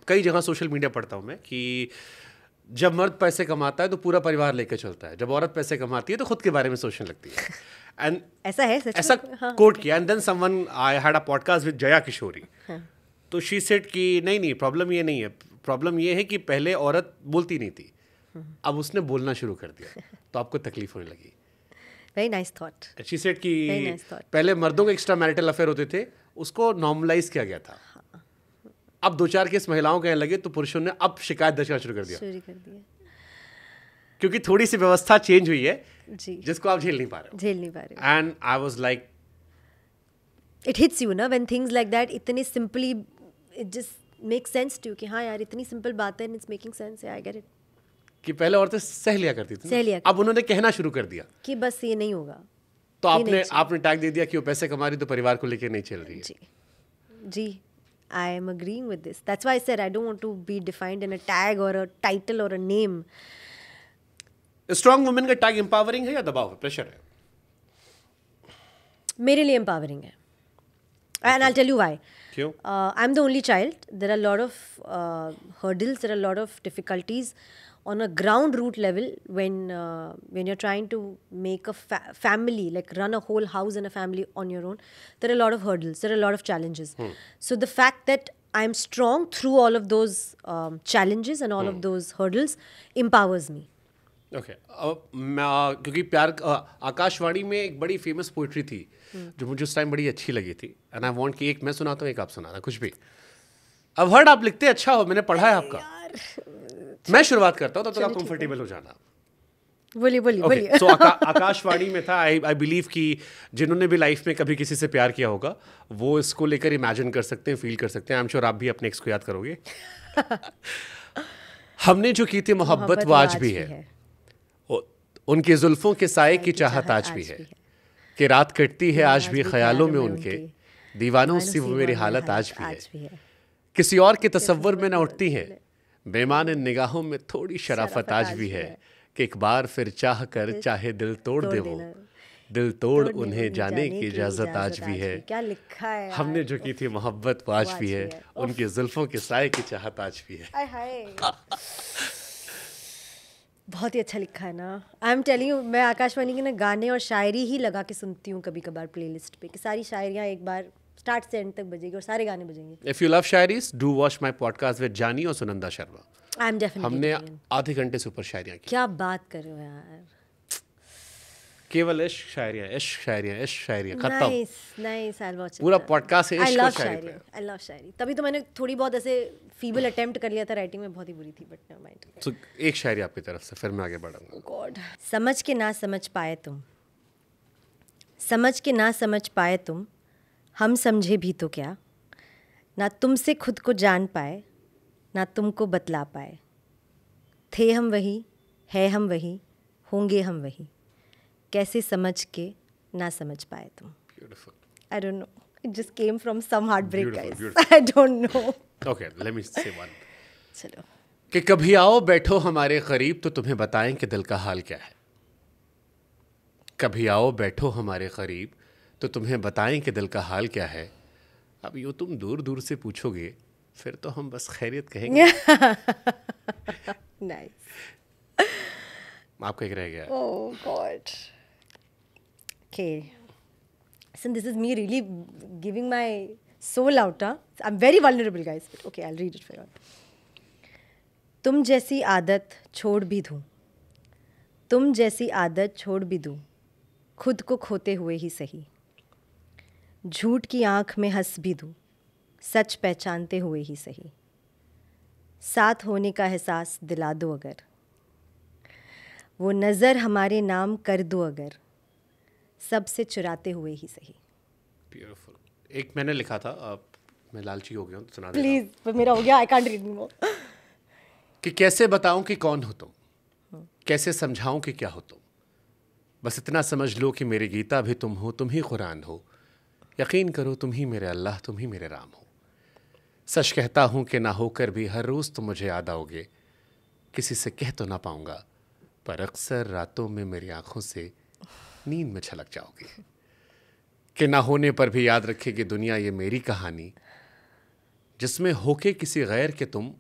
कई जगह सोशल मीडिया पढ़ता हूँ मैं कि जब मर्द पैसे कमाता है तो पूरा परिवार लेकर चलता है, जब औरत पैसे कमाती है तो खुद के बारे में सोचने लगती है। एंड ऐसा है सच ऐसा में? हाँ। कोट किया, and then someone, I had a podcast with Jaya Kishori, तो शी सेड कि नहीं प्रॉब्लम ये नहीं है, प्रॉब्लम ये है कि पहले औरत बोलती नहीं थी, अब उसने बोलना शुरू कर दिया तो आपको तकलीफ होने लगी। Very nice thought. She said कि Very nice thought. पहले मर्दों के एक्स्ट्रा मैरिटल अफेयर होते थे, उसको नॉर्मलाइज किया गया था, अब 2-4 केस महिलाओं के लगे तो पुरुषों ने अब शिकायत दर्ज करना शुरू कर दिया, क्योंकि थोड़ी सी व्यवस्था चेंज हुई है जी, जिसको आप झेल नहीं पा रहे हो। And I was like, it hits you ना व्हेन थिंग्स लाइक दैट, इतने simply it just make sense to you कि हाँ यार इतनी सिंपल बात है, it's making sense, I get it. कि पहले औरतें सह लिया करती थी, सह लिया अब उन्होंने कहना शुरू कर दिया कि बस ये नहीं होगा, तो आपने टैग दे दिया कि वो पैसे कमा रही तो परिवार को लेकर नहीं चल रही है। जी जी, I am agreeing with this. That's why I said I don't want to be defined in a tag or a title or a name. Strong women का टैग एम्पावरिंग है या दबाव है, प्रेशर है? मेरे लिए empowering है, and I'll tell you why. क्यों? I'm the only child. There are a lot of hurdles. There are a lot of difficulties on a ground root level when you're trying to make a family, like run a whole house and a family on your own. There are a lot of hurdles. There are a lot of challenges. So the fact that I'm strong through all of those challenges and all of those hurdles empowers me. Okay, क्योंकि प्यार, आकाशवाणी में एक बड़ी फेमस पोइट्री थी जो मुझे उस टाइम बड़ी अच्छी लगी थी, एंड आई वांट कि एक मैं सुनाता हूँ एक आप सुनाना, कुछ भी। अब वर्ड आप लिखते अच्छा हो, मैंने पढ़ा है आपका, मैं शुरुआत करता हूँ तब तक आप कंफर्टेबल हो जाना। बोलिए। सो आकाशवाणी में था, आई बिलीव कि जिन्होंने भी लाइफ में कभी किसी से प्यार किया होगा वो इसको लेकर इमेजिन कर सकते हैं, फील कर सकते हैं। आई एम श्योर आप भी अपने एक्स को याद करोगे। हमने जो की थी मोहब्बत वो आज भी है, उनके जुल्फों के साए की चाहत आज भी है, कि रात कटती है आज भी ख्यालों में उनके, दीवानों से वो मेरी हालत आज भी है, किसी और के तसव्वुर में न उठती है, बेईमान इन निगाहों में थोड़ी शराफत आज भी है, कि एक बार फिर चाह कर चाहे दिल तोड़ दे वो, दिल तोड़ उन्हें जाने की इजाजत आज भी है। क्या लिखा है, हमने जो की थी मोहब्बत वो आज भी है, उनके जुल्फों के साए की चाहत आज भी है। बहुत ही अच्छा लिखा है ना। आई एम टेलिंग यू, मैं आकाशवाणी के ना गाने और शायरी ही लगा के सुनती हूँ कभी कभार प्लेलिस्ट पे, कि सारी शायरियाँ एक बार स्टार्ट से एंड तक बजेगी और सारे गाने बजेंगे। If you love shayaris, do watch my podcast with Jaani और Sunanda Sharma. I am definitely. हमने आधे घंटे से ऊपर शायरियाँ की। क्या बात कर रहे हो यार, केवल इश्क शायरियाँ, इश्क शायरियाँ, इश्क शायरियाँ, खत्म। Nice, I will watch it. पूरा पॉडकास्ट है आई इश्क लव और शायरी शायरी, पे। आई लव शायरी। तभी तो मैंने थोड़ी बहुत ऐसे फीबल अटेम्प्ट कर लिया था राइटिंग में, बहुत ही बुरी थी, बट नेवर माइंड। तो एक शायरी आपकी तरफ से, फिर मैं आगे बढ़ूंगा। गॉड। समझ के ना समझ पाए तुम, समझ के ना समझ पाए तुम, हम समझे भी तो क्या, ना तुमसे खुद को जान पाए, ना तुमको बतला पाए, थे हम वही, है हम वही, होंगे हम वही, कैसे समझ के ना समझ पाए तुम। Beautiful. I don't know. It just came from some heartbreak, Beautiful, guys. beautiful. I don't know. Okay, let me say one. चलो। कि कभी आओ बैठो हमारे करीब तो तुम्हें बताएं कि दिल का हाल क्या है। कभी आओ बैठो हमारे करीब तो तुम्हें बताएं कि दिल का हाल क्या है। अब यूँ तुम दूर दूर से पूछोगे फिर तो हम बस खैरियत कहेंगे। Nice. आपका एक रह गया। Oh God. Okay. Listen, this is me really giving my soul out, huh? I'm very vulnerable, guys. But okay, I'll read it for you. तुम जैसी आदत छोड़ भी दूँ, तुम जैसी आदत छोड़ भी दूँ, खुद को खोते हुए ही सही, झूठ की आँख में हंस भी दूँ, सच पहचानते हुए ही सही, साथ होने का एहसास दिला दो अगर, वो नज़र हमारे नाम कर दो अगर, सबसे चुराते हुए ही सही। ब्यूटीफुल। एक मैंने लिखा था, मैं लालची हो गया हूँ तो सुना देता हूँ। प्लीज, पर मेरा हो गया, आई कांट रीड मोर। कि कैसे बताऊं कि कौन हो तुम, कैसे समझाऊं कि क्या हो तुम, बस इतना समझ लो कि मेरी गीता भी तुम हो, तुम ही कुरान हो, यकीन करो तुम ही मेरे अल्लाह, तुम ही मेरे राम हो, सच कहता हूं कि ना होकर भी हर रोज तुम मुझे याद आओगे, किसी से कह तो ना पाऊंगा पर अक्सर रातों में मेरी आंखों से नींद में छलक जाओगे। कि ना होने पर भी याद रखेगी दुनिया ये मेरी कहानी, जिसमें होके किसी गैर के तुम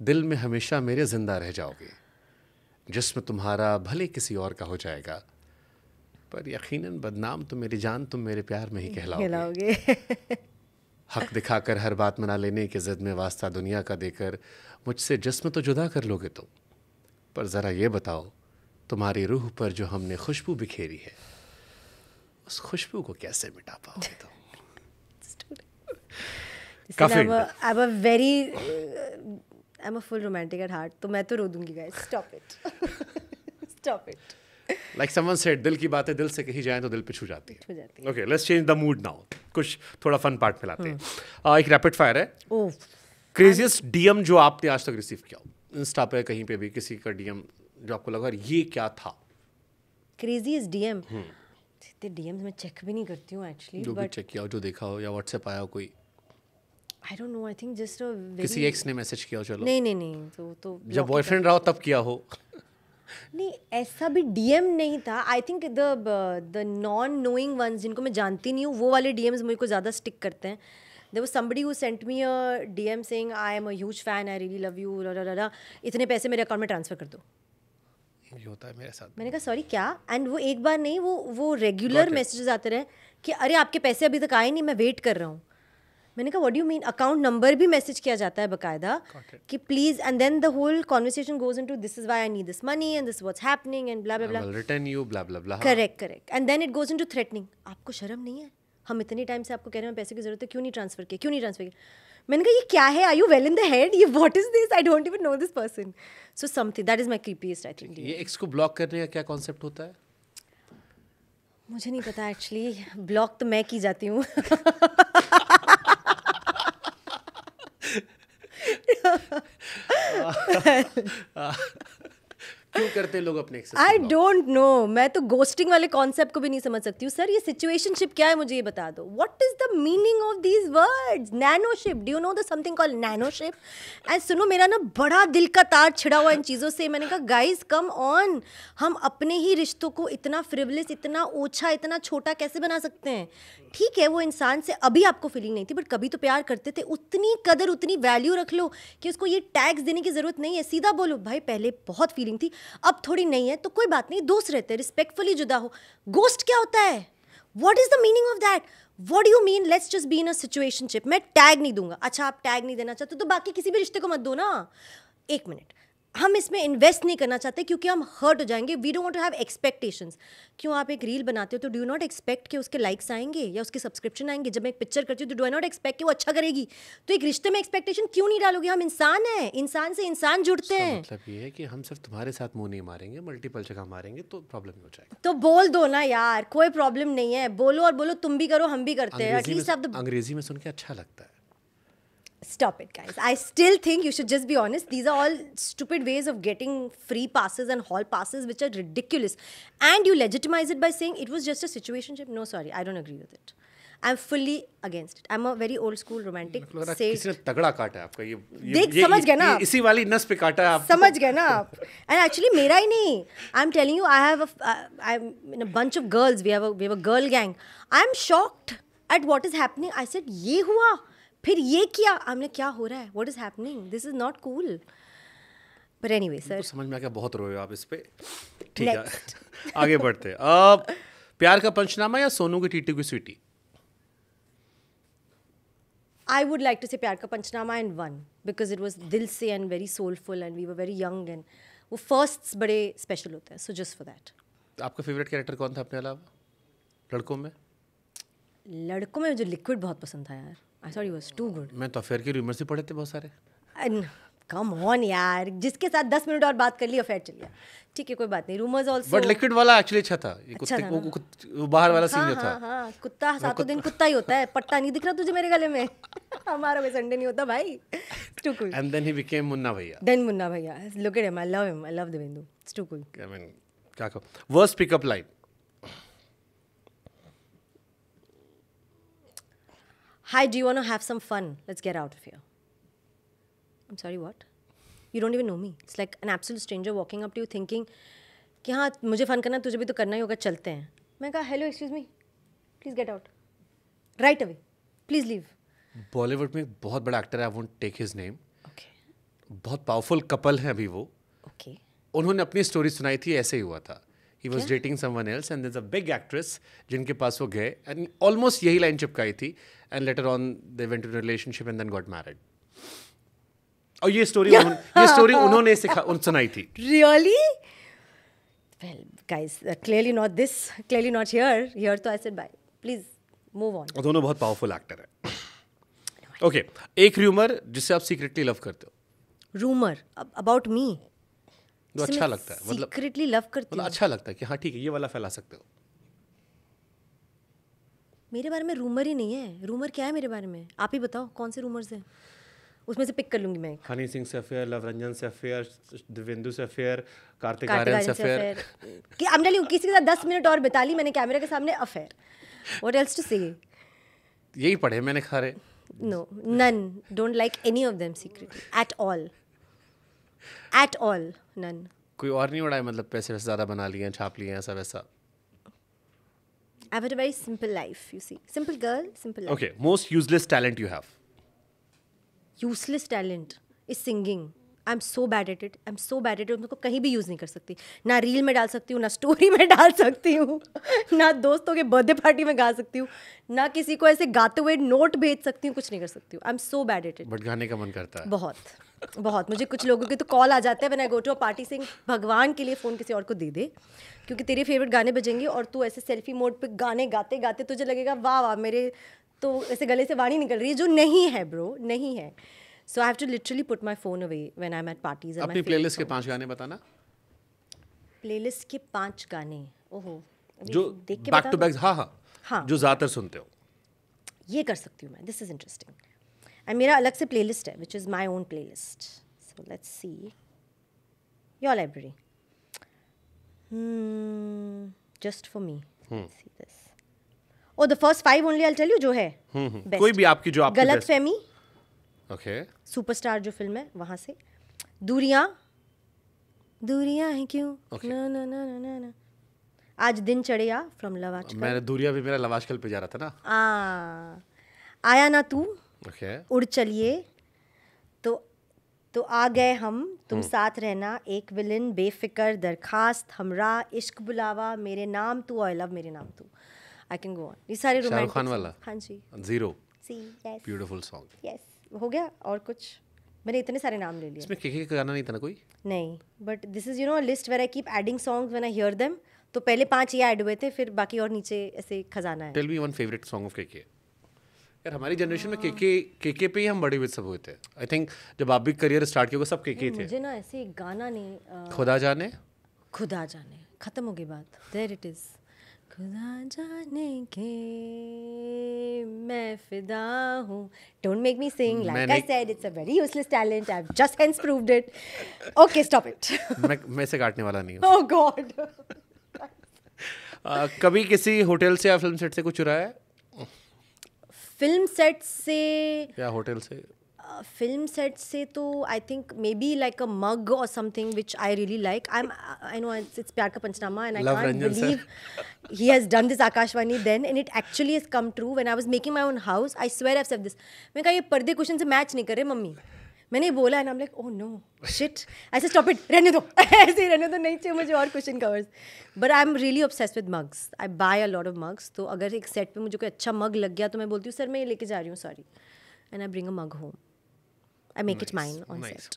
दिल में हमेशा मेरे जिंदा रह जाओगे। जिसमें तुम्हारा भले किसी और का हो जाएगा पर यकीनन बदनाम तो मेरी जान तुम मेरे प्यार में ही कहलाओगे। हक दिखाकर हर बात मना लेने की जिद में वास्ता दुनिया का देकर मुझसे जिस्म तो जुदा कर लोगे तुम, पर ज़रा ये बताओ तुम्हारी रूह पर जो हमने खुशबू बिखेरी है उस खुशबू को कैसे मिटा पाओगे तुम? I'm a full romantic at heart, तो मैं तो रो दूंगी guys. Stop it. Stop it. Like someone said, दिल की बातें दिल से कही जाएं तो दिल पे छू जाती छू जाती है। Okay, let's change the mood now. कुछ थोड़ा फन पार्ट में लाते हैं। एक रैपिड फायर है। ओह, क्रेजियस्ट डीएम जो आपने आज तक रिसीव किया हो, इंस्टा पे कहीं पे भी किसी का डीएम जो आपको लगा ये क्या था? craziest DM. इतने DMs मैं चेक भी नहीं करती हूँ actually, जो भी but चेक किया हो, जो देखा हो या व्हाट्सएप आया हो कोई, I don't know. I think just a very किसी एक्स ने मैसेज किया हो, चलो नहीं तो जब बॉयफ्रेंड रहा हो तब किया हो। नहीं, ऐसा भी DM नहीं था। I think the non knowing ones जिनको मैं जानती नहीं हूँ वो वाले DMs मुझे को ज़्यादा स्टिक करते हैं। There was somebody who sent me a DM saying I am a huge fan, I really love you, इतने पैसे मेरे अकाउंट में ट्रांसफ़र कर दो। ये होता है मेरे साथ। मैंने कहा सॉरी क्या? एंड वो एक बार नहीं, वो रेगुलर मैसेजेस आते रहे कि अरे आपके पैसे अभी तक आए नहीं, मैं वेट कर रहा हूँ। मैंने कहा what do you mean? Account number भी मैसेज किया जाता है बकायदा कि please, and then the whole conversation goes into this is why I need this money and this what's happening and blah blah blah, return you blah blah blah. Correct and then it goes into threatening. आपको शर्म नहीं है? हम इतने टाइम से आपको कह रहे हैं पैसे की जरूरत है, क्यों नहीं ट्रांसफर किया? मैंने कहा ये क्या है? Are you well in the head? ये what is this? I don't even know this person. So something that is my creepiest I think. ये एक्स को ब्लॉक करने का क्या कॉन्सेप्ट होता है? मुझे नहीं पता एक्चुअली, ब्लॉक तो मैं की जाती हूँ। क्यों करते हैं लोग अपने एक्सेस? आई डोंट नो, मैं तो गोस्टिंग वाले कॉन्सेप्ट को भी नहीं समझ सकती हूँ। सर ये सिचुएशनशिप क्या है मुझे ये बता दो। What is the meaning of these words? Nanoship, do you know the something called nanoship? And सुनो, मेरा ना बड़ा दिल का तार छिड़ा हुआ इन चीज़ों से। मैंने कहा गाइज कम ऑन, हम अपने ही रिश्तों को इतना फ्रिवलेस, इतना ओछा, इतना छोटा कैसे बना सकते हैं? ठीक है वो इंसान से अभी आपको फीलिंग नहीं थी बट कभी तो प्यार करते थे, उतनी कदर उतनी वैल्यू रख लो कि उसको ये टैग्स देने की जरूरत नहीं है। सीधा बोलो भाई पहले बहुत फीलिंग थी अब थोड़ी नहीं है, तो कोई बात नहीं, दोस्त रहते हैं, रिस्पेक्टफुली जुदा हो। गोस्ट क्या होता है? What is the meaning of that? What do you mean let's just be in a situationship? मैं टैग नहीं दूंगा। अच्छा आप टैग नहीं देना चाहते तो बाकी किसी भी रिश्ते को मत दो ना। एक मिनट, हम इसमें इन्वेस्ट नहीं करना चाहते क्योंकि हम हर्ट हो जाएंगे। We don't want to have expectations. क्यों आप एक रील बनाते हो तो डू नॉट एक्सपेक्ट कि उसके लाइक्स आएंगे या उसके सब्सक्रिप्शन आएंगे? जब मैं एक पिक्चर करती हूँ तो डू आई नॉट एक्सपेक्ट कि वो अच्छा करेगी? तो एक रिश्ते में एक्सपेक्टेशन क्यों नहीं डालोगे? हम इंसान हैं, इंसान से इंसान जुड़ते हैं। मतलब ये है कि हम सिर्फ तुम्हारे साथ मुंह नहीं मारेंगे, मल्टीपल जगह मारेंगे तो प्रॉब्लम हो जाएगा। तो बोल दो ना यार, कोई प्रॉब्लम नहीं है, बोलो और बोलो तुम भी करो हम भी करते हैं। एटलीस्ट आप द अंग्रेजी में सुन के अच्छा लगता है। Stop it, guys. I still think you should just be honest. These are all stupid ways of getting free passes and hall passes, which are ridiculous. And you legitimize it by saying it was just a situationship. No, sorry, I don't agree with it. I'm fully against it. I'm a very old school romantic. किसी ने तगड़ा काटा है आपका ये देख समझ गए ना आप? इसी वाली नस पे काटा है आप। समझ गए ना आप? And actually मेरा ही नहीं. I'm telling you, I'm in a bunch of girls. We have a girl gang. I'm shocked at what is happening. I said ये हुआ, फिर ये किया, हमने क्या हो रहा है? What is happening? This is not cool. But anyway, sir. तो समझ में आ गया, बहुत रोए आप इस पे। ठीक है आगे बढ़ते हैं। अब प्यार का पंचनामा या सोनू की टीटी की Sweety? I would like to say प्यार का पंचनामा and one because it was दिल से and very soulful and we were very young and वो firsts बड़े special होते हैं, so just for that. आपका फेवरेट कैरेक्टर कौन था अपने अलावा लड़कों में? लड़कों में मुझे लिक्विड बहुत पसंद था यार. I thought he was too good. मैं तो अफेयर के रूमर्स ही पढ़े थे बहुत सारे। कम ऑन यार, जिसके साथ 10 मिनट और बात कर ली अफेयर चल गया. ठीक है कोई बात नहीं. रूमर्स आल्सो बट लिक्विड वाला एक्चुअली अच्छा था। ये अच्छा कुत्ते वो बाहर वाला सीन जो था। हाँ, कुत्ता सातों दिन कुत्ता ही होता है. पट्टा नहीं दिख रहा तुझे मेरे गले में? हमारा कोई संडे नहीं होता भाई. Too cool. And then he became Munna Bhaiya. Then Munna भैया. Look at him. I love him. I love Devendu. It's too cool. I mean क्या कहूँ, worst pickup line? Hi, do you want to have some fun? Let's get out of here. I'm sorry, what? You don't even know me. It's like an absolute stranger walking up to you thinking कि हाँ मुझे फ़न करना, तुझे भी तो करना ही होगा, चलते हैं. मैं कहा hello excuse me, please get out right away, please leave. Bollywood में एक बहुत बड़ा एक्टर है, I won't take his name. Okay बहुत पावरफुल कपल है अभी वो. ओके. उन्होंने अपनी स्टोरी सुनाई थी, ऐसे ही हुआ था. He was dating someone else and there is a big actress जिनके पास वो गए एंड ऑलमोस्ट यही लाइन चिपकाई थी and later on they went to relationship and then got married. और ये स्टोरी उन्होंने सुनाई थी. Really? Well, guys, clearly not this, clearly not here. Here तो I said bye. Please move on. और दोनों बहुत पावरफुल एक्टर है. ओके, एक र्यूमर जिससे आप सीक्रेटली लव करते हो. Rumor about me. जो अच्छा लगता है, मतलब secretly love करती मतलब हूँ. अच्छा लगता है कि हाँ ठीक है, ये वाला फैला सकते हो. मेरे बारे में रूमर ही नहीं है. रूमर क्या है मेरे बारे में? आप ही बताओ कौन से रूमर्स हैं, उसमें से पिक कर लूंगी मैं. हनी सिंह से अफेयर, लव रंजन से अफेयर, दिव्येंदु से अफेयर, कार्तिक आर्यन कार्तिक से आर्यन से अफेयर. affair. कि I'm telling you, किसी के साथ 10 मिनट और बिता ली मैंने कैमरे के सामने, affair. What else to say? यही पढ़े मैंने खारे. No, none. Don't like any of them secretly at all. At all, none. कोई और नहीं उड़ाए, मतलब पैसे वैसे ज़्यादा बना लिए हैं, छाप लिए हैं, ऐसा वैसा. I've had a very simple life, you see. Simple girl, simple life. Okay, most useless talent you have. Useless talent is singing. I'm so bad at it. I'm so bad at it. उनको कहीं भी यूज़ नहीं कर सकती. ना रील में डाल सकती हूँ, ना स्टोरी में डाल सकती हूँ, ना दोस्तों के बर्थडे पार्टी में गा सकती हूँ, ना किसी को ऐसे गाते हुए नोट भेज सकती हूँ, कुछ नहीं कर सकती हूँ. I'm so bad at it. But गाने का मन करता है. बहुत बहुत. मुझे कुछ लोगों के तो कॉल आ जाते हैं when I go to a party sing, भगवान के लिए फ़ोन किसी और को दे दे, क्योंकि तेरे फेवरेट गाने बजेंगे और तू ऐसे सेल्फी मोड पे गाने गाते गाते तुझे लगेगा वाह वाह मेरे तो ऐसे गले से वाणी निकल रही है, जो नहीं है ब्रो, नहीं है. So I have to literally put my phone away when I am at parties. अपनी प्लेलिस्ट के 5 गाने बताना. प्लेलिस्ट के 5 गाने. ओहो, अभी जो देख के बैक बता टू दूं? बैक. हाँ, जो ज़्यादातर सुनते हो. ये कर सकती हूँ मैं. This is interesting. एंड मेरा अलग से प्लेलिस्ट है which is my own playlist. So let's see your library. Just for me. See this. Oh the first 5 only I tell you जो है. कोई भी आपकी जो आपकी गलत फहमी. ओके. सुपरस्टार जो फिल्म है वहाँ से. दूरियां. दूरियां हैं क्यों. Okay. ना ना ना ना ना ना. आज दिन चढ़िया फ्रॉम लव आजकल. मैंने दूरिया भी मेरा लव आजकल पे जा रहा था ना. आया ना तू. ओके. उड़ चलिए. तो आ गए हम, तुम साथ रहना, एक विलन, बेफिक्र, दरखास्त, हमरा, इश्क बुलावा, मेरे नाम तू, आई लव मेरे नाम तू. I can go on. ये सारे शाहरुख रोमांटिक. खान वाला. हाँ जी. जीरो. सी यस ब्यूटीफुल सॉन्ग. यस. हो गया. और कुछ मैंने इतने सारे नाम ले लिए. इसमें के का गाना नहीं था ना कोई. नहीं, but this is a list where I keep adding songs when I hear them. तो पहले 5 ये ऐड हुए थे, फिर बाकी और नीचे ऐसे खजाना है. Tell me one favourite song of के. यार हमारी जनरेशन में के पे ही हम बड़े हुए सब हुए थे. आई थिंक जब आप भी करियर स्टार्ट किया सब के थे. मुझे ना ऐसे एक गाना नहीं. खुदा जाने. खुदा जाने खत्म हो गई बात. There it is. खुदा जाने के मैं फिदा हूँ. Don't make me sing. Like I said it's a very useless talent. I have just hence proved it. Okay stop it. मैं इसे काटने वाला नहीं हूँ. Oh God. कभी किसी होटल से या फिल्म सेट से कुछ चुराया है? फिल्म सेट से या होटल से? फिल्म सेट से तो I think maybe like a mug or something which I really like. I know it's Pyaar Ka Panchnama and I can't believe he has done this Akashvani then and it actually has come true. when I was making my own house, I swear I've said this. मैंने कहा ये पर्दे कुशन से मैच नहीं कर रहे मम्मी. मैंने बोला and I am like oh no shit. ऐसे स्टॉप इट, रहने दो. ऐसे ही रहने दो, नहीं चाहिए मुझे और cushion covers. But I am really obsessed with mugs. I buy a lot of mugs. तो अगर एक सेट पे मुझे कोई अच्छा मग लग गया तो मैं बोलती हूँ सर मैं ये लेके जा रही हूँ, sorry, and I bring a mug home. I make it mine on set.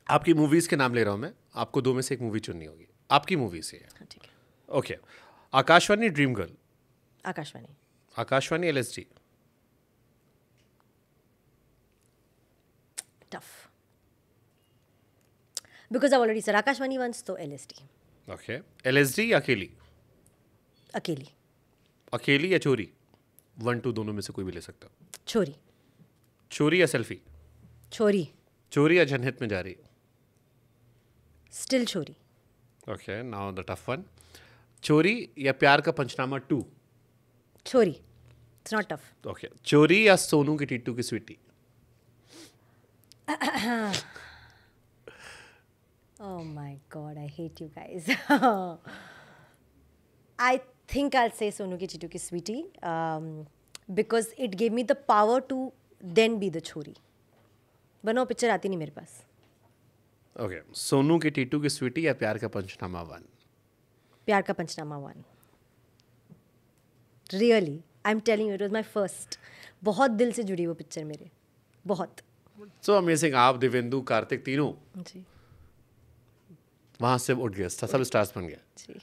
आपकी मूवीज़ के नाम ले रहा हूँ मैं. आपको 2 में से एक मूवी चुननी होगी. आपकी मूवी से है. हाँ ठीक है. Okay. Akashvani, dream girl. Akashvani. Akashvani, LSD. Tough. Because I've already said Akashvani once, so LSD. Okay. LSD या अकेली? अकेली. अकेली या चोरी? 1 2 दोनों में से कोई भी ले सकता. छोरी. चोरी या सेल्फी? छोरी. चोरी या जनहित में जारी? Still छोरी. Okay. Now the tough one. चोरी या प्यार का पंचनामा 2? छोरी. It's not tough. ओके. चोरी या सोनू की टीटू की Sweety? Oh my God, I hate you guys. I think I'll say Sonu Ki Chitu Ki Sweetie, because it gave me the power to then be the chori. वरना वो पिक्चर आती नहीं मेरे पास. ओके, सोनू के टीटू की स्वीटी या प्यार का पंचनामा 1? प्यार का पंचनामा 1. Really, I'm telling you, it was my first. बहुत दिल से जुड़ी वो पिक्चर मेरे, बहुत. So amazing. आप, देवेंदु, कार्तिक तीनों जी वहाँ से उठ गए, सब स्टार्स बन गए. जी.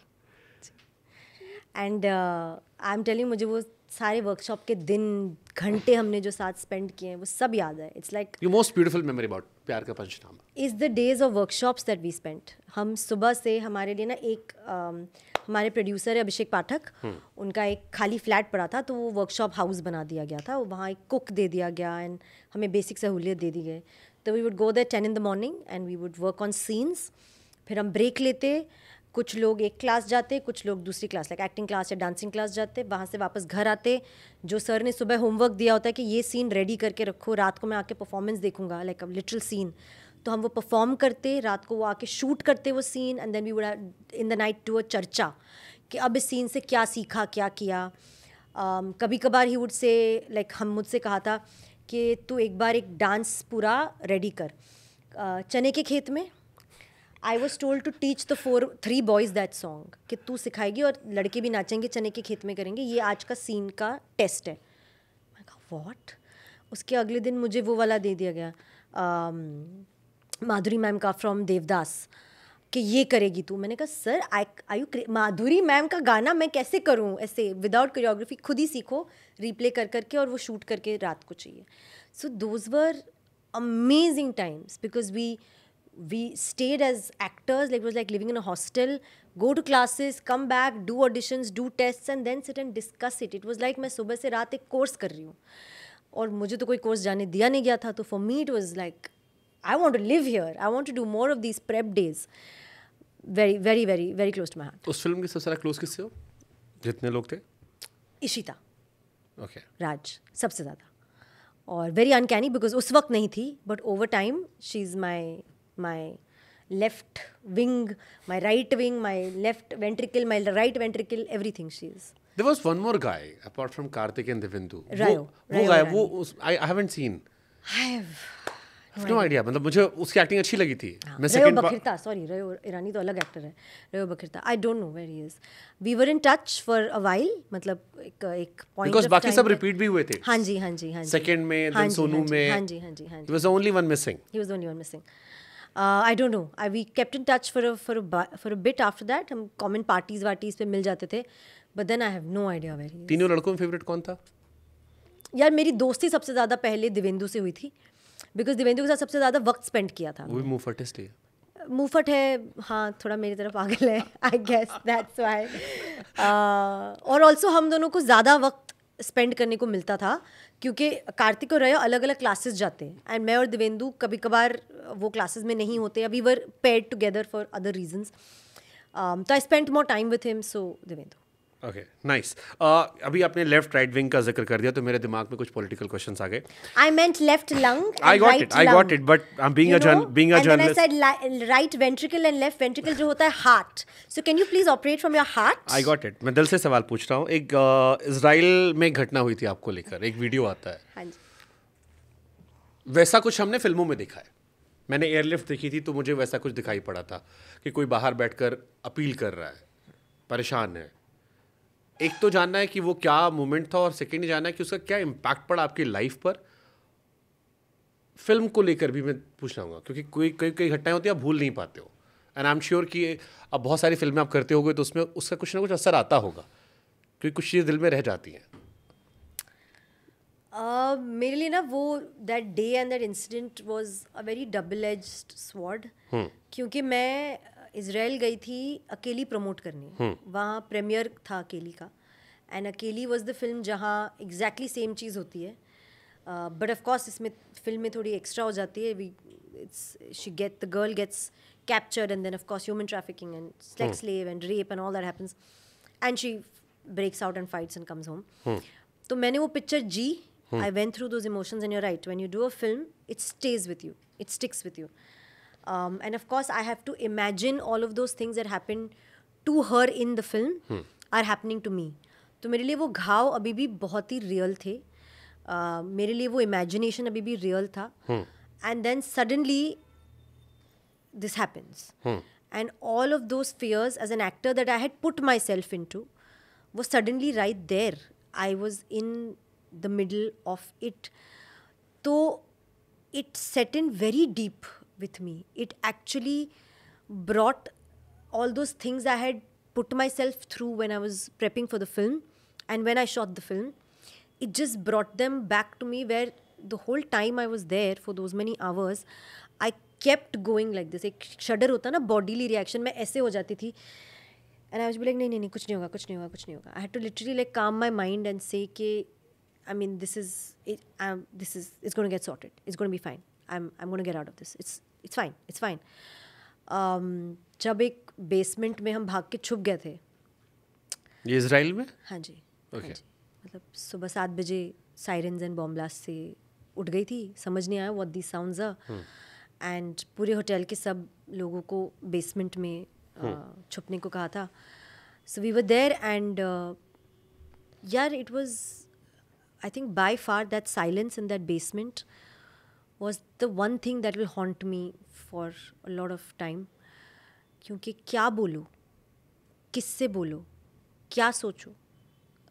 एंड आई एम टेलिंग, मुझे वो सारे वर्कशॉप के दिन, घंटे हमने जो साथ स्पेंड किए हैं, वो सब याद है. It's like your most beautiful memory about Pyaar Ka Punchnama is the days of workshops that we spent. हम सुबह से, हमारे लिए ना एक हमारे प्रोड्यूसर है अभिषेक पाठक, उनका एक खाली फ्लैट पड़ा था, तो वो वर्कशॉप हाउस बना दिया गया था. वहाँ एक कुक दे दिया गया एंड हमें बेसिक सहूलियत दे दी गई. तो we would go there 10 in the morning and we would work on scenes. फिर हम ब्रेक लेते, कुछ लोग एक क्लास जाते, कुछ लोग दूसरी क्लास लाइक एक्टिंग क्लास या डांसिंग क्लास जाते. वहाँ से वापस घर आते, जो सर ने सुबह होमवर्क दिया होता है कि ये सीन रेडी करके रखो, रात को मैं आके परफॉर्मेंस देखूंगा, लाइक अ लिटरल सीन. तो हम वो परफॉर्म करते, रात को वो आके शूट करते वो scene, and then we would in the night do a चर्चा कि अब इस सीन से क्या सीखा, क्या किया. कभी कभार ही वुड से, लाइक हम मुझसे कहा था कि तू एक बार एक डांस पूरा रेडी कर चने के खेत में. I was told to teach the 3 boys that song, कि तू सिखाएगी और लड़के भी नाचेंगे, चने के खेत में करेंगे, ये आज का सीन का टेस्ट है. मैं कहा व्हाट. उसके अगले दिन मुझे वो वाला दे दिया गया माधुरी मैम का फ्रॉम देवदास, कि ये करेगी तू. मैंने कहा sir I you Madhuri ma'am का गाना मैं कैसे करूँ ऐसे विदाउट कोरियोग्राफी, खुद ही सीखो रिप्ले कर करके और वो शूट करके रात को चाहिए. So those were amazing times because we stayed as actors, like it was like living in a hostel, go to classes, come back, do auditions, do tests and then sit and discuss it. It was like मैं सुबह से रात एक कोर्स कर रही हूँ, और मुझे तो कोई कोर्स जाने दिया नहीं गया था. तो for me it was like I want to live here, I want to do more of these prep days. Very very very very close to my heart. उस फिल्म के सबसे क्लोज किससे हो, जितने लोग थे? इशिता. ओके. राज सबसे ज़्यादा, और वेरी अनकैनी बिकॉज उस वक्त नहीं थी, but over time she is my left wing, my right wing, my left ventricle, my right ventricle, everything she is. There was one more guy apart from Karthik and Devendu. Rayo. वो guy, वो I haven't seen. I have no idea. मतलब मुझे उसकी एक्टिंग अच्छी लगी थी. मैं रयो बखिरता, सॉरी रयो ईरानी तो अलग एक्टर है. रयो बखिरता, I don't know where he is. We were in touch for a while, मतलब एक point because of बाकी time सब रिपीट भी हुए थे. हाँ जी हाँ जी हाँ जी. Second में, then सोनू में. हाँ जी हाँ जी हाँ जी. He was the only one missing. He was the only one missing. I don't know. We kept in touch for a bit after that. हम common parties पे मिल जाते थे. But then I have no idea where he is. तीनों लड़कों में फेवरेट कौन था? यार मेरी दोस्ती सबसे ज़्यादा पहले देवेंदु से हुई थी, बिकॉज देवेंदु के साथ सबसे ज़्यादा वक्त स्पेंड किया था. वो भी मुफटिस्ट है. मुफट है, हाँ थोड़ा मेरी तरफ पागल है, आई गेस दैट्स व्हाई. और ऑल्सो हम दोनों को ज़्यादा वक्त स्पेंड करने को मिलता था, क्योंकि कार्तिक और रयो अलग अलग क्लासेस जाते हैं, एंड मैं और देवेंदु कभी कभार वो क्लासेस में नहीं होते, we were paired together for other reasons. तो I spent more time with him. So Devendu. Okay, nice. अभी आपने लेफ्ट राइट विंग का जिक्र कर दिया, तो मेरे दिमाग में कुछ पॉलिटिकल क्वेश्चंस आ गए. I meant left lung and I got right it, I lung. got it, but I'm being You a know? being a and journalist. then I said right ventricle and left ventricle जो होता है heart. So can you please operate from your heart? I got it. मैं दिल से सवाल पूछ रहा हूँ. एक इजराइल में घटना हुई थी आपको लेकर, एक वीडियो आता है. हाँ जी. वैसा कुछ हमने फिल्मों में देखा है. मैंने एयरलिफ्ट देखी थी, तो मुझे वैसा कुछ दिखाई पड़ा था कि कोई बाहर बैठकर अपील कर रहा है, परेशान है. एक तो जानना है कि वो क्या मोमेंट था, और सेकेंड ही जानना है कि उसका क्या इम्पैक्ट पड़ा आपकी लाइफ पर. फिल्म को लेकर भी मैं पूछना चाहूँगा, क्योंकि कई घटनाएं होती हैं आप भूल नहीं पाते हो, एंड आई एम श्योर कि अब बहुत सारी फिल्में आप करते होगे तो उसमें उसका कुछ ना कुछ असर आता होगा, क्योंकि कुछ चीज़ें दिल में रह जाती हैं. मेरे लिए ना वो that day and that incident was a very double edged sword, क्योंकि मैं इज़राइल गई थी अकेली प्रमोट करने. वहाँ प्रीमियर था अकेली का, and Akeli was the film जहाँ एग्जैक्टली सेम चीज़ होती है, बट ऑफ कोर्स इसमें फिल्म में थोड़ी एक्स्ट्रा हो जाती है. The girl gets captured, and then of course human trafficking and sex slave and rape and all that happens, and she breaks out and fights and comes home. तो मैंने वो पिक्चर जी. I went through those emotions, and you're right, when you do a film it stays with you. It sticks with you. And of course, I have to imagine all of those things that happened to her in the film are happening to me. तो मेरे लिए वो घाव अभी भी बहुत ही रियल थे. मेरे लिए वो इमेजिनेशन अभी भी रियल था. And then suddenly this happens. And all of those fears as an actor that I had put myself into was suddenly right there. I was in the middle of it. So it set in very deep with me. It actually brought all those things I had put myself through when I was prepping for the film and when I shot the film. It just brought them back to me, where the whole time I was there for those many hours, I kept going like this. एक shudder होता ना, bodily reaction, मैं ऐसे हो जाती थी. And I was like, नहीं, कुछ नहीं होगा. I had to literally like calm my mind and say कि, I mean, this is it's going to get sorted. It's going to be fine. I'm going to get out of this. It's fine. जब एक बेसमेंट में हम भाग के छुप गए थे. ये इजराइल में? हाँ जी. Okay. हाँ जी. मतलब सुबह 7 बजे सायरन्स एंड बॉम्ब ब्लास्ट से उठ गई थी. समझ नहीं आया what these sounds are. And पूरे होटल के सब लोगों को बेसमेंट में छुपने को कहा था. So we were there and यार, it was, I think by far that silence in that basement was the one thing that will haunt me for a lot of time. क्योंकि क्या बोलो, किससे बोलो, क्या सोचो.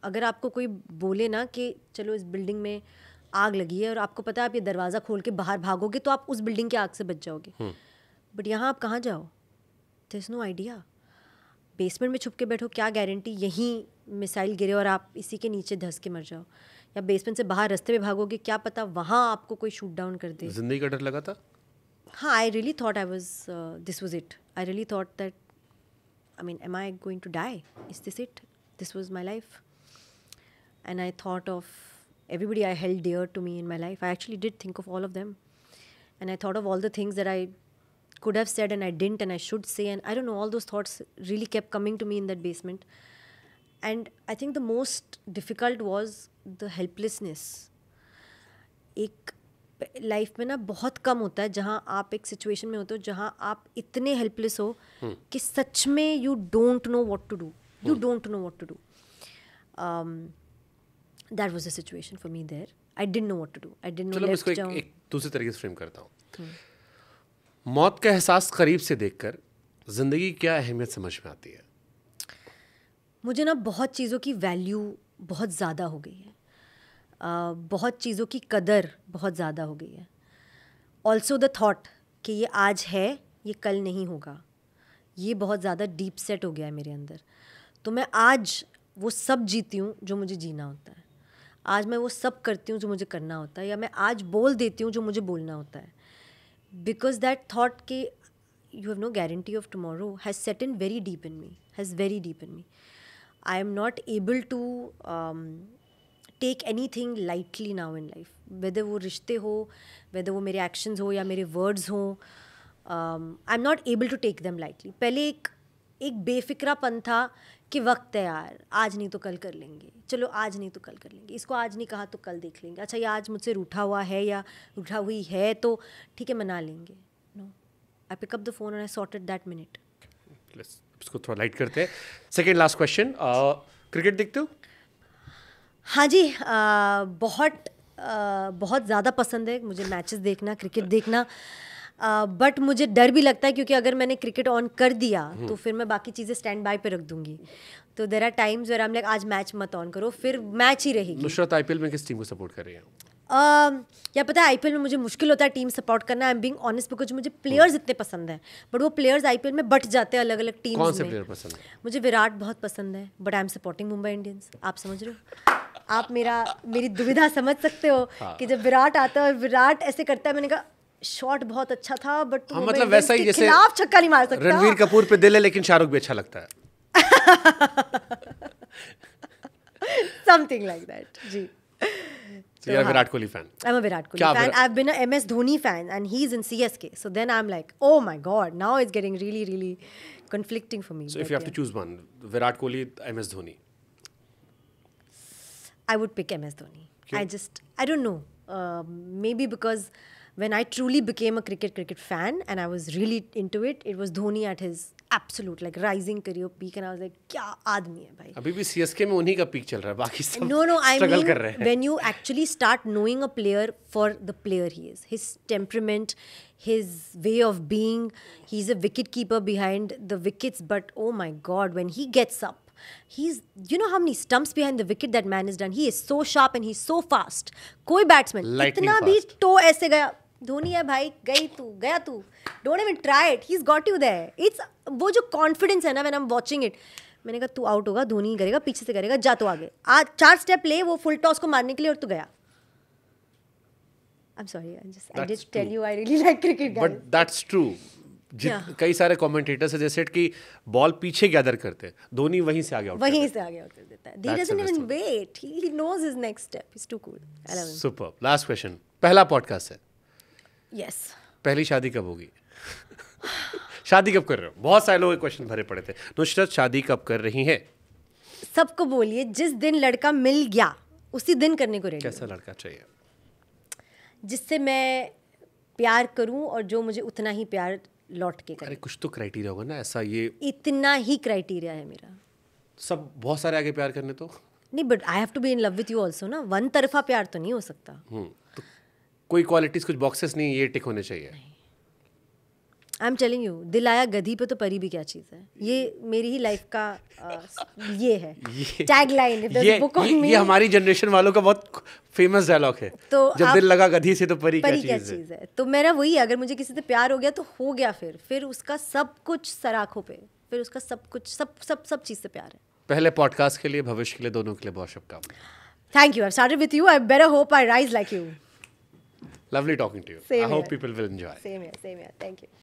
अगर आपको कोई बोले ना कि चलो इस बिल्डिंग में आग लगी है और आपको पता है आप ये दरवाज़ा खोल के बाहर भागोगे तो आप उस बिल्डिंग के आग से बच जाओगे. बट यहाँ आप कहाँ जाओ? There is no idea. Basement में छुप के बैठो, क्या गारंटी यहीं मिसाइल गिरे और आप इसी के नीचे धंस के मर जाओ. या बेसमेंट से बाहर रास्ते में भागोगे, क्या पता वहाँ आपको कोई शूट डाउन कर दे. जिंदगी का डर लगा था? हाँ, I really thought this was it. I really thought that, I mean, am I going to die? Is this it? This was my life. And I thought of everybody I held dear to me in my life. I actually did think of all of them. And I thought of all the things that I could have said and I didn't and I should say. And I don't know, all those thoughts really kept coming to me in that basement. And I think the most difficult was the helplessness. एक लाइफ में ना बहुत कम होता है जहाँ आप एक सिचुएशन में होते हो जहाँ आप इतने हेल्पलेस हो कि सच में you don't know what to do. You don't know what to do. That was the situation for me there. I didn't know what to do. I didn't know. चलो मैं इसको एक दूसरे तरीके से फ्रेम करता हूँ. मौत का एहसास करीब से देखकर जिंदगी की क्या अहमियत समझ में आती है? मुझे ना बहुत चीज़ों की वैल्यू बहुत ज़्यादा हो गई है. बहुत चीज़ों की कदर बहुत ज़्यादा हो गई है. ऑल्सो द थॉट कि ये आज है, ये कल नहीं होगा, ये बहुत ज़्यादा डीप सेट हो गया है मेरे अंदर. तो मैं आज वो सब जीती हूँ जो मुझे जीना होता है. आज मैं वो सब करती हूँ जो मुझे करना होता है, या मैं आज बोल देती हूँ जो मुझे बोलना होता है. बिकॉज दैट थॉट कि you have no guarantee of tomorrow has set in very deep in me, has very deep in me. I am not able to take anything lightly now in life. Whether वो रिश्ते हो, वेदर वो मेरे एक्शंस हो या मेरे वर्ड्स हों, I am not able to take them lightly. पहले एक बेफिक्रापन था कि वक्त है यार, आज नहीं तो कल कर लेंगे, चलो आज नहीं तो कल कर लेंगे, इसको आज नहीं कहा तो कल देख लेंगे, अच्छा ये आज मुझसे रूठा हुआ है या रूठा हुई है तो ठीक है मना लेंगे. No, I pick up the phone and I sorted that minute. इसको थोड़ा लाइट करते हैं. सेकंड लास्ट क्वेश्चन, क्रिकेट देखते हो? हाँ जी, बहुत ज़्यादा पसंद है मुझे मैचेस देखना, क्रिकेट देखना. बट मुझे डर भी लगता है क्योंकि अगर मैंने क्रिकेट ऑन कर दिया तो फिर मैं बाकी चीज़ें स्टैंड बाय पे रख दूंगी. तो there are times where I am like आज मैच मत ऑन करो, फिर मैच ही रहेगी. नुसरत आईपीएल में किस टीम को सपोर्ट कर रही है? या पता है आईपीएल में मुझे मुश्किल होता है टीम सपोर्ट करना. I am being honest because मुझे प्लेयर्स इतने पसंद हैं, बट वो प्लेयर्स आईपीएल में बट जाते हैं अलग अलग टीम्स में. कौन से प्लेयर पसंद है? मुझे विराट बहुत पसंद है, but I am supporting Mumbai Indians. आप समझ रहे हो? आप मेरी दुविधा समझ सकते हो कि जब विराट आता है और विराट ऐसे करता है, मैंने कहा शॉट बहुत अच्छा था बट तुम मतलब वैसा ही जैसे खिलाफ छक्का नहीं मार सकता. रणवीर कपूर पे दिल है लेकिन शाहरुख भी अच्छा लगता है. समथिंग लाइक दैट जी. So you're a Virat Kohli fan. I'm a Virat Kohli fan. I've been a MS Dhoni fan and he's in CSK. So then I'm like, oh my God, now it's getting really, really conflicting for me. So if you have to choose one, Virat Kohli, MS Dhoni. I would pick MS Dhoni. I don't know. Maybe because when I truly became a cricket fan and I was really into it, it was Dhoni at his absolute like rising career peak, and I was like, क्या आदमी है भाई. अभी भी CSK में उन्हीं का पीक चल रहा है, बाकी सब No, I struggle mean कर रहे हैं. when you actually start knowing a player for the player he is, his temperament, his way of being, he's a wicket keeper behind the wickets, but oh my God, when he gets up, he's, you know how many stumps behind the wicket that man has done. He is so sharp and he's so fast. कोई बैट्समैन Lightning इतना भी fast. तो ऐसे गया, धोनी है भाई, गया तू. Don't even try it. He's got you there. It's वो जो confidence है ना, when I'm watching it, मैंने कहा तू आउट होगा, धोनी करेगा, पीछे से करेगा, जा तो आगे. आज 4 स्टेप ले वो फुल टॉस को मारने के लिए और तू गया. I'm sorry, I did tell you I really like cricket, guys. But that's true. Yeah. कई सारे कमेंटेटर्स है जैसे कि बॉल पीछे गैदर करते हैं, धोनी वहीं से आगे आउट वहीं से आगे आउट कर देता है. He That's doesn't the best even wait. He knows his next step. He's too cool. I love him. Super. Last question, पहला पॉडकास्ट है, Yes. पहली शादी कब होगी? शादी कब कर रहे हो? बहुत सारे लोग क्वेश्चन भरे पड़े थे. नुसरत शादी कब कर रही है? सबको बोलिए जिस दिन लड़का मिल गया उसी दिन करने को रेडी. कैसा लड़का चाहिए? जिससे मैं प्यार करूं और जो मुझे उतना ही प्यार लौट के करे. अरे कुछ तो क्राइटेरिया होगा ना, ऐसा ये इतना ही क्राइटेरिया है मेरा. सब बहुत सारे आगे प्यार करने तो नहीं, but I have to be in love with you also ना. वन तरफा प्यार तो नहीं हो सकता. तो कोई क्वालिटीज, कुछ बॉक्सेस नहीं ये टिक होने चाहिए. आई एम टेलिंग यू, दिल आया गधी पे तो परी भी क्या चीज़ है. ये मेरी ही लाइफ का ये है टैग लाइन. ये हमारी जनरेशन वालों का बहुत फेमस डायलॉग है. तो जब दिल लगा गधी से तो परी क्या चीज़ है. तो मेरा वही है, अगर मुझे किसी से प्यार हो गया तो हो गया. फिर उसका सब कुछ सराखों पे, फिर उसका सब कुछ सब चीज़ से प्यार है. पहले पॉडकास्ट के लिए, भविष्य के लिए, दोनों के लिए बहुत शुभकामनाएं. Thank you. I've started with you. I better hope I rise like you. Lovely talking to you. Same I hope here. people will enjoy. Same here. Thank you.